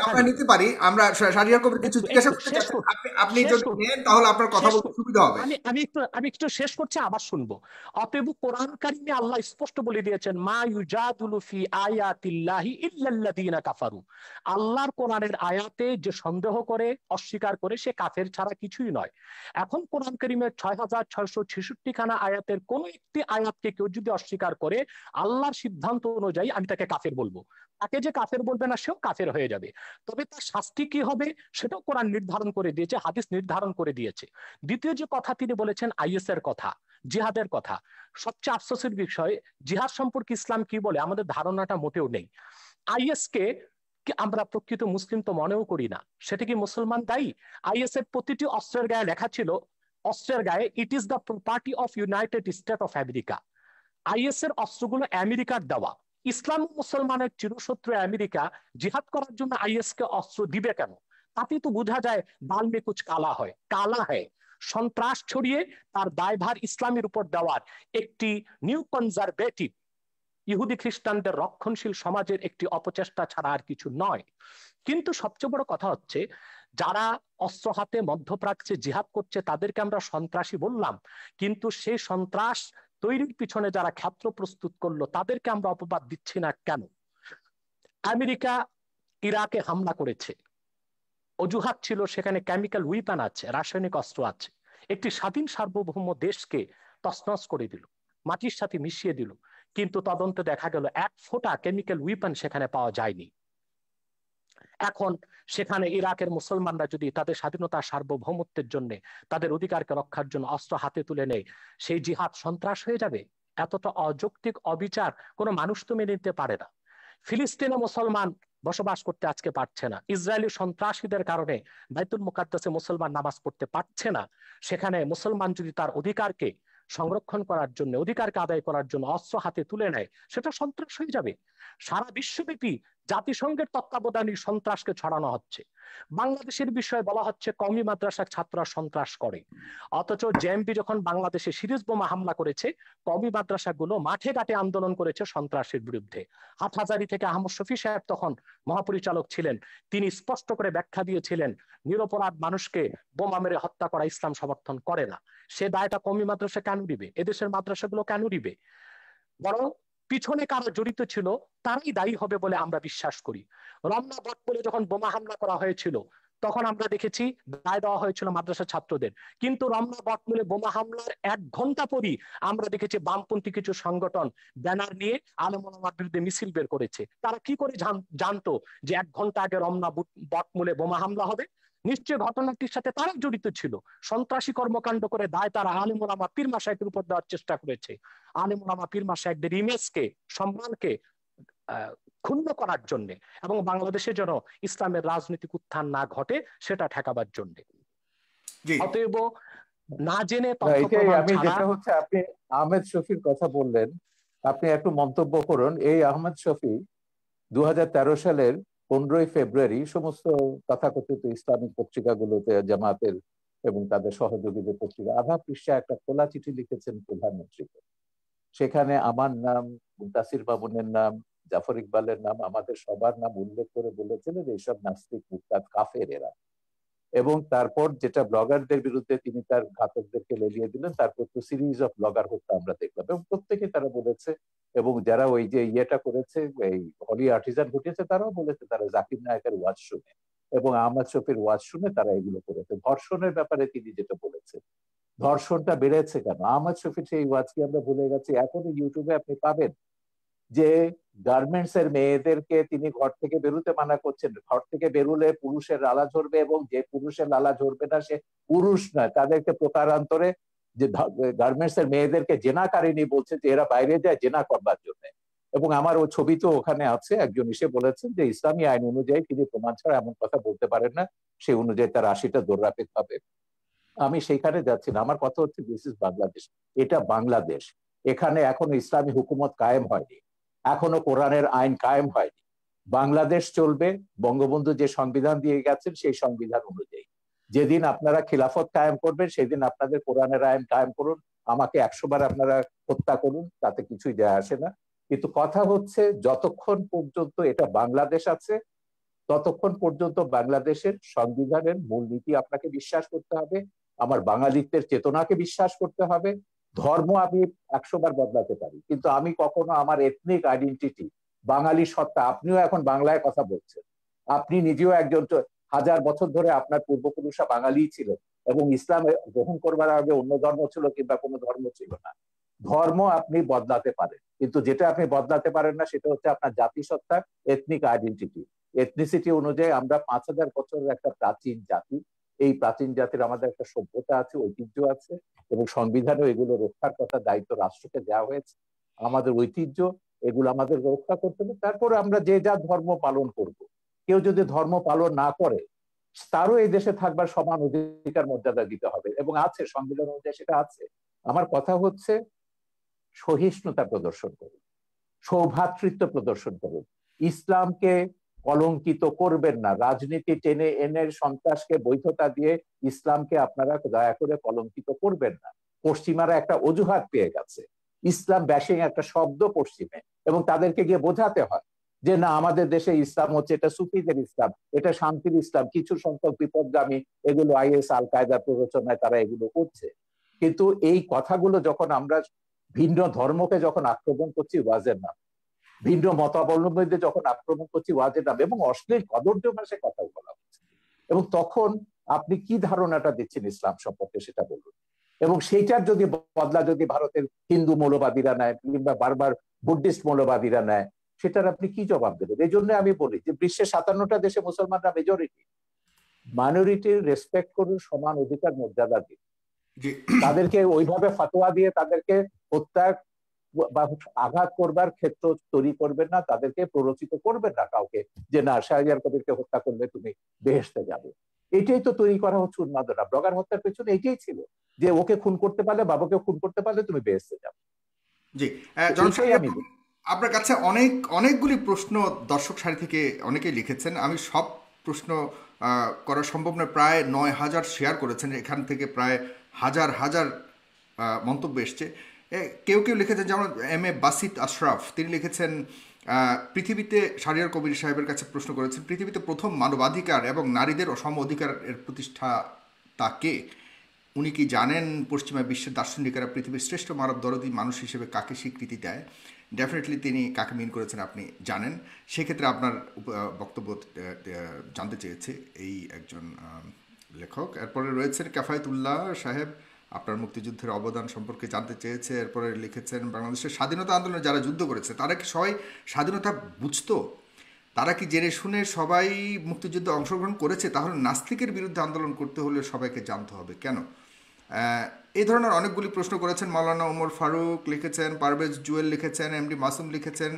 আমরা নিতে পারি, আমরা শাহরিয়ার কবির কিছু জিজ্ঞাসা করতে চাচ্ছি, আপনি যদি নেন তাহলে আপনার কথা বলতে সুবিধা হবে। আমি একটু শেষ করছি, আবার শুনবো। অতএব কোরআন কারীমে আল্লাহ স্পষ্ট বলে দিয়েছেন মা ইউজাদিলু ফি আয়াতিল্লাহি ইল্লাল্লাযিনা কাফারু। আল্লাহর কোরআনের আয়াতে যে সন্দেহ করে, অস্বীকার করে, সে কাফের ছাড়া কিছুই নয়। এখন কোরআন কারীমের 6666 খানা আয়াতের কোন একটি আয়াতকে কেউ যদি অস্বীকার করে, আল্লাহর সিদ্ধান্ত অনুযায়ী আমি তাকে কাফের বলবো। তাকে যে কাফের বলবে না সেও কাফের হয়ে যাবে। তবে তার শাস্তি কি হবে সেটাও কোরআন নির্ধারণ করে দিয়েছে, হাদিস নির্ধারণ করে দিয়েছে। দ্বিতীয় যে কথা তিনি বলেছেন আইএস এর কথা, জিহাদের কথা, সবচেয়ে আফসোসের বিষয়, জিহাদ সম্পর্কে ইসলাম কি বলে আমাদের ধারণাটা মোটেও নেই। আইএস কে আমরা প্রকৃত মুসলিম তো মনেও করি না। সেটা কি মুসলমান দায়ী? আইএস এর প্রতিটি অস্ত্রের গায়ে লেখা ছিল, অস্ত্রের গায়ে it is the property of United state of America. Is এর অস্ত্রগুলো আমেরিকার দেওয়া। ইসলাম মুসলমানের চিরশত্রু আমেরিকা জিহাদ করার জন্য আইএস কে অস্ত্র দিবে কেন? তাতে তো বোঝা যায় দাল মে কুছ কালা হয়, কালা হয়। সন্ত্রাস ছড়িয়ে তার দায়ভার ইসলামের উপর দেওয়ার একটি নিউ কনজারভেটিভ ইহুদি খ্রিস্টানদের রক্ষণশীল সমাজের একটি অপচেষ্টা ছাড়া আর কিছু নয়। কিন্তু সবচেয়ে বড় কথা হচ্ছে, যারা অস্ত্র হাতে মধ্যপ্রাচ্যে জিহাদ করছে তাদেরকে আমরা সন্ত্রাসী বললাম, কিন্তু সেই সন্ত্রাস তৈরির পিছনে যারা ক্ষেত্র প্রস্তুত করলো তাদেরকে আমরা অপবাদ দিচ্ছি না কেন? আমেরিকা ইরাকে হামলা করেছে, অজুহাত ছিল সেখানে কেমিক্যাল উইপন আছে, রাসায়নিক অস্ত্র আছে। একটি স্বাধীন সার্বভৌম দেশকে তছনছ করে দিল, মাটির সাথে মিশিয়ে দিল। কিন্তু তদন্তে দেখা গেল 1 ফোঁটা কেমিক্যাল উইপন সেখানে পাওয়া যায়নি। এখন সেখানে ইরাকের মুসলমানরা যদি তাদের স্বাধীনতা সার্বভৌমত্বের জন্য, তাদের অধিকারকে রক্ষার জন্য অস্ত্র হাতে তুলে নেয়, সেই জিহাদ সন্ত্রাস হয়ে যাবে? এতটা অযৌক্তিক অবিচার কোনো মানুষ তো মেনে নিতে পারে না। ফিলিস্তিনে মুসলমান বসবাস করতে আজকে পারছে না, ইসরায়েলি সন্ত্রাসীদের কারণে বাইতুল মুকাদ্দাসে মুসলমান নামাজ পড়তে পারছে না। সেখানে মুসলমান যদি তার অধিকারকে সংরক্ষণ করার জন্য, অধিকারকে আদায় করার জন্য অস্ত্র হাতে তুলে নেয়, সেটা সন্ত্রাস হয়ে যাবে। সারা বিশ্বব্যাপী জাতিসংঘের তত্ত্বাবধানে সন্ত্রাসকে ছড়ানো হচ্ছে। বাংলাদেশের বিষয়ে বলা হচ্ছে কওমি মাদ্রাসার ছাত্ররা সন্ত্রাস করে, অথচ জেএমবি যখন বাংলাদেশে সিরিজ বোমা হামলা করেছে, কওমি মাদ্রাসাগুলো মাঠে ঘাটে আন্দোলন করেছে সন্ত্রাসের বিরুদ্ধে। হাটহাজারী থেকে আহমদ শফি সাহেব তখন মহাপরিচালক ছিলেন, তিনি স্পষ্ট করে ব্যাখ্যা দিয়েছিলেন নিরপরাধ মানুষকে বোমা মেরে হত্যা করা ইসলাম সমর্থন করে না। সে দায়টা কওমি মাদ্রাসা কেন দিবে? এদেশের মাদ্রাসাগুলো কেন দিবে? বরং পিছনে কারা জড়িত ছিল তারাই দায়ী হবে বলে আমরা বিশ্বাস করি। রমনা বটমূলে যখন বোমা হামলা করা হয়েছিল, তখন আমরা দেখেছি দায় দেওয়া হয়েছিল মাদ্রাসা ছাত্রদের, কিন্তু রমনা বটমূলে বোমা হামলার 1 ঘন্টা পরই আমরা দেখেছি বামপন্থী কিছু সংগঠন ব্যানার নিয়ে আলেম ওলামার বিরুদ্ধে মিছিল বের করেছে। তারা কি করে জানতো যে 1 ঘন্টা আগে রমনা বটমূলে বোমা হামলা হবে? নিশ্চয় ঘটনাটির সাথে তারা জড়িত ছিল। সন্ত্রাসী কর্মকাণ্ড করে দায় তারা আলেম ওলামা পীর মাশায়েখের উপর দেওয়ার চেষ্টা করেছে। আলেম ওলামা পীর মাশায়েখদের ইমেজকে, সম্মানকে ক্ষুণ্ণ করার জন্য, এবং বাংলাদেশে যেন ইসলামের রাজনৈতিক উত্থান না ঘটে সেটা ঠেকাবার জন্য। অতএব না জেনে তথ্য প্রমাণ আমি ছাড়া। যেটা হচ্ছে, আপনি আহমেদ শফির কথা বললেন, আপনি একটু মন্তব্য করুন। এই আহমেদ শফি 2013 সালের 15ই ফেব্রুয়ারি সমস্ত তথাকথিত ইসলামিক পত্রিকাগুলোতে, জামাতের এবং তাদের সহযোগীদের পত্রিকা, আধা পৃষ্ঠা একটা খোলা চিঠি লিখেছেন প্রধানমন্ত্রীকে। সেখানে আমার নাম, মুনতাসির মামুনের নাম, জাফর ইকবালের নাম, আমাদের সবার নাম উল্লেখ করে বলেছিলেন এইসব নাস্তিক, মুরতাদ, কাফের এরা। এবং তারপর যেটা ব্লগারদের বিরুদ্ধে তিনি তার ঘাতকদেরকে লেলিয়ে দিলেন, তারপর তো সিরিজ অফ ব্লগার হত্যা আমরা দেখলাম, এবং প্রত্যেকে তারা বলেছে, এবং যারা ওই যে ইয়েটা করেছে, এই হলি আর্টিজান ঘটিয়েছে, তারাও বলেছে তারা জাকির নায়কের ওয়াজ শুনে এবং আহমদ শফির ওয়াজ শুনে তারা এগুলো করেছে। ধর্ষণের ব্যাপারে তিনি যেটা বলেছেন, ধর্ষণটা বেড়েছে কেন? আহমদ শফির সেই ওয়াজ কি আমরা ভুলে গেছি? এখনো ইউটিউবে আপনি পাবেন যে গার্মেন্টস এর মেয়েদেরকে তিনি ঘর থেকে বেরোতে মানা করছেন, ঘর থেকে বেরোলে পুরুষের লালা ঝরবে, এবং যে পুরুষের লালা ঝরবে না সে পুরুষ নয়, তাদেরকে প্রকারান্তরে যে গার্মেন্টস এর মেয়েদেরকে জেনাকারিনী বলছে, যে এরা বাইরে যায় জেনা করবার জন্য। এবং আমার ওই ছবি তো ওখানে আছে, একজন এসে বলেছেন যে ইসলামী আইন অনুযায়ী তিনি প্রমাণ ছাড়া এমন কথা বলতে পারেন না, সেই অনুযায়ী তার 80টা দৌড়াপেক হবে। আমি সেইখানে যাচ্ছি না, আমার কথা হচ্ছে দিস ইজ বাংলাদেশ, এটা বাংলাদেশ। এখানে এখনো ইসলামী হুকুমত কায়েম হয়নি, এখনো কোরআনের আইন কায়েম হয়নি। বাংলাদেশ চলবে বঙ্গবন্ধু যে সংবিধান দিয়ে গেছেন সেই সংবিধান অনুযায়ী। যেদিন আপনারা খিলাফত কায়েম করবেন সেদিন আপনাদের কোরআনের আইন কায়েম করুন, আমাকে 100 বার আপনারা হত্যা করুন, তাতে কিছুই যায় আসে না। কিন্তু কথা হচ্ছে যতক্ষণ পর্যন্ত এটা বাংলাদেশ আছে, ততক্ষণ পর্যন্ত বাংলাদেশের সংবিধানের মূলনীতি আপনাকে বিশ্বাস করতে হবে, আমার বাঙালিত্বের চেতনাকে বিশ্বাস করতে হবে। ধর্ম আমি 100 বার বদলাতে পারি, কিন্তু আমি কখনো আমার এথনিক আইডেন্টিটি, বাঙালি সত্তা, আপনিও এখন বাংলায় কথা বলছেন, আপনি নিজেও একজন 1000 বছর ধরে আপনার পূর্বপুরুষরা বাঙালি ছিলেন, এবং ইসলাম গ্রহণ করবার আগে অন্য ধর্ম ছিল কিংবা কোনো ধর্ম ছিল না। ধর্ম আপনি বদলাতে পারেন, কিন্তু যেটা আপনি বদলাতে পারেন না সেটা হচ্ছে আপনার জাতিসত্তা, এথনিক আইডেন্টিটি। এথনিসিটি অনুযায়ী আমরা 5000 বছরের একটা প্রাচীন জাতি, এই প্রাচীন জাতির আমাদের একটা সভ্যতা আছে, ঐতিহ্য আছে, এবং সংবিধানে এগুলো রক্ষার কথা দায়িত্ব রাষ্ট্রকে দেওয়া হয়েছে। আমাদের ঐতিহ্য এগুলো আমাদের রক্ষা করতে হবে, তারপরে আমরা যে যা ধর্ম পালন করব। কেউ যদি ধর্ম পালন না করে তারও এই দেশে থাকবার সমান অধিকার মর্যাদা দিতে হবে, এবং আছে সংবিধান অনুযায়ী সেটা আছে। আমার কথা হচ্ছে সহিষ্ণুতা প্রদর্শন করুন, সৌভ্রাতৃত্ব প্রদর্শন করুন, ইসলামকে কলঙ্কিত করবেন না, রাজনীতি টেনে এনে সন্ত্রাসকে বৈধতা দিয়ে ইসলামকে আপনারা দয়া করে কলঙ্কিত করবেন না। পশ্চিমারা একটা অজুহাত পেয়ে গেছে, ইসলাম ব্যাশিং একটা শব্দ পশ্চিমে, এবং তাদেরকে গিয়ে বোঝাতে হয় যে না, আমাদের দেশে ইসলাম হচ্ছে এটা সুফিদের ইসলাম, এটা শান্তির ইসলাম, কিছু সংখ্যক বিপদগামী এগুলো আইএস আল কায়দার প্ররোচনায় তারা এগুলো করছে। কিন্তু এই কথাগুলো যখন আমরা ভিন্ন ধর্মকে যখন আক্রমণ করছি ওয়াজের নাম, ভিন্ন মতাবলম্বীদের যখন আক্রমণ করছি ওয়াজের নাম, এবং অশ্লীল কদর্য ভাষায় কথা বলা হচ্ছে, এবং তখন আপনি কি ধারণাটা দিচ্ছেন ইসলাম সম্পর্কে সেটা বলুন। এবং সেইটার যদি বদলা যদি ভারতের হিন্দু মৌলবাদীরা নেয় কিংবা বারবার বুদ্ধিস্ট মৌলবাদীরা নেয়, সেটার আপনি কি জবাব দেবেন? এই জন্য আমি বলি যে বিশ্বের 57টা দেশে মুসলমানরা মেজরিটি, মাইনরিটির রেসপেক্ট করুন, সমান অধিকার মর্যাদা দিন। তাদেরকে ওইভাবে ফতোয়া দিয়ে তাদেরকে হত্যা বা আঘাত করবার ক্ষেত্র তৈরি করবেন না, তাদেরকে প্ররোচিত করবেন না কাউকে যে না শাহরিয়ার কবিরকে হত্যা করলে তুমি বেহেশতে যাবে। এটাই তো তৈরি করা হচ্ছে উন্মাদনা। ব্লগার হত্যার পেছনে এটাই ছিল যে ওকে খুন করতে পারলে, বাবাকে খুন করতে পারলে তুমি বেহেশতে যাবে। জি, এইটাই আমি আপনার কাছে অনেকগুলি প্রশ্ন দর্শক সারি থেকে অনেকেই লিখেছেন। আমি সব প্রশ্ন করা সম্ভব নয়। প্রায় 9,000 শেয়ার করেছেন, এখান থেকে প্রায় হাজার হাজার মন্তব্য এসছে। কেউ কেউ লিখেছেন, যেমন এম.এ. বাসিত আশরাফ, তিনি লিখেছেন পৃথিবীতে, শাহরিয়ার কবির সাহেবের কাছে প্রশ্ন করেছেন, পৃথিবীতে প্রথম মানবাধিকার এবং নারীদের সম অধিকারের প্রতিষ্ঠাতা কে? উনি কি জানেন পশ্চিমা বিশ্বের দার্শনিকেরা পৃথিবীর শ্রেষ্ঠ মানব দরদী মানুষ হিসেবে কাকে স্বীকৃতি দেয়? ডেফিনেটলি তিনি কাকে মিন করেছেন আপনি জানেন। সেক্ষেত্রে আপনার বক্তব্য জানতে চেয়েছে এই একজন লেখক। এরপরে রয়েছেন কাফায়েতুল্লাহ সাহেব, আপনার মুক্তিযুদ্ধের অবদান সম্পর্কে জানতে চেয়েছে। এরপরে লিখেছেন, বাংলাদেশের স্বাধীনতা আন্দোলনে যারা যুদ্ধ করেছে তারা কি সবাই স্বাধীনতা বুঝতো? তারা কি জেনে শুনে সবাই মুক্তিযুদ্ধে অংশগ্রহণ করেছে? তাহলে নাস্তিকের বিরুদ্ধে আন্দোলন করতে হলে সবাইকে জানতে হবে কেন? এই ধরনের অনেকগুলি প্রশ্ন করেছেন। মাওলানা ওমর ফারুক লিখেছেন, পারভেজ জুয়েল লিখেছেন, এমডি মাসুম লিখেছেন,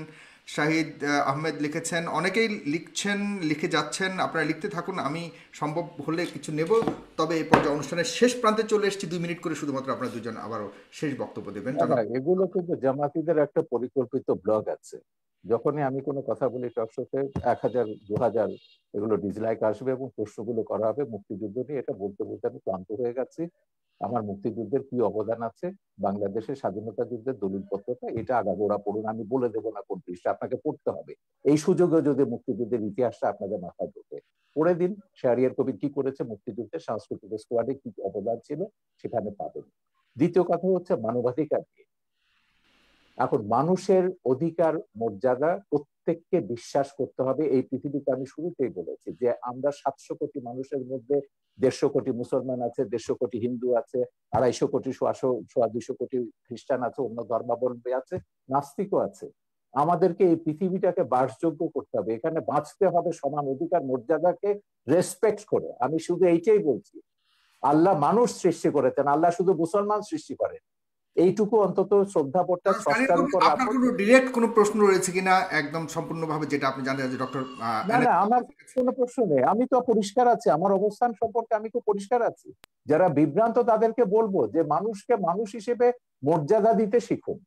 শাহিদ আহমেদ লিখেছেন, অনেকেই লিখছেন, লিখে যাচ্ছেন। আপনারা লিখতে থাকুন, আমি সম্ভব হলে কিছু নেব। তবে এই পর্যায়ে অনুষ্ঠানের শেষ প্রান্তে চলে এসেছি, 2 মিনিট করে শুধুমাত্র আপনারা দুজন আবারও শেষ বক্তব্য দেবেন। এগুলো কিন্তু জামাতিদের একটা পরিকল্পিত ব্লগ আছে। যখনই আমি কোনো কথা বলি টকশোতে 1000 2000 এগুলো ডিসলাইক আসবে এবং প্রশ্নগুলো করা হবে মুক্তিযুদ্ধ নিয়ে। এটা বলতে বলতে আমি ক্লান্ত হয়ে গেছি। আমার মুক্তিযুদ্ধের কি অবদান আছে, বাংলাদেশের স্বাধীনতা যুদ্ধের দলিলপত্রটা এটা আগাগোড়া পড়ুন। আমি বলে দেবো না কোন পৃষ্ঠা, আপনাকে পড়তে হবে। এই সুযোগে যদি মুক্তিযুদ্ধের ইতিহাসটা আপনাদের মাথায় ঢোকে, পড়ে দিন শাহরিয়ার কবির কি করেছে মুক্তিযুদ্ধের, সাংস্কৃতিক স্কোয়াডে কি অবদান ছিল, সেখানে পাবেন। দ্বিতীয় কথা হচ্ছে মানবাধিকার নিয়ে। এখন মানুষের অধিকার মর্যাদা প্রত্যেককে বিশ্বাস করতে হবে। এই পৃথিবীতে আমি শুরুতেই বলেছি যে আমরা 700 কোটি মানুষের মধ্যে 150 কোটি মুসলমান আছে, 150 কোটি হিন্দু আছে, 250 কোটি 200 কোটি খ্রিস্টান আছে, অন্য ধর্মাবলম্বী আছে, নাস্তিকও আছে। আমাদেরকে এই পৃথিবীটাকে বাসযোগ্য করতে হবে। এখানে বাঁচতে হবে সমান অধিকার মর্যাদাকে রেসপেক্ট করে। আমি শুধু এইটাই বলছি, আল্লাহ মানুষ সৃষ্টি করেছেন, আল্লাহ শুধু মুসলমান সৃষ্টি করেন। এইটুকু অন্তত শ্রদ্ধাবোধটা স্রষ্টার উপর। আপনার কোনো ডিরেক্ট কোনো প্রশ্ন রয়েছে কিনা একদম সম্পূর্ণভাবে, যেটা আপনি জানতে চান ডক্টর? না না, আমার কোনো প্রশ্ন নেই। আমি তো পরিষ্কার আছি, আমার অবস্থান সম্পর্কে আমি তো পরিষ্কার আছি। যারা বিভ্রান্ত তাদেরকে বলবো যে মানুষকে মানুষ হিসেবে মর্যাদা দিতে শিখুন।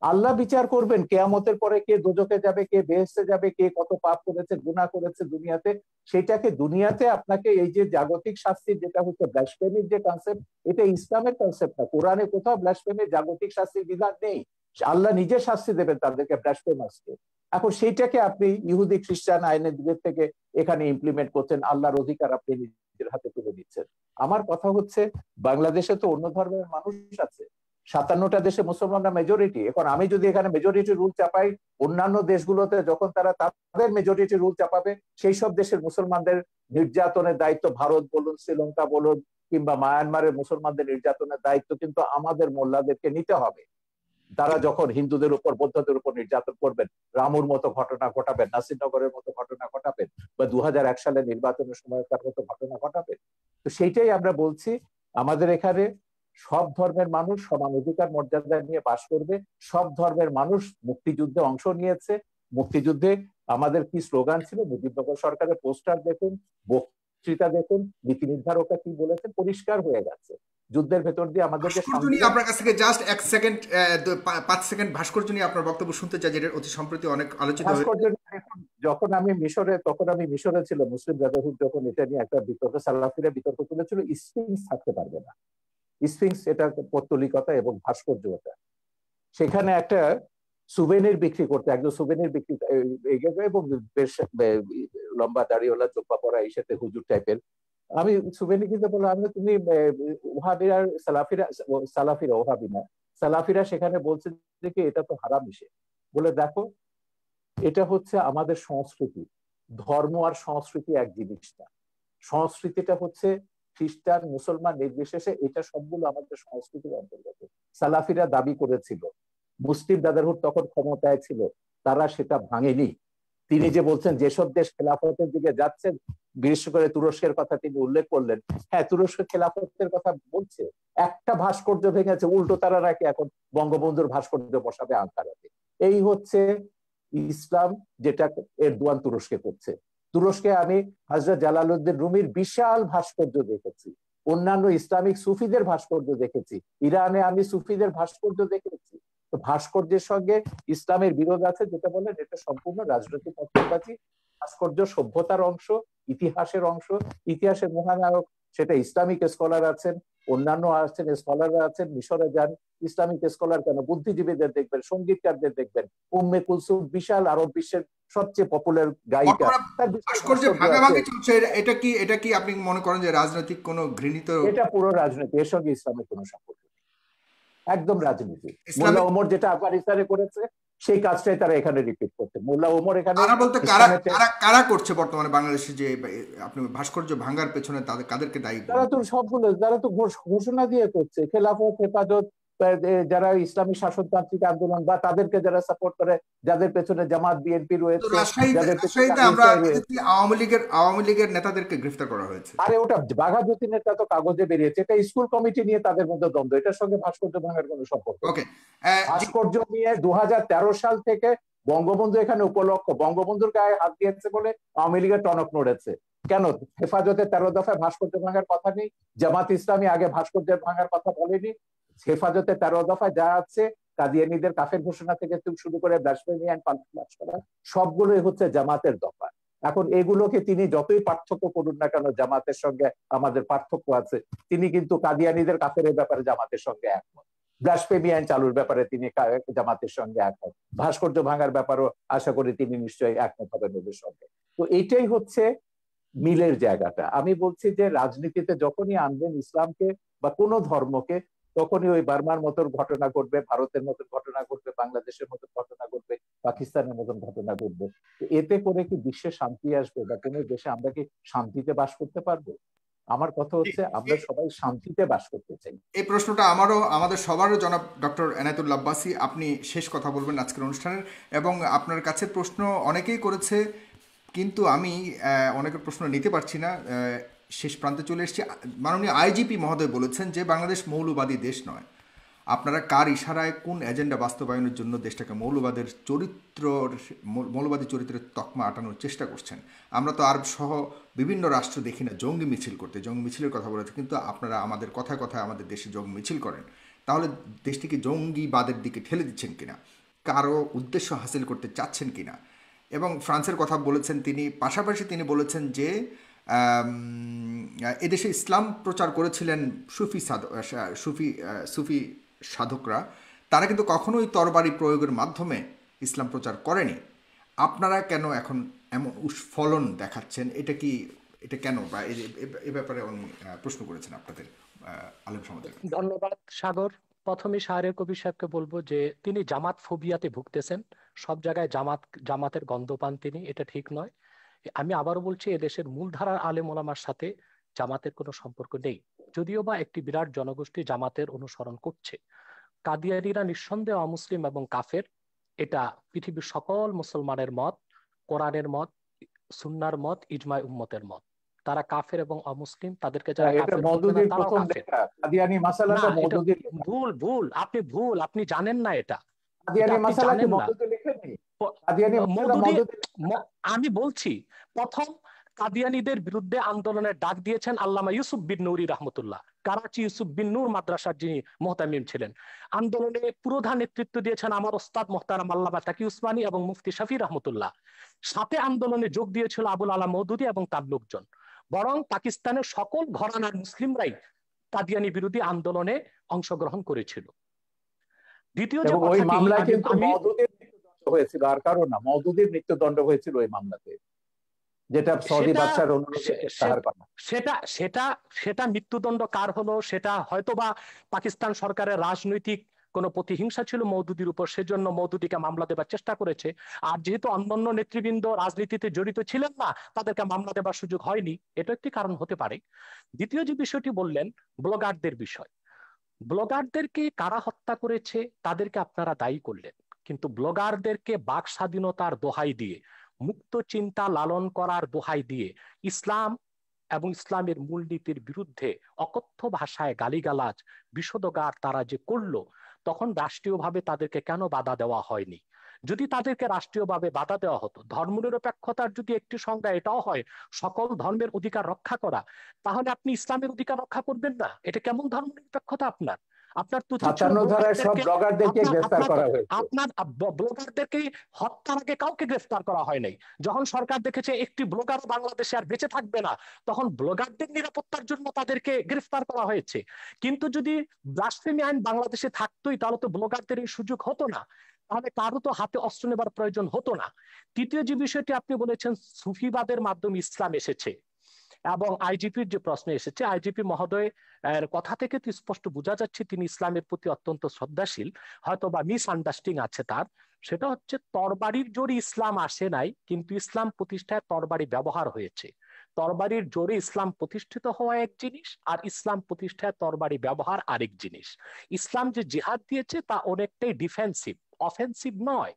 আল্লাহ বিচার করবেন কিয়ামতের পরে, কে দোজখে যাবে, কে বেহেশতে যাবে, কে কত পাপ করেছে, গুনাহ করেছে দুনিয়াতে। সেটাকে দুনিয়াতে আপনাকে এই যে জাগতিক শাস্তির যেটা হচ্ছে ব্লাসফেমির যে কনসেপ্ট, এটা ইসলামের কনসেপ্ট না। কোরআনে কোথাও ব্লাসফেমির জাগতিক শাস্তির বিধান নেই। আল্লাহ নিজে শাস্তি দেবেন তাদেরকে, ব্লাসফেমার্সকে। এখন সেইটাকে আপনি ইহুদি খ্রিস্টান আইনের দিকের থেকে এখানে ইমপ্লিমেন্ট করছেন, আল্লাহর অধিকার আপনি নিজের হাতে তুলে দিচ্ছেন। আমার কথা হচ্ছে বাংলাদেশে তো অন্য ধর্মের মানুষ আছে, 57টা দেশে মুসলমানরা মেজরিটি। এখন আমি যদি এখানে মেজরিটি রুল চাপাই, অন্যান্য দেশগুলোতে যখন তারা তাদের মেজরিটি রুল চাপাবে, সেই সব দেশের মুসলমানদের নির্যাতনের দায়িত্ব, ভারত বলুন, শ্রীলঙ্কা বলুন, কিংবা মায়ানমারের মুসলমানদের নির্যাতনের দায়িত্ব কিন্তু আমাদের মোল্লাদেরকে নিতে হবে। তারা যখন হিন্দুদের উপর, বৌদ্ধদের উপর নির্যাতন করবেন, রামুর মতো ঘটনা ঘটাবেন, নাসিরনগরের মতো ঘটনা ঘটাবেন, বা 2001 সালে নির্বাচনের সময়কার মতো ঘটনা ঘটাবেন। তো সেইটাই আমরা বলছি, আমাদের এখানে সব ধর্মের মানুষ সমান অধিকার মর্যাদা নিয়ে বাস করবে। সব ধর্মের মানুষ মুক্তিযুদ্ধে অংশ নিয়েছে। মুক্তিযুদ্ধে আমাদের কি স্লোগান ছিল, মুজিবনগর সরকারের পোস্টার দেখুন, বক্তৃতা দেখুন, নীতি নির্ধারকরা কি বলেছে, পরিষ্কার হয়ে গেছে। যুদ্ধের ভেতর দিয়ে আমাদেরকে আপনার কাছ থেকে জাস্ট 1 সেকেন্ড 5 সেকেন্ড ভাস্কর্য নিয়ে আপনার বক্তব্য শুনতে চাই, যেটা অতি সম্প্রতি অনেক আলোচিত হয়েছে। যখন আমি মিশরে, তখন আমি মিশরে ছিল, মুসলিম ব্রাদারহুড যখন এটা নিয়ে একটা বিতর্ক, সালাফিরা বিতর্ক তুলেছিল, স্ফিংস থাকতে পারবে না। স্ফিংস এটা পৌত্তলিকতা এবং ভাস্কর্যতা। সেখানে একটা সুভেনির বিক্রি করতে, একজন সুভেনির বিক্রি এবং বেশ লম্বা দাড়িওয়ালা, চোপ্পা পরা, এই সাথে হুজুর টাইপের। আমি সুভেনি কিনতে বললাম, আমি তুমি ওহাবিরা সালাফিরা ওহাবি না, সালাফিরা সেখানে বলছে যে কি এটা তো হারাম ইসে। বলে দেখো, এটা হচ্ছে আমাদের সংস্কৃতি। ধর্ম আর সংস্কৃতি এক জিনিস না। সংস্কৃতিটা হচ্ছে খ্রিস্টান মুসলমান নির্বিশেষে এটা সবগুলো আমাদের সংস্কৃতির অন্তর্গত। সালাফিরা দাবি করেছিল, মুসলিম ব্রাদারহুড তখন ক্ষমতায় ছিল, তারা সেটা ভাঙেনি। তিনি যে বলছেন যেসব দেশ খেলাফতের দিকে যাচ্ছে, বিশেষ করে তুরস্কের কথা তিনি উল্লেখ করলেন, হ্যাঁ তুরস্ক খেলাফতের কথা বলছে, একটা ভাস্কর্য ভেঙেছে, উল্টো তারা নাকি এখন বঙ্গবন্ধুর ভাস্কর্য বসাবে আঙ্কারাতে। এই হচ্ছে ইসলাম, যেটা এরদোয়ান তুরস্কে করছে। তুরস্কে আমি হযরত জালালউদ্দিন রুমির বিশাল ভাস্কর্য দেখেছি, অন্যান্য ইসলামিক সুফিদের ভাস্কর্য দেখেছি, ইরানে আমি সুফিদের ভাস্কর্য দেখেছি। তো ভাস্কর্যের সঙ্গে ইসলামের বিরোধ আছে, যেটা বলেন এটা সম্পূর্ণ রাজনৈতিক পক্ষপাতী। ভাস্কর্য সভ্যতার অংশ, ইতিহাসের অংশ, ইতিহাসের মহানায়ক সেটা ইসলামিক স্কলার আছেন, অন্যান্য আছেন, স্কলাররা আছেন। মিশরে যান, ইসলামিক স্কলার কেন, বুদ্ধিজীবীদের দেখবেন, সঙ্গীতকারদের দেখবেন। উম্মে কুলসুম বিশাল আরব বিশ্বের সবচেয়ে পপুলার গায়িকা, তার ভাস্কর্য ভাগাভাগি চলছে, এটা কি আপনি মনে করেন যে রাজনৈতিক কোনো ঘৃণিত? এটা পুরো রাজনীতি, এর সঙ্গে ইসলামের কোনো সম্পর্ক নেই, একদম রাজনীতি। মোল্লা ওমর যেটা আফগানিস্তানে করেছে সেই কাজটাই তারা এখানে রিপিট করছে। মোল্লা ওমর এখানে তারা বলতে কারা করছে বর্তমানে বাংলাদেশে যে আপনি ভাস্কর্য ভাঙার পেছনে কাদেরকে দায়ী? তারা তো ঘোষণা দিয়ে করছে, খেলাফত, হেফাজত, যারা ইসলামী শাসনতান্ত্রিক আন্দোলন বা তাদেরকে যারা সাপোর্ট করে, যাদের পেছনে জামাত বিএনপি রয়েছে, যাদের পেছনে আওয়ামী লীগের নেতাদেরকে গ্রেফতার করা হয়েছে। আরে ওটা বাঘা যতীনেরটা তো কাগজে বেরিয়েছে, এটা স্কুল কমিটি নিয়ে তাদের মধ্যে দ্বন্দ্ব, এটার সঙ্গে ভাস্কর্য ভাঙার কোনো সম্পর্ক। ভাস্কর্য নিয়ে 2013 সাল থেকে বঙ্গবন্ধু এখানে উপলক্ষ, বঙ্গবন্ধুর গায়ে হাত দিয়েছে বলে আওয়ামী লীগের টনক নড়েছে। কেন হেফাজতে 13 দফায় ভাস্কর্য ভাঙার কথা নেই? জামাত ইসলামী আগে ভাস্কর্য ভাঙার কথা বলেনি। হেফাজতে 13 দফায় যা আছে, কাদিয়ানীদের কাফের ঘোষণা থেকে শুরু করে ব্লাসফেমি এন্ড পানিশমেন্ট করা, সবগুলোই হচ্ছে জামাতের দফা। এখন এগুলোকে তিনি যতই পার্থক্য করুন না কেন, জামাতের সঙ্গে আমাদের পার্থক্য আছে, তিনি কিন্তু কাদিয়ানীদের কাফের ব্যাপারে জামাতের সঙ্গে একমত, ব্লাসফেমি আইন চালুর ব্যাপারে তিনি জামাতের সঙ্গে একমত, ভাস্কর্য ভাঙার ব্যাপারও আশা করি তিনি নিশ্চয়ই একমত হবেন ওদের সঙ্গে। তো এইটাই হচ্ছে মিলের জায়গাটা। আমি বলছি যে রাজনীতিতে যখনই আনবেন ইসলামকে বা কোনো ধর্মকে, তখনই ওই বার্মার মতন ঘটনা ঘটবে, ভারতের মতন ঘটনা ঘটবে, বাংলাদেশের মতন ঘটনা ঘটবে, পাকিস্তানের মতন ঘটনা ঘটবে। এতে করে কি বিশ্বে শান্তি আসবে বা কোনো দেশে আমরা কি শান্তিতে বাস করতে পারবো? আমার কথা হচ্ছে আমরা সবাই শান্তিতে বাস করতে চাই। এই প্রশ্নটা আমাদের সবারও জনাব ডক্টর এনায়েতুল্লাহ আব্বাসী, আপনি শেষ কথা বলবেন আজকের অনুষ্ঠানের, এবং আপনার কাছে প্রশ্ন অনেকেই করেছে, কিন্তু আমি অনেকের প্রশ্ন নিতে পারছি না, শেষ প্রান্তে চলে এসেছি। মাননীয় আইজিপি মহোদয় বলেছেন যে বাংলাদেশ মৌলবাদী দেশ নয়। আপনারা কার ইশারায় কোন এজেন্ডা বাস্তবায়নের জন্য দেশটাকে মৌলবাদী চরিত্রের তকমা আটানোর চেষ্টা করছেন? আমরা তো আরব সহ বিভিন্ন রাষ্ট্র দেখি না জঙ্গি মিছিল করতে, জঙ্গি মিছিলের কথা বলেছে, কিন্তু আপনারা আমাদের কথায় কথায় আমাদের দেশে জঙ্গি মিছিল করেন। তাহলে দেশটিকে জঙ্গিবাদের দিকে ঠেলে দিচ্ছেন কিনা, কারো উদ্দেশ্য হাসিল করতে চাচ্ছেন কিনা? এবং ফ্রান্সের কথা বলেছেন তিনি, পাশাপাশি তিনি বলেছেন যে এদেশে ইসলাম প্রচার করেছিলেন সুফি সাধকরা, তারা কিন্তু কখনোই তরবারি প্রয়োগের মাধ্যমে ইসলাম প্রচার করেনি। আপনারা কেন এখন এমন উস্ফলন দেখাচ্ছেন? এটা কেন, বা এ ব্যাপারে উনি প্রশ্ন করেছেন আপনাদের আলেম সমাজের। ধন্যবাদ সাগর। প্রথমে শাহরিয়ার কবির সাহেবকে বলবো যে তিনি জামাত ফোবিয়াতে ভুগতেছেন, সব জায়গায় জামাতের গন্ধ পান তিনি, এটা ঠিক নয়। আমি আবারও বলছি, এদেশের মূলধারার আলেম ওলামার সাথে জামাতের কোনো সম্পর্ক নেই, যদিও বা একটি বিরাট জনগোষ্ঠী জামাতের অনুসরণ করছে। কাদিয়ানীরা নিঃসন্দেহে অমুসলিম এবং কাফের, এটা পৃথিবীর সকল মুসলমানের মত, কোরআনের মত, সুন্নাহর মত, ইজমায় উম্মতের মত। তারা কাফের এবং অমুসলিম, তাদেরকে যারা কাফের বলবে না তারাও কাফের। কাদিয়ানী মাসালা মওদুদী ভুল, আপনি জানেন না এটা। কাদিয়ানী মাসালা কি মওদুদী লেখেননি? কাদিয়ানী মাসালা মওদুদী, আমি বলছি, প্রথম কাদিয়ানীদের বিরুদ্ধে আন্দোলনের ডাক দিয়েছেন আল্লামা ইউসুফ বিন নুরি রাহমাতুল্লাহ, করাচি ইউসুফ বিন নূর মাদ্রাসার যিনি মুহতামিম ছিলেন। আন্দোলনে পুরোধা নেতৃত্ব দিয়েছেন আমার ওস্তাদ মুহতারাম আল্লামা তাকি উসমানী এবং মুফতি শফি রাহমাতুল্লাহ। সাথে আন্দোলনে যোগ দিয়েছিল আবুল আলা মওদুদী এবং তার লোকজন। বরং পাকিস্তানের সকল ঘরানার মুসলিমরাই কাদিয়ানী বিরোধী আন্দোলনে অংশগ্রহণ করেছিল। দ্বিতীয় যে ওই মামলায় কিন্তু মওদুদীর মৃত্যুদণ্ড হয়েছিল, আর কারণ না, মওদুদীর মৃত্যুদণ্ড হয়েছিল ওই মামলাতে, যেটা সৌদি বাদশার অনুরোধে তাহার করা। সেটা মৃত্যুদণ্ড কার হলো সেটা হয়তোবা পাকিস্তান সরকারের রাজনৈতিক কোনো প্রতিহিংসা ছিল মওদুদির উপর, সেজন্য মওদুদিকে মামলা দেবার চেষ্টা করেছে। আর যেহেতু অন্যান্য নেতৃবৃন্দ রাজনীতিতে জড়িত ছিলেন না, তাদেরকে মামলা দেবার সুযোগ হয়নি, এটা একটি কারণ হতে পারে। দ্বিতীয় যে বিষয়টি বললেন, ব্লগারদের বিষয়। ব্লগারদেরকে কারা হত্যা করেছে তাদেরকে আপনারা দায়ী করলেন, কিন্তু ব্লগারদেরকে বাক স্বাধীনতার দোহাই দিয়ে, মুক্ত চিন্তা লালন করার দোহাই দিয়ে ইসলাম এবং ইসলামের মূলনীতির বিরুদ্ধে অকথ্য ভাষায় গালিগালাজ বিষোদগার তারা যে করলো, তখন রাষ্ট্রীয়ভাবে তাদেরকে কেন বাধা দেওয়া হয়নি? যদি তাদেরকে রাষ্ট্রীয়ভাবে বাধা দেওয়া হতো, ধর্মনিরপেক্ষতার যদি একটি সংজ্ঞা এটাও হয় সকল ধর্মের অধিকার রক্ষা করা, তাহলে আপনি ইসলামের অধিকার রক্ষা করবেন না? এটা কেমন ধর্মনিরপেক্ষতা আপনার? আপনার তো উচিত ছিল 57 ধারায় সব ব্লগারদেরকে গ্রেফতার করা হয়েছে। আপনার ব্লগারদেরকে হত্যার আগে কাউকে গ্রেফতার করা হয় নাই। যখন সরকার দেখেছে একটি ব্লগার বাংলাদেশে আর বেঁচে থাকবে না, তখন ব্লগারদের নিরাপত্তার জন্য তাদেরকে গ্রেফতার করা হয়েছে। কিন্তু যদি ব্লাসফেমি আইন বাংলাদেশে থাকতোই, তাহলে তো ব্লগারদের এই সুযোগ হতো না, তাহলে কারো তো হাতে অস্ত্র নেবার প্রয়োজন হতো না। তৃতীয় যে বিষয়টি আপনি বলেছেন, সুফিবাদের মাধ্যমে ইসলাম এসেছে, এবং আইজিপির যে প্রশ্ন এসেছে, আইজিপি মহোদয় এর কথা থেকে তো স্পষ্ট বোঝা যাচ্ছে তিনি ইসলামের প্রতি অত্যন্ত শ্রদ্ধাশীল, হয়তো বা মিস আন্ডারস্ট্যান্ডিং আছে তার। সেটা হচ্ছে, তরবারির জোরে ইসলাম আসে নাই, কিন্তু ইসলাম প্রতিষ্ঠায় তরবারি ব্যবহার হয়েছে। তরবারির জোরে ইসলাম প্রতিষ্ঠিত হওয়া এক জিনিস, আর ইসলাম প্রতিষ্ঠায় তরবারি ব্যবহার আরেক জিনিস। ইসলাম যে জিহাদ দিয়েছে তা অনেকটাই ডিফেন্সিভ, অফেন্সিভ নয়।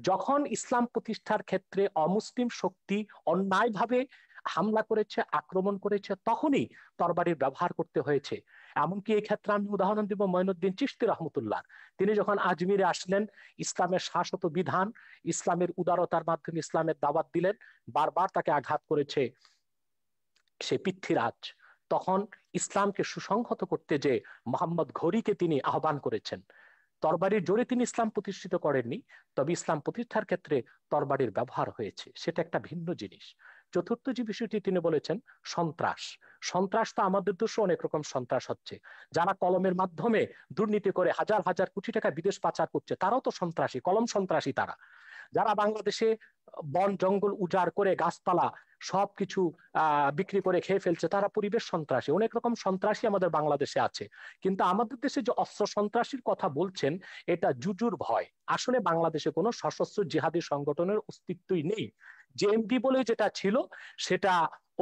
যখন ইসলাম প্রতিষ্ঠার ক্ষেত্রে অমুসলিম শক্তি অন্যায়ভাবে হামলা করেছে, আক্রমণ করেছে, তখনই তরবারির ব্যবহার করতে হয়েছে। এমনকি এই ক্ষেত্রে আমি উদাহরণ দিব মঈনুদ্দিন চিশতি রহমতুল্লাহ। তিনি যখন আজমিরে আসলেন, ইসলামের শাশ্বত বিধান, ইসলামের উদারতার মাধ্যমে ইসলামের দাওয়াত দিলেন, বারবার তাকে আঘাত করেছে সে পৃথ্বীরাজ। তখন ইসলামকে সুসংহত করতে যে মোহাম্মদ ঘড়িকে তিনি আহ্বান করেছেন। তরবারির জোরে তিনি ইসলাম প্রতিষ্ঠিত করেননি, তবে ইসলাম প্রতিষ্ঠার ক্ষেত্রে তরবারির ব্যবহার হয়েছে, সেটা একটা ভিন্ন জিনিস। চতুর্থ যে বিষয়টি তিনি বলেছেন, সন্ত্রাস। সন্ত্রাস তো আমাদের দেশে অনেক রকম সন্ত্রাস হচ্ছে। যারা কলমের মাধ্যমে দুর্নীতি করে হাজার হাজার কোটি টাকা বিদেশ পাচার করছে, তারাও তো সন্ত্রাসী, কলম সন্ত্রাসী তারা। যারা বাংলাদেশে বন জঙ্গল উজাড় করে গাছপালা সবকিছু বিক্রি করে খেয়ে ফেলছে, তারা পরিবেশ সন্ত্রাসী। অনেক রকম সন্ত্রাসী আমাদের বাংলাদেশে আছে। কিন্তু আমাদের দেশে যে অস্ত্র সন্ত্রাসীর কথা বলছেন, এটা জুজুর ভয়। আসলে বাংলাদেশে কোনো সশস্ত্র জিহাদি সংগঠনের অস্তিত্বই নেই। জেএমবি বলে যেটা ছিল, সেটা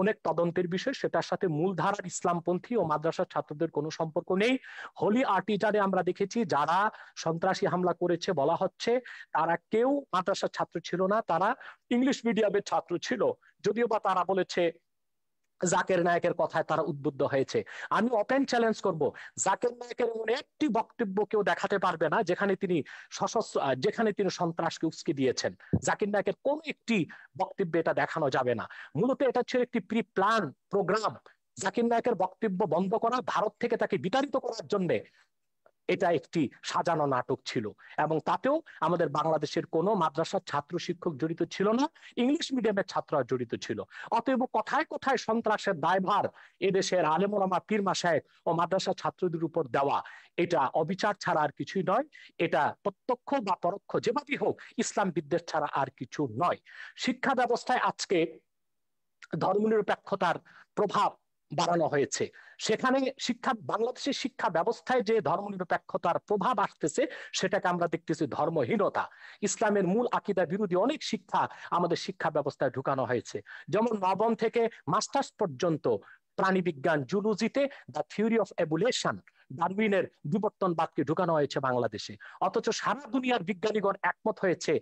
অনেক তদন্তের বিষয়, সেটার সাথে মূলধারার ইসলামপন্থী ও মাদ্রাসার ছাত্রদের কোনো সম্পর্ক নেই। হোলি আর্টিজারে আমরা দেখেছি যারা সন্ত্রাসী হামলা করেছে বলা হচ্ছে, তারা কেউ মাদ্রাসার ছাত্র ছিল না, তারা ইংলিশ মিডিয়ামের ছাত্র ছিল। যদিও বা তারা বলেছে জাকের নায়কের কথায় তারা উদ্বুদ্ধ হয়েছে। আমি ওপেন চ্যালেঞ্জ করব, জাকের নায়কের এমন একটি বক্তব্য কেউ দেখাতে পারবে না যেখানে তিনি সশস্ত্র, যেখানে তিনি সন্ত্রাসকে উস্কে দিয়েছেন। জাকির নায়কের কোন একটি বক্তব্যে এটা দেখানো যাবে না। মূলত এটা ছিল একটি প্রি প্ল্যান প্রোগ্রাম। জাকির নায়কের বক্তব্য বন্ধ করা, ভারত থেকে তাকে বিতাড়িত করার জন্য এটা একটি সাজানো নাটক ছিল। এবং তাতেও আমাদের বাংলাদেশের কোনো মাদ্রাসার ছাত্র শিক্ষক জড়িত ছিল না, ইংলিশ মিডিয়ামের ছাত্ররা জড়িত ছিল। অতএব কথায় কথায় সন্ত্রাসের দায়ভার এদেশের আলেম ওলামা পীর মাশায়েখ ও মাদ্রাসা ছাত্রদের উপর দেওয়া, এটা অবিচার ছাড়া আর কিছুই নয়। এটা প্রত্যক্ষ বা পরোক্ষ যেভাবেই হোক ইসলাম বিদ্বেষ ছাড়া আর কিছু নয়। শিক্ষা ব্যবস্থায় আজকে ধর্মনিরপেক্ষতার প্রভাব বাড়ানো হয়েছে। সেখানে বাংলাদেশের শিক্ষা ব্যবস্থায় যে ধর্মনিরপেক্ষতার প্রভাব আসতেছে, সেটাকে আমরা দেখতেছি ধর্মহীনতা। ইসলামের মূল আকীদা বিরোধী অনেক শিক্ষা আমাদের শিক্ষা ব্যবস্থায় ঢুকানো হয়েছে। যেমন নবম থেকে মাস্টার্স পর্যন্ত প্রাণীবিজ্ঞান জুলজিতে দ্য থিওরি অফ এভুলেশন, ডারউইনের বিবর্তনবাদকে ঢুকানো হয়েছে বাংলাদেশে। অথচ সারা দুনিয়ার বিজ্ঞানীগণ একমত হয়েছে,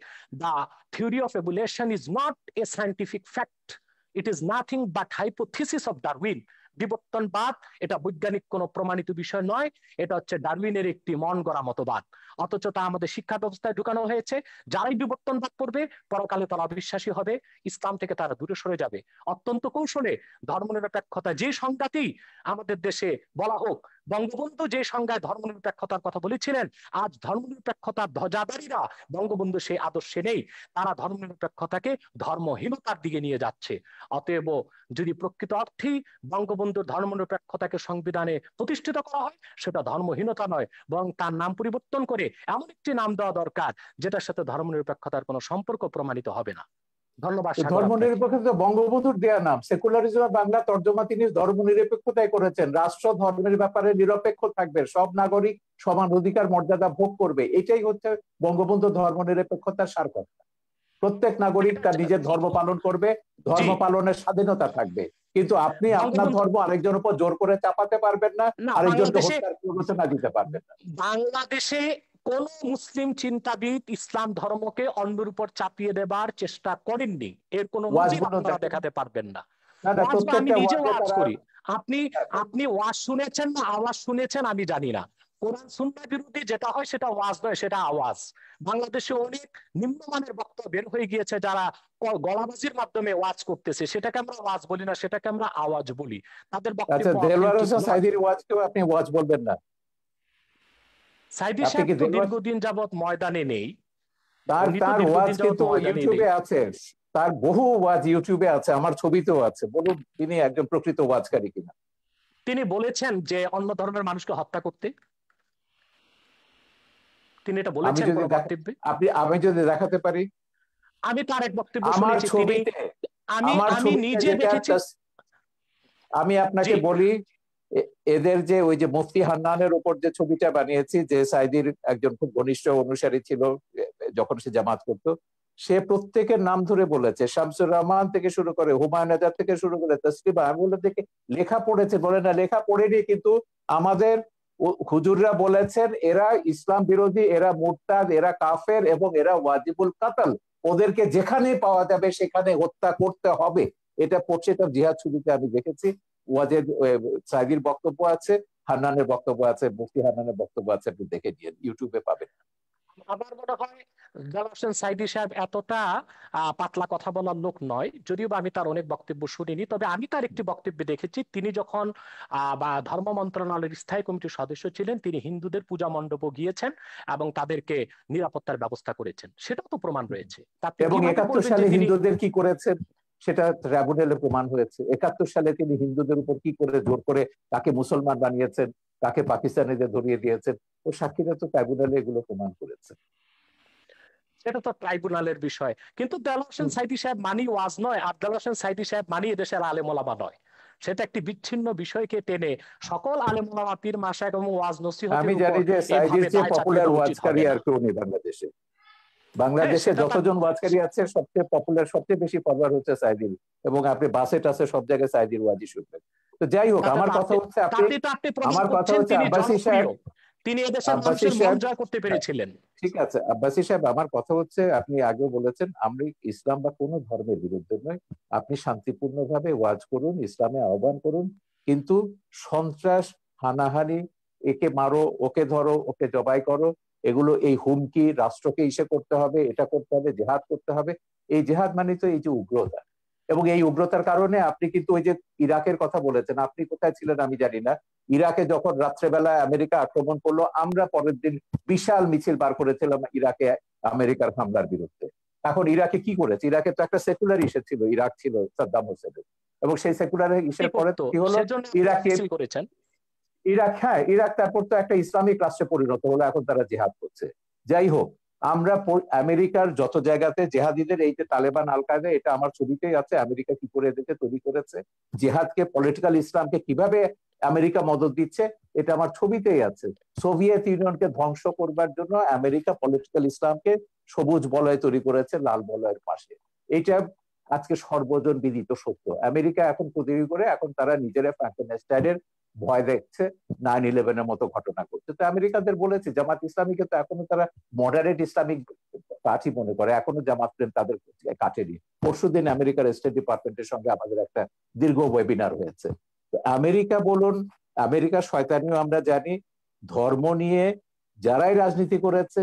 the theory of evolution is not a scientific fact, it is nothing but hypothesis of Darwin. বিবর্তনবাদ এটা বৈজ্ঞানিক কোনো প্রমাণিত বিষয় নয়, এটা হচ্ছে ডারউইনের একটি মন গড়া মতবাদ। অথচ তা আমাদের শিক্ষা ব্যবস্থায় ঢুকানো হয়েছে। যারাই বিবর্তনবাদ করবে, পরকালে তারা অবিশ্বাসী হবে, ইসলাম থেকে তারা দূরে সরে যাবে। অত্যন্ত কৌশলে ধর্মনিরপেক্ষতা যে সংজ্ঞাতেই আমাদের দেশে বলা হোক, বঙ্গবন্ধু যে সংজ্ঞায় ধর্মনিরপেক্ষতার কথা বলেছিলেন, আজ ধর্মনিরপেক্ষতার ধ্বজাধারীরা বঙ্গবন্ধু সেই আদর্শে নেই। তারা ধর্মনিরপেক্ষতাকে ধর্মহীনতার দিকে নিয়ে যাচ্ছে। অতএব যদি প্রকৃত অর্থেই বঙ্গবন্ধুর ধর্মনিরপেক্ষতাকে সংবিধানে প্রতিষ্ঠিত করা হয়, সেটা ধর্মহীনতা নয়, বরং তার নাম পরিবর্তন করে এমন একটি নাম দেওয়া দরকার যেটার সাথে ধর্মনিরপেক্ষতার কোনো সম্পর্ক প্রমাণিত হবে না। ধন্যবাদ সাগর ধর্ম আপনাকে। নিরপেক্ষতা বঙ্গবন্ধুর দেয়া নাম। সেকুলারিজম বাংলা তর্জমা তিনি ধর্ম নিরপেক্ষতায় করেছেন। রাষ্ট্র ধর্মের ব্যাপারে নিরপেক্ষ থাকবে, সব নাগরিক সমান অধিকার মর্যাদা ভোগ করবে, এটাই হচ্ছে বঙ্গবন্ধু ধর্ম নিরপেক্ষতার সার কথা। প্রত্যেক নাগরিক তার নিজের ধর্ম পালন করবে, জি, ধর্ম পালনের স্বাধীনতা থাকবে, কিন্তু আপনি আপনার বঙ্গবন্ধু ধর্ম আরেকজনের উপর জোর করে চাপাতে পারবেন না, না, আরেকজনকে হত্যার প্ররোচনা দিতে পারবেন না। বাংলাদেশে কোন মুসলিম চিন্তাবিদ ইসলাম ধর্মকে অন্যের উপর চাপিয়ে দেবার চেষ্টা করেননি, এর কোন নজির ওয়াজগুলো আপনারা দেখেন, দেখাতে পারবেন না। না না, ওয়াজ বা আমি প্রত্যেকটা নিজে ওয়াজে ওয়াজ তারা করি, আপনি আপনি ওয়াজ শুনেছেন না আওয়াজ শুনেছেন আমি জানি না। কোরআন সুন্নাহ বিরোধী যেটা হয় সেটা ওয়াজ নয়, সেটা আওয়াজ। বাংলাদেশে অনেক নিম্নমানের বক্তব্য বের হয়ে গিয়েছে, যারা গলাবাজির মাধ্যমে ওয়াজ করতেছে, সেটাকে আমরা ওয়াজ বলি না, সেটাকে আমরা আওয়াজ বলি। তাদের আচ্ছা, বক্তব্য দেলোয়ার অথেন্টিক হোসেন নয়। সাইদির ওয়াজকেও আপনি ওয়াজ বলবেন না? সাইদি আপনি সাহেব কি তো দেলোয়ার, দীর্ঘদিন যাবৎ ময়দানে নেই, তার উনি তো তার ওয়াজ দীর্ঘদিন যাবৎ কিন্তু ময়দানে ইউটিউবে নেই। আছে, তার বহু ওয়াজ ইউটিউবে আছে, আমার ছবিতেও আছে। বলুন তিনি একজন প্রকৃত ওয়াজকারী কিনা। তিনি বলেছেন যে অন্য ধর্মের মানুষকে হত্যা করতে, তিনি এটা আমি বলেছেন যদি কোনো বক্তব্যে? আমি যদি দেখাতে পারি আমি তার এক বক্তব্য আমার শুনেছি, তিনি ছবিতে, আমি আমার আমি ছবিতে নিজে যেটা দেখেছি। আমি জি, আপনাকে বলি, এদের যে ওই যে মুফতি হান্নানের উপর যে ছবিটা বানিয়েছি, যে সাইদির একজন খুব ঘনিষ্ঠ অনুসারী ছিল যখন সে জামাত করতো, সে প্রত্যেকের নাম ধরে বলেছে, শামসুর রহমান থেকে শুরু করে হুমায়ুন আজাদ থেকে শুরু করে তসলিমা। আমি বলে দেখে লেখা পড়েছে, বলে না লেখা পড়েনি, কিন্তু আমাদের হুজুররা বলেছেন এরা ইসলাম বিরোধী, এরা মুরতাদ, এরা কাফের এবং এরা ওয়াজিবুল কাতাল, ওদেরকে যেখানে পাওয়া যাবে সেখানে হত্যা করতে হবে। এটা পড়ছে, এটা জিহাদ ছবিতে আমি দেখেছি। ওয়াজেদ সাইদির বক্তব্য আছে, হান্নানের বক্তব্য আছে, মুফতি হান্নানের বক্তব্য আছে, আপনি দেখে নিন, ইউটিউবে পাবেন। আমার মনে হয় জালাল হোসেন সাইদি সাহেব এতটা পাতলা কথা বলার লোক নয়, যদিও বা আমি তার অনেক বক্তব্য শুনিনি। তবে আমি তার একটি বক্তব্য দেখেছি, তিনি যখন বা ধর্ম মন্ত্রণালয়ের স্থায়ী কমিটির সদস্য ছিলেন, তিনি হিন্দুদের পূজা মণ্ডপে গিয়েছেন এবং তাদেরকে নিরাপত্তার ব্যবস্থা করেছেন, সেটাও তো প্রমাণ রয়েছে। আপনি এবং কিভাবে 71 বলবেন যে সালে তিনি হিন্দুদের কি করেছেন সেটা ট্রাইব্যুনালে প্রমাণ হয়েছে। 71 সালে তিনি হিন্দুদের উপর কি করে জোর করে কাকে মুসলমান বানিয়েছেন, কাকে পাকিস্তানিদের ধরিয়ে দিয়েছেন, ও সাক্ষীরা তো ট্রাইব্যুনালে এগুলো প্রমাণ করেছে। সেটা তো ট্রাইব্যুনালের বিষয়, কিন্তু দেলোয়ার হোসেন সাইদি সাহেব মানি ওয়াজ নয়, আর দেলোয়ার হোসেন সাইদি সাহেব মানি এদেশের আলেম ওলামা নয়। সেটা একটি বিচ্ছিন্ন বিষয়কে টেনে সকল আলেম ওলামা, পীর মাশায়েখ এবং ওয়াজ আমি নসিহতের উপর জানি যে সাইদির এইভাবে যে দায় চাপিয়ে পপুলার দেওয়া উচিত ওয়াজকারী হবে না। আর কেউ নেই বাংলাদেশে। হ্যাঁ, বাংলাদেশে সেটা তার যতজন ওয়াজকারী আছে সবচেয়ে পপুলার, সবচেয়ে বেশি পপুলার হচ্ছে সাইদির, এবং আপনি বাসে টাসে সব জায়গায় সাইদির ওয়াজই শুনবেন। তো যাই হোক, তাতে আমার তো কথা আপনি হচ্ছে তাতে তো আপনি প্রমাণ আমার কথা করছেন হচ্ছে তিনি আব্বাসী সাহেব, জনপ্রিয়, তিনি এদেশের আব্বাসী মানুষের মন সাহেব, জয় করতে পেরেছিলেন। ঠিক আছে আব্বাসী সাহেব, আমার কথা হচ্ছে আপনি আগে বলেছেন আমরা ইসলাম বা কোনো ধর্মের বিরুদ্ধে নয়, আপনি শান্তিপূর্ণভাবে ওয়াজ করুন, ইসলামে আহ্বান করুন, কিন্তু সন্ত্রাস, হানাহানি, একে মারো, ওকে ধরো, ওকে জবাই করো, এগুলো এই হুমকি, রাষ্ট্রকে ইসে করতে হবে, এটা করতে হবে, জেহাদ করতে হবে, এই জেহাদ মানে তো এই যে উগ্রতা। এবং এই উগ্রতার কারণে আপনি কিন্তু ওই যে ইরাকের কথা বলেছেন, আপনি কোথায় ছিলেন আমি জানি না, ইরাকে যখন রাত্রেবেলায় আমেরিকা আক্রমণ করলো, আমরা পরের দিন বিশাল মিছিল বার করেছিলাম ইরাকে আমেরিকার হামলার বিরুদ্ধে। এখন ইরাকে কি করেছে? ইরাকে তো একটা সেকুলার ইস্যু ছিল, ইরাক ছিল সাদ্দাম হোসেনের, এবং সেই সেকুলার ইস্যুর পরে করতো কি হলো, সেজন্য ইরাকে মিছিল করেছেন। হ্যাঁ, ইরাক তারপর তো একটা ইসলামিক রাষ্ট্রে পরিণত হলো, এখন তারা জিহাদ করছে। যাই হোক, আমরা আমেরিকার যত জায়গাতে জেহাদিদের, এই যে তালেবান, আল কায়দা, এটা আমার ছবিতেই আছে, আমেরিকা কি করে এদেরকে তৈরি করেছে, জেহাদকে, পলিটিক্যাল ইসলামকে কিভাবে আমেরিকা মদদ দিচ্ছে, এটা আমার ছবিতেই আছে। সোভিয়েত ইউনিয়নকে ধ্বংস করবার জন্য আমেরিকা পলিটিক্যাল ইসলামকে সবুজ বলয় তৈরি করেছে লাল বলয়ের পাশে। এইটা আজকে সর্বজন বিদিত সত্য। আমেরিকা এখন তৈরি করে, এখন তারা নিজেরা ফ্র্যাঙ্কেনস্টাইনের ভয় দেখছে, 9/11-এর মতো ঘটনা করছে। তো আমেরিকাদের বলেছে, জামাত ইসলামীকে তো এখনো তারা মডারেট ইসলামিক পার্টি মনে করে, এখনো জামাত প্রেম তাদের কাটেনি। পরশুদিন আমেরিকার স্টেট ডিপার্টমেন্টের সঙ্গে আমাদের একটা দীর্ঘ ওয়েবিনার হয়েছে। আমেরিকা বলুন, আমেরিকার শয়তানিও আমরা জানি, ধর্ম নিয়ে যারাই রাজনীতি করেছে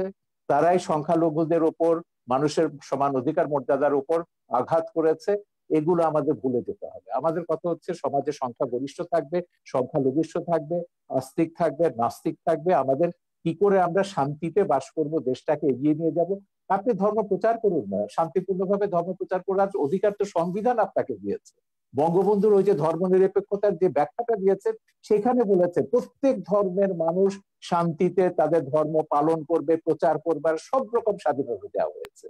তারাই সংখ্যালঘুদের উপর, মানুষের সমান অধিকার মর্যাদার উপর আঘাত করেছে। এগুলো আমাদের ভুলে যেতে হবে। আমাদের কথা হচ্ছে সমাজে সংখ্যা গরিষ্ঠ থাকবে, সংখ্যালঘিষ্ঠ থাকবে, আস্তিক থাকবে, নাস্তিক থাকবে। আমাদের কি করে আমরা শান্তিতে বাস করব, দেশটাকে এগিয়ে নিয়ে যাব। আপনি ধর্ম প্রচার করুন না, শান্তিপূর্ণভাবে ধর্ম প্রচার করার অধিকার তো সংবিধান আপনাকে দিয়েছে। বঙ্গবন্ধুর ওই যে ধর্ম নিরপেক্ষতার যে ব্যাখ্যাটা দিয়েছে, সেখানে বলেছে প্রত্যেক ধর্মের মানুষ শান্তিতে তাদের ধর্ম পালন করবে, প্রচার করবার সব রকম স্বাধীনতা দেওয়া হয়েছে।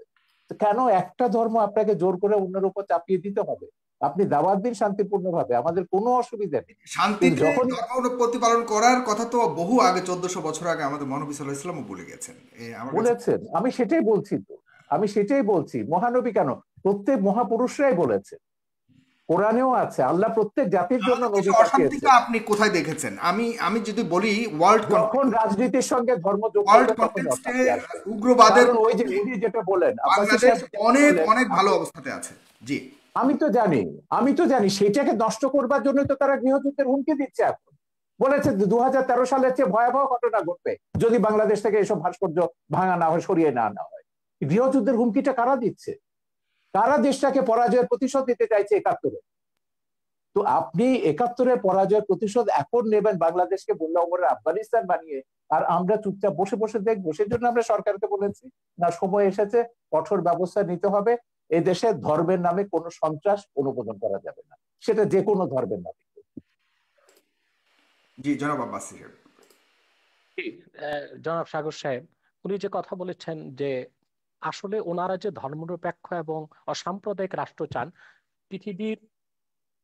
কেন একটা ধর্ম আপনাকে জোর করে অন্যের উপর চাপিয়ে দিতে হবে? আপনি দাওয়াত দিন শান্তিপূর্ণ ভাবে, আমাদের কোনো অসুবিধা নেই। কিন্তু শান্তিতে যখন ধর্ম প্রতিপালন করার কথা তো বহু আগে, 1400 বছর আগে আমাদের মহানবী সাল্লাল্লাহু আলাইহি ওয়াসাল্লামও বলে গেছেন। আমার কাছে বলেছেন, আমি সেটাই বলছি, তো আমি সেটাই বলছি, মহানবী কেন, প্রত্যেক মহাপুরুষরাই বলেছে, কোরআনেও আছে, আল্লাহ প্রত্যেক জাতির জন্য বাংলাদেশে নবী অশান্তিটা পাঠিয়েছেন। আপনি কোথায় দেখেছেন? আমি যদি বলি ওয়ার্ল্ড যখন রাজনীতির সঙ্গে ধর্ম যোগ ওয়ার্ল্ড করবে তখন কনটেক্সটে অশান্তি আসবে। উগ্রবাদের কারণ ওই যে পক্ষে উনি যেটা বলেন, আব্বাসী বাংলাদেশ সাহেব যেটা অনেক বললেন, অনেক ভালো অবস্থাতে আছে। জি। আমি তো জানি, আমি তো জানি সেটাকে নষ্ট করবার জন্য তো তারা গৃহযুদ্ধের হুমকি দিচ্ছে এখন। বলেছে 2013 সালের চেয়ে ভয়াবহ ঘটনা ঘটবে যদি বাংলাদেশ থেকে এসব ভাস্কর্য ভাঙা না হয়, সরিয়ে না আনা হয়। গৃহযুদ্ধের হুমকিটা কারা দিচ্ছে? কারা দেশটাকে পরাজয়ের প্রতিশোধ দিতে চাইছে 71-এ? তো আপনি 71-এর পরাজয়ের প্রতিশোধ এখন নেবেন বাংলাদেশকে বললে ওমরের আফগানিস্তান বানিয়ে, আর আমরা চুপচাপ বসে বসে দেখবো? সেজন্য আমরা সরকারকে বলেছি না, সময় এসেছে, কঠোর ব্যবস্থা নিতে হবে। এই দেশে ধর্মের নামে কোনো সন্ত্রাস অনুমোদন করা যাবে না, সেটা যে কোনো ধর্মের নামে। জি, জনাব আব্বাস সাহেব। জি, জনাব সাগর সাহেব, উনি যে কথা বলেছেন যে আসলে ওনারা যে ধর্মনিরপেক্ষ এবং অসাম্প্রদায়িক রাষ্ট্র চান, পৃথিবীর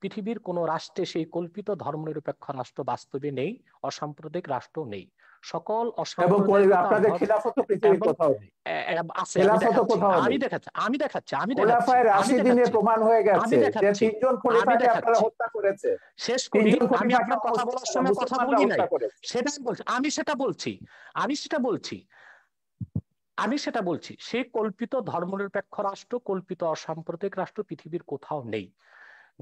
পৃথিবীর কোন রাষ্ট্রে সেই কল্পিত ধর্মনিরপেক্ষ রাষ্ট্র বাস্তবে নেই, অসাম্প্রদায়িক রাষ্ট্র নেই। সকল এবং অসাম্প্রদায়িকতা আপনাদের খিলাফত পৃথিবীর এবং কোথাও নেই, আছে, আমি খেলাফত দেখাচ্ছি, কোথাও আমি নেই। দেখাচ্ছি, আমি দেখাচ্ছি, আমি দেখাচ্ছি, খোলাফায়ে আমি রাশিদিনে দেখাচ্ছি, প্রমাণ হয়ে আমি গেছে যে দেখাচ্ছি, 3 জন আমি খলিফাকে আপনারা দেখাচ্ছি। হত্যা করেছে, শেষ করি, 3 জন আমি খলিফাকে আপনার কথা বলার সময় কথা মুসলমানরা বলি নাই, হত্যা করেছে। সেটাই বলছি, আমি সেটা বলছি সেই কল্পিত ধর্মনিরপেক্ষ রাষ্ট্র, কল্পিত অসাম্প্রদায়িক রাষ্ট্র পৃথিবীর কোথাও নেই।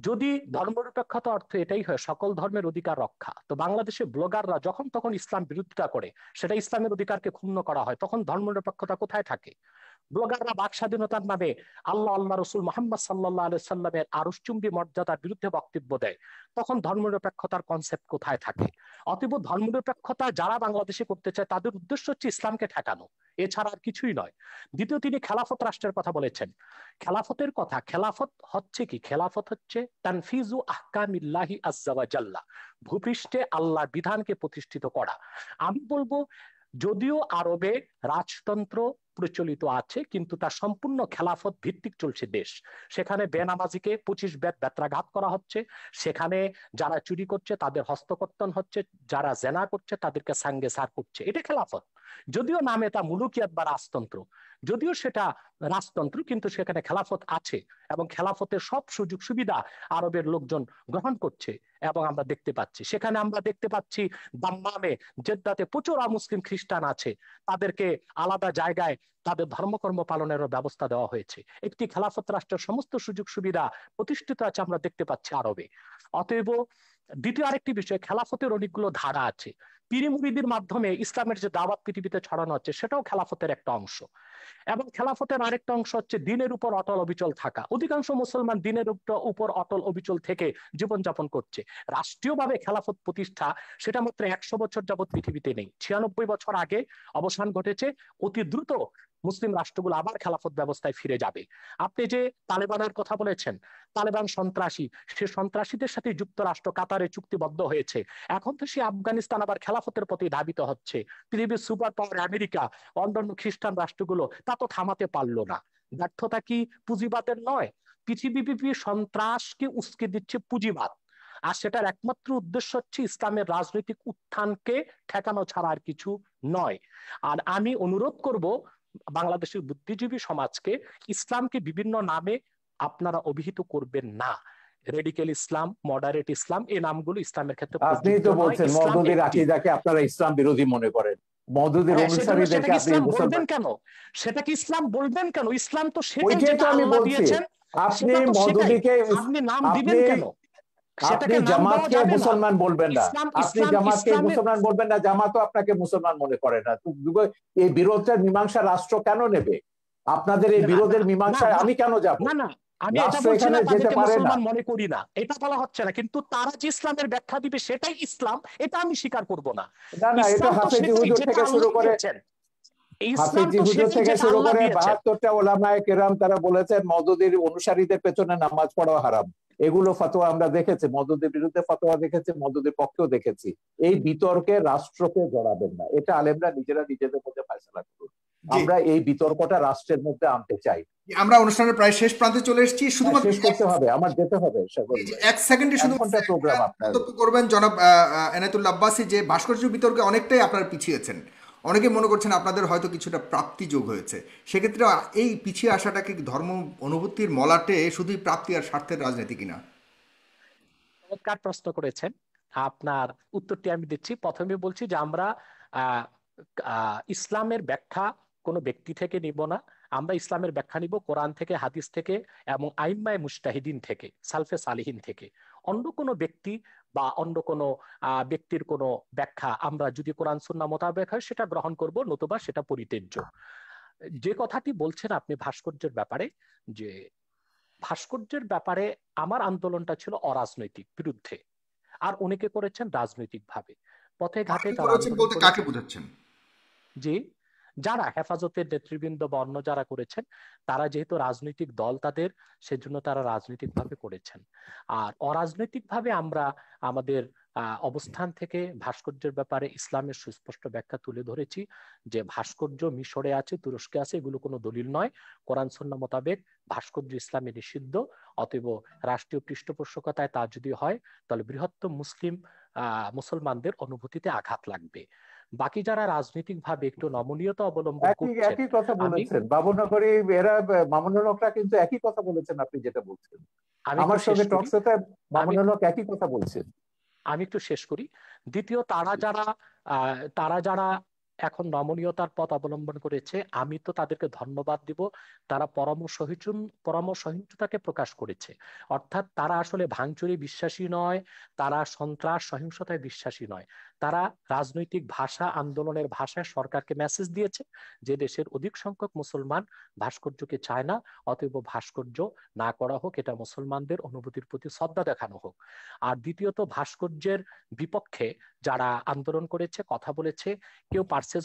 যদি ধর্মনিরপেক্ষতা অর্থ এটাই হয় সকল ধর্মের অধিকার রক্ষা, তো বাংলাদেশে ব্লগাররা যখন তখন ইসলাম বিরোধিতা করে, সেটা ইসলামের অধিকারকে ক্ষুণ্ণ করা হয়, তখন ধর্মনিরপেক্ষতা কোথায় থাকে? ব্লগাররা বাক স্বাধীনতার নামে আল্লাহ রসুল মোহাম্মদ সাল্লাহ আলি সাল্লামের আরশচুম্বী মর্যাদার বিরুদ্ধে বক্তব্য দেয়, তখন ধর্মনিরপেক্ষতার কনসেপ্ট কোথায় থাকে? অতএব ধর্মনিরপেক্ষতা যারা বাংলাদেশে করতে চায় তাদের উদ্দেশ্য হচ্ছে ইসলামকে ঠেকানো, এছাড়া আর কিছুই নয়। দ্বিতীয়, তিনি খেলাফত রাষ্ট্রের কথা বলেছেন। খেলাফতের কথা, খেলাফত হচ্ছে কি? খেলাফত হচ্ছে তানফিজু আহকামিল্লাহি আজ্জা ওয়া জাল্লা, ভূপৃষ্ঠে আল্লাহর বিধানকে প্রতিষ্ঠিত করা। আমি বলবো যদিও আরবে রাজতন্ত্র প্রচলিত আছে, কিন্তু তা সম্পূর্ণ খেলাফত ভিত্তিক চলছে দেশ। সেখানে বেনামাজিকে 25 বেত্রাঘাত করা হচ্ছে, সেখানে যারা চুরি করছে তাদের হস্তকর্তন হচ্ছে, যারা জেনা করছে তাদেরকে সাঙ্গে সার করছে। এটা খেলাফত। যদিও নামে তা মুলুকিয়াত বা রাজতন্ত্র, যদিও সেটা রাজতন্ত্র, কিন্তু সেখানে খেলাফত আছে এবং খেলাফতের সব সুযোগ সুবিধা আরবের লোকজন গ্রহণ করছে। এবং আমরা দেখতে পাচ্ছি, সেখানে আমরা দেখতে পাচ্ছি দাম্মামে, জেদ্দাতে প্রচুর মুসলিম খ্রিস্টান আছে, তাদেরকে আলাদা জায়গায় তাদের ধর্মকর্ম পালনেরও ব্যবস্থা দেওয়া হয়েছে। একটি খেলাফত রাষ্ট্রের সমস্ত সুযোগ সুবিধা প্রতিষ্ঠিত আছে আমরা দেখতে পাচ্ছি আরবে। অতএব দ্বিতীয় আরেকটি বিষয়, খেলাফতের অনেকগুলো ধারা আছে। পীর মুরিদের মাধ্যমে ইসলামের যে দাওয়াত পৃথিবীতে ছড়ানো হচ্ছে, সেটাও খেলাফতের একটা অংশ। এবং খেলাফতের আরেকটা অংশ হচ্ছে দিনের উপর অটল অবিচল থাকা। অধিকাংশ মুসলমান দিনের উপর অটল অবিচল থেকে জীবনযাপন করছে। রাষ্ট্রীয়ভাবে খেলাফত প্রতিষ্ঠা, সেটা মাত্র 100 বছর যাবৎ পৃথিবীতে নেই, 96 বছর আগে অবসান ঘটেছে। অতি দ্রুত মুসলিম রাষ্ট্রগুলো আবার খেলাফত ব্যবস্থায় ফিরে যাবে। আপনি যে তালেবানের কথা বলেছেন, তালেবান সন্ত্রাসী, সে সন্ত্রাসীদের সাথে যুক্তরাষ্ট্র কাতারে চুক্তিবদ্ধ হয়েছে। এখন তো সে আফগানিস্তান আবার খেলাফতের প্রতি ধাবিত হচ্ছে। পৃথিবীর সুপার পাওয়ার আমেরিকা, অন্যান্য খ্রিস্টান রাষ্ট্রগুলো তা তো থামাতে পারলো না। ব্যর্থতা কি পুঁজিবাদের নয়? পৃথিবীব্যাপী সন্ত্রাসকে উস্কে দিচ্ছে পুঁজিবাদ, আর সেটার একমাত্র উদ্দেশ্য হচ্ছে ইসলামের রাজনৈতিক উত্থানকে ঠেকানো ছাড়া আর কিছু নয়। আর আমি অনুরোধ করব বাংলাদেশের বুদ্ধিজীবী সমাজকে, ইসলামকে বিভিন্ন নামে আপনারা অভিহিত করবেন না। রেডিক্যাল ইসলাম, মডারেট ইসলাম, এই নামগুলো ইসলামের ক্ষেত্রে আপনি প্রযোজ্য তো নয়। বলছেন ইসলাম মওদুদির একটি। আকিদাকে আপনারা ইসলাম বিরোধী মনে করেন, মওদুদির সেজন্য অনুসারীদেরকে সেটাকে আপনি ইসলাম বলবেন মুসলমান। কেন? সেটাকে ইসলাম বলবেন কেন? ইসলাম তো সেটাই ওইটাই তো যেটা আমি আল্লাহ বলছি। দিয়েছেন, আপনি সেটা তো সেটাই। মওদুদিকে, আপনি নাম আপনি দিবেন কেন? আপনি সেটাকে নাম দেওয়া জামাতকে যাবে না। মুসলমান বলবেন না, ইসলাম আপনি ইসলাম জামাতকে ইসলামের মুসলমান বলবেন না, জামাতও আপনাকে মুসলমান মনে করে না। এই বিরোধের মীমাংসা রাষ্ট্র কেন নেবে? আপনাদের এই না না বিরোধের না মীমাংসায় না আমি কেন যাব? না না, আমি এটা রাষ্ট্র বলছি এখানে না যেতে তাদেরকে পারে না। মুসলমান মনে করি না, এটা বলা হচ্ছে না, কিন্তু তারা যে ইসলামের ব্যাখ্যা দিবে সেটাই ইসলাম, এটা আমি স্বীকার করব না। না না, এটা ইসলাম তো হাফেজি সেটাই হুজুর যেটা থেকে শুরু আল্লাহ করে, দিয়েছেন। ইসলাম হাফেজি তো হুজুর সেটাই থেকে যেটা শুরু আল্লাহ করে দিয়েছেন। 72টা ওলামায়ে কেরাম তারা বলেছেন মওদুদির অনুসারীদের পেছনে নামাজ পড়া হারাম। এগুলো ফতোয়া আমরা দেখেছি, মওদুদির বিরুদ্ধে ফতোয়া দেখেছি, মওদুদির পক্ষেও দেখেছি। এই বিতর্কে রাষ্ট্রকে জড়াবেন না, এটা আলেমরা নিজেরা নিজেদের মধ্যে ফয়সালা করুন। জি, আমরা এই বিতর্কটা রাষ্ট্রের মধ্যে আনতে চাই। আমরা অনুষ্ঠানের প্রায় শেষ প্রান্তে চলে এসেছি, শুধুমাত্র শেষ করতে হবে, আমার যেতে হবে সাগর ভাই, এক সেকেন্ডে 1 শুধু ঘন্টা প্রোগ্রাম আপনার। মন্তব্য করবেন জনাব এনায়েতুল্লাহ আব্বাসী, যে ভাস্কর্য বিতর্কে অনেকটাই আপনারা পিছিয়েছেন। অনেকে মনে করছেন আপনাদের হয়তো কিছুটা প্রাপ্তি যোগ হয়েছে। সেক্ষেত্রে এই পিছিয়ে আসাটাকে ধর্ম অনুভূতির মলাটে শুধুই প্রাপ্তি আর স্বার্থের রাজনীতি কিনা? চমৎকার প্রশ্ন করেছেন। আপনার উত্তরটি আমি দিচ্ছি। প্রথমে বলছি যে আমরা আহ, ইসলামের ব্যাখ্যা কোনো ব্যক্তি থেকে নিব না। আমরা ইসলামের ব্যাখ্যা নিব কোরআন থেকে, হাদিস থেকে এবং আইম্মায়ে মুজতাহিদিন থেকে, সালফে সালিহিন থেকে। অন্য কোনো ব্যক্তি বা অন্য কোনো ব্যক্তির কোনো ব্যাখ্যা আমরা যদি কোরআন সুন্নাহ মোতাবেক হয় সেটা গ্রহণ করব, নতুবা সেটা পরিত্যাজ্য। যে কথাটি বলছেন আপনি ভাস্কর্যের ব্যাপারে, যে ভাস্কর্যের ব্যাপারে আমার আন্দোলনটা ছিল অরাজনৈতিক বিরুদ্ধে, আর অনেকে করেছেন রাজনৈতিক ভাবে। পথে ঘাটে যারা করেছেন আন্দোলন বলতে কাকে করেছেন, বোঝাচ্ছেন? যে যারা হেফাজতের নেতৃবৃন্দ বা অন্য যারা করেছেন, তারা যেহেতু রাজনৈতিক দল তাদের, সেজন্য তারা রাজনৈতিক ভাবে করেছেন। আর অরাজনৈতিক ভাবে আমরা আমাদের অবস্থান থেকে ভাস্কর্যের ব্যাপারে ইসলামের সুস্পষ্ট ব্যাখ্যা তুলে ধরেছি, যে ভাস্কর্য মিশরে আছে, তুরস্কে আছে, এগুলো কোনো দলিল নয়। কোরআন সুন্নাহ মোতাবেক ভাস্কর্য ইসলামে নিষিদ্ধ। অতএব রাষ্ট্রীয় পৃষ্ঠপোষকতায় তা যদি হয়, তাহলে বৃহত্তম মুসলমানদের অনুভূতিতে আঘাত লাগবে। বাকি যারা রাজনৈতিক ভাবে একটু নমনীয়তা অবলম্বন একই করছেন, একই কথা আমি বলেছেন বাবুনগরী, এরা মামুনুল হকরা কিন্তু একই কথা বলেছেন আপনি যেটা বলছেন। আমি একটু আমার শেষ সঙ্গে করি। টকশোতে আমি মামুনুল হক একই কথা বলছেন। আমি একটু শেষ করি। দ্বিতীয়, তারা যারা এখন নমনীয়তার পথ অবলম্বন করেছে, আমি তো তাদেরকে ধন্যবাদ দিব। তারা পরমসহিষ্ণুতাকে প্রকাশ করেছে। অর্থাৎ তারা আসলে ভাঙচুরে বিশ্বাসী নয়, তারা সন্ত্রাস সহিংসতায় বিশ্বাসী নয়। তারা রাজনৈতিক ভাষা, আন্দোলনের ভাষায় সরকারকে মেসেজ দিয়েছে যে দেশের অধিক সংখ্যক মুসলমান ভাস্কর্যকে চায় না, অতএব ভাস্কর্য না করা হোক, এটা মুসলমানদের অনুভূতির প্রতি শ্রদ্ধা দেখানো হোক। আর দ্বিতীয়ত, ভাস্কর্যের বিপক্ষে যারা আন্দোলন করেছে, কথা বলেছে, কেউ পারচেজ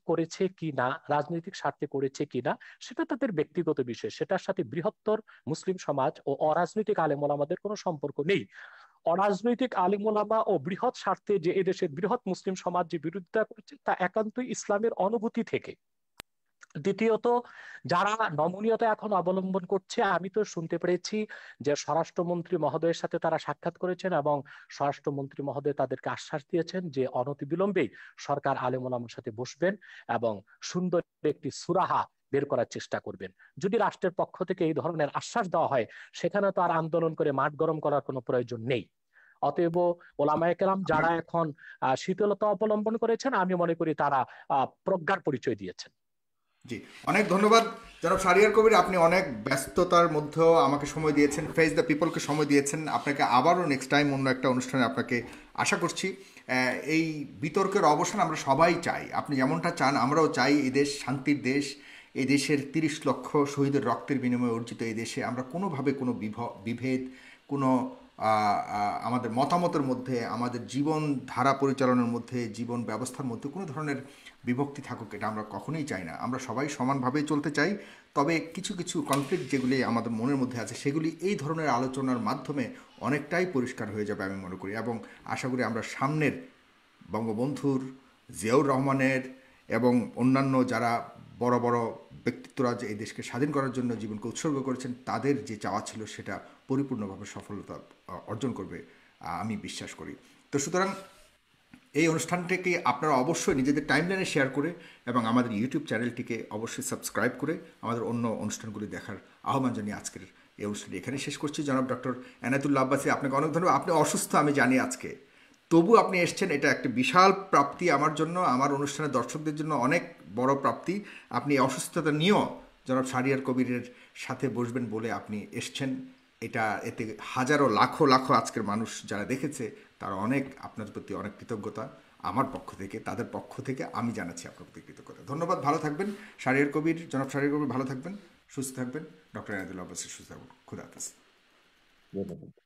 করেছে কি না, রাজনৈতিক স্বার্থে করেছে কি না, সেটা তাদের ব্যক্তিগত বিষয়। সেটার সাথে বৃহত্তর মুসলিম সমাজ ও অরাজনৈতিক আলেম ওলামাদের কোনো সম্পর্ক নেই। অরাজনৈতিক আলেম ওলামা ও বৃহৎ স্বার্থে যে এদেশের বৃহৎ মুসলিম সমাজ যে বিরোধিতা করছে, তা একান্তই ইসলামের অনুভূতি থেকে। দ্বিতীয়ত, যারা নমনীয়তা এখন অবলম্বন করছে, আমি তো শুনতে পেরেছি যে স্বরাষ্ট্রমন্ত্রী মহোদয়ের সাথে তারা সাক্ষাৎ করেছেন এবং স্বরাষ্ট্রমন্ত্রী মহোদয় তাদেরকে আশ্বাস দিয়েছেন যে অনতিবিলম্বেই সরকার আলেম ওলামার সাথে বসবেন এবং সুন্দর একটি সুরাহা বের করার চেষ্টা করবেন। যদি রাষ্ট্রের পক্ষ থেকে এই ধরনের আশ্বাস দেওয়া হয়, সেখানে তো আর আন্দোলন করে মাঠ গরম করার কোনো প্রয়োজন নেই। অতএব ওলামায়ে কেরাম যারা এখন শীতলতা অবলম্বন করেছেন, আমি মনে করি তারা প্রজ্ঞার পরিচয় দিয়েছেন। জি, অনেক ধন্যবাদ জনাব শাহরিয়ার কবির। আপনি অনেক ব্যস্ততার মধ্যেও আমাকে সময় দিয়েছেন, ফেস দ্য পিপলকে সময় দিয়েছেন। আপনাকে আবারও নেক্সট টাইম অন্য একটা অনুষ্ঠানে আপনাকে আশা করছি। এই বিতর্কের অবসান আমরা সবাই চাই, আপনি যেমনটা চান আমরাও চাই। এই দেশ শান্তির দেশ, এই দেশের 30 লক্ষ শহীদের রক্তের বিনিময়ে অর্জিত এই দেশে আমরা কোনোভাবে কোনো বিভেদ, কোনো আমাদের মতামতের মধ্যে, আমাদের জীবন ধারা পরিচালনার মধ্যে, জীবন ব্যবস্থার মধ্যে কোনো ধরনের বিভক্তি থাকুক, এটা আমরা কখনোই চাই না। আমরা সবাই সমানভাবেই চলতে চাই। তবে কিছু কিছু কনফ্লিক্ট যেগুলি আমাদের মনের মধ্যে আছে, সেগুলি এই ধরনের আলোচনার মাধ্যমে অনেকটাই পরিষ্কার হয়ে যাবে আমি মনে করি। এবং আশা করি আমরা সামনের বঙ্গবন্ধুর, জিয়াউর রহমানের এবং অন্যান্য যারা বড় বড় ব্যক্তিত্বরা যে এই দেশকে স্বাধীন করার জন্য জীবনকে উৎসর্গ করেছেন, তাদের যে চাওয়া ছিল সেটা পরিপূর্ণভাবে সফলতা অর্জন করবে আমি বিশ্বাস করি। তো সুতরাং এই অনুষ্ঠানটিকে আপনারা অবশ্যই নিজেদের টাইমলাইনে শেয়ার করে এবং আমাদের ইউটিউব চ্যানেলটিকে অবশ্যই সাবস্ক্রাইব করে আমাদের অন্য অনুষ্ঠানগুলি দেখার আহ্বান জানিয়ে আজকের এই অনুষ্ঠানটি এখানে শেষ করছি। জনাব ডক্টর এনায়েতুল্লাহ আব্বাসী, আপনাকে অনেক ধন্যবাদ। আপনি অসুস্থ আমি জানি আজকে, তবু আপনি এসছেন, এটা একটা বিশাল প্রাপ্তি আমার জন্য, আমার অনুষ্ঠানের দর্শকদের জন্য অনেক বড় প্রাপ্তি। আপনি অসুস্থতা নিয়েও জনাব শাহরিয়ার কবিরের সাথে বসবেন বলে আপনি এসছেন। এতে হাজারো লাখো লাখো আজকের মানুষ যারা দেখেছে, তারা অনেক আপনার প্রতি অনেক কৃতজ্ঞতা আমার পক্ষ থেকে, তাদের পক্ষ থেকে আমি জানাচ্ছি আপনার প্রতি কৃতজ্ঞতা। ধন্যবাদ, ভালো থাকবেন। জনাব শাহরিয়ার কবির ভালো থাকবেন, সুস্থ থাকবেন। ডক্টর এনায়েতুল্লাহ আব্বাসী সুস্থ থাকবেন। খুদা হাফেজ। ধন্যবাদ।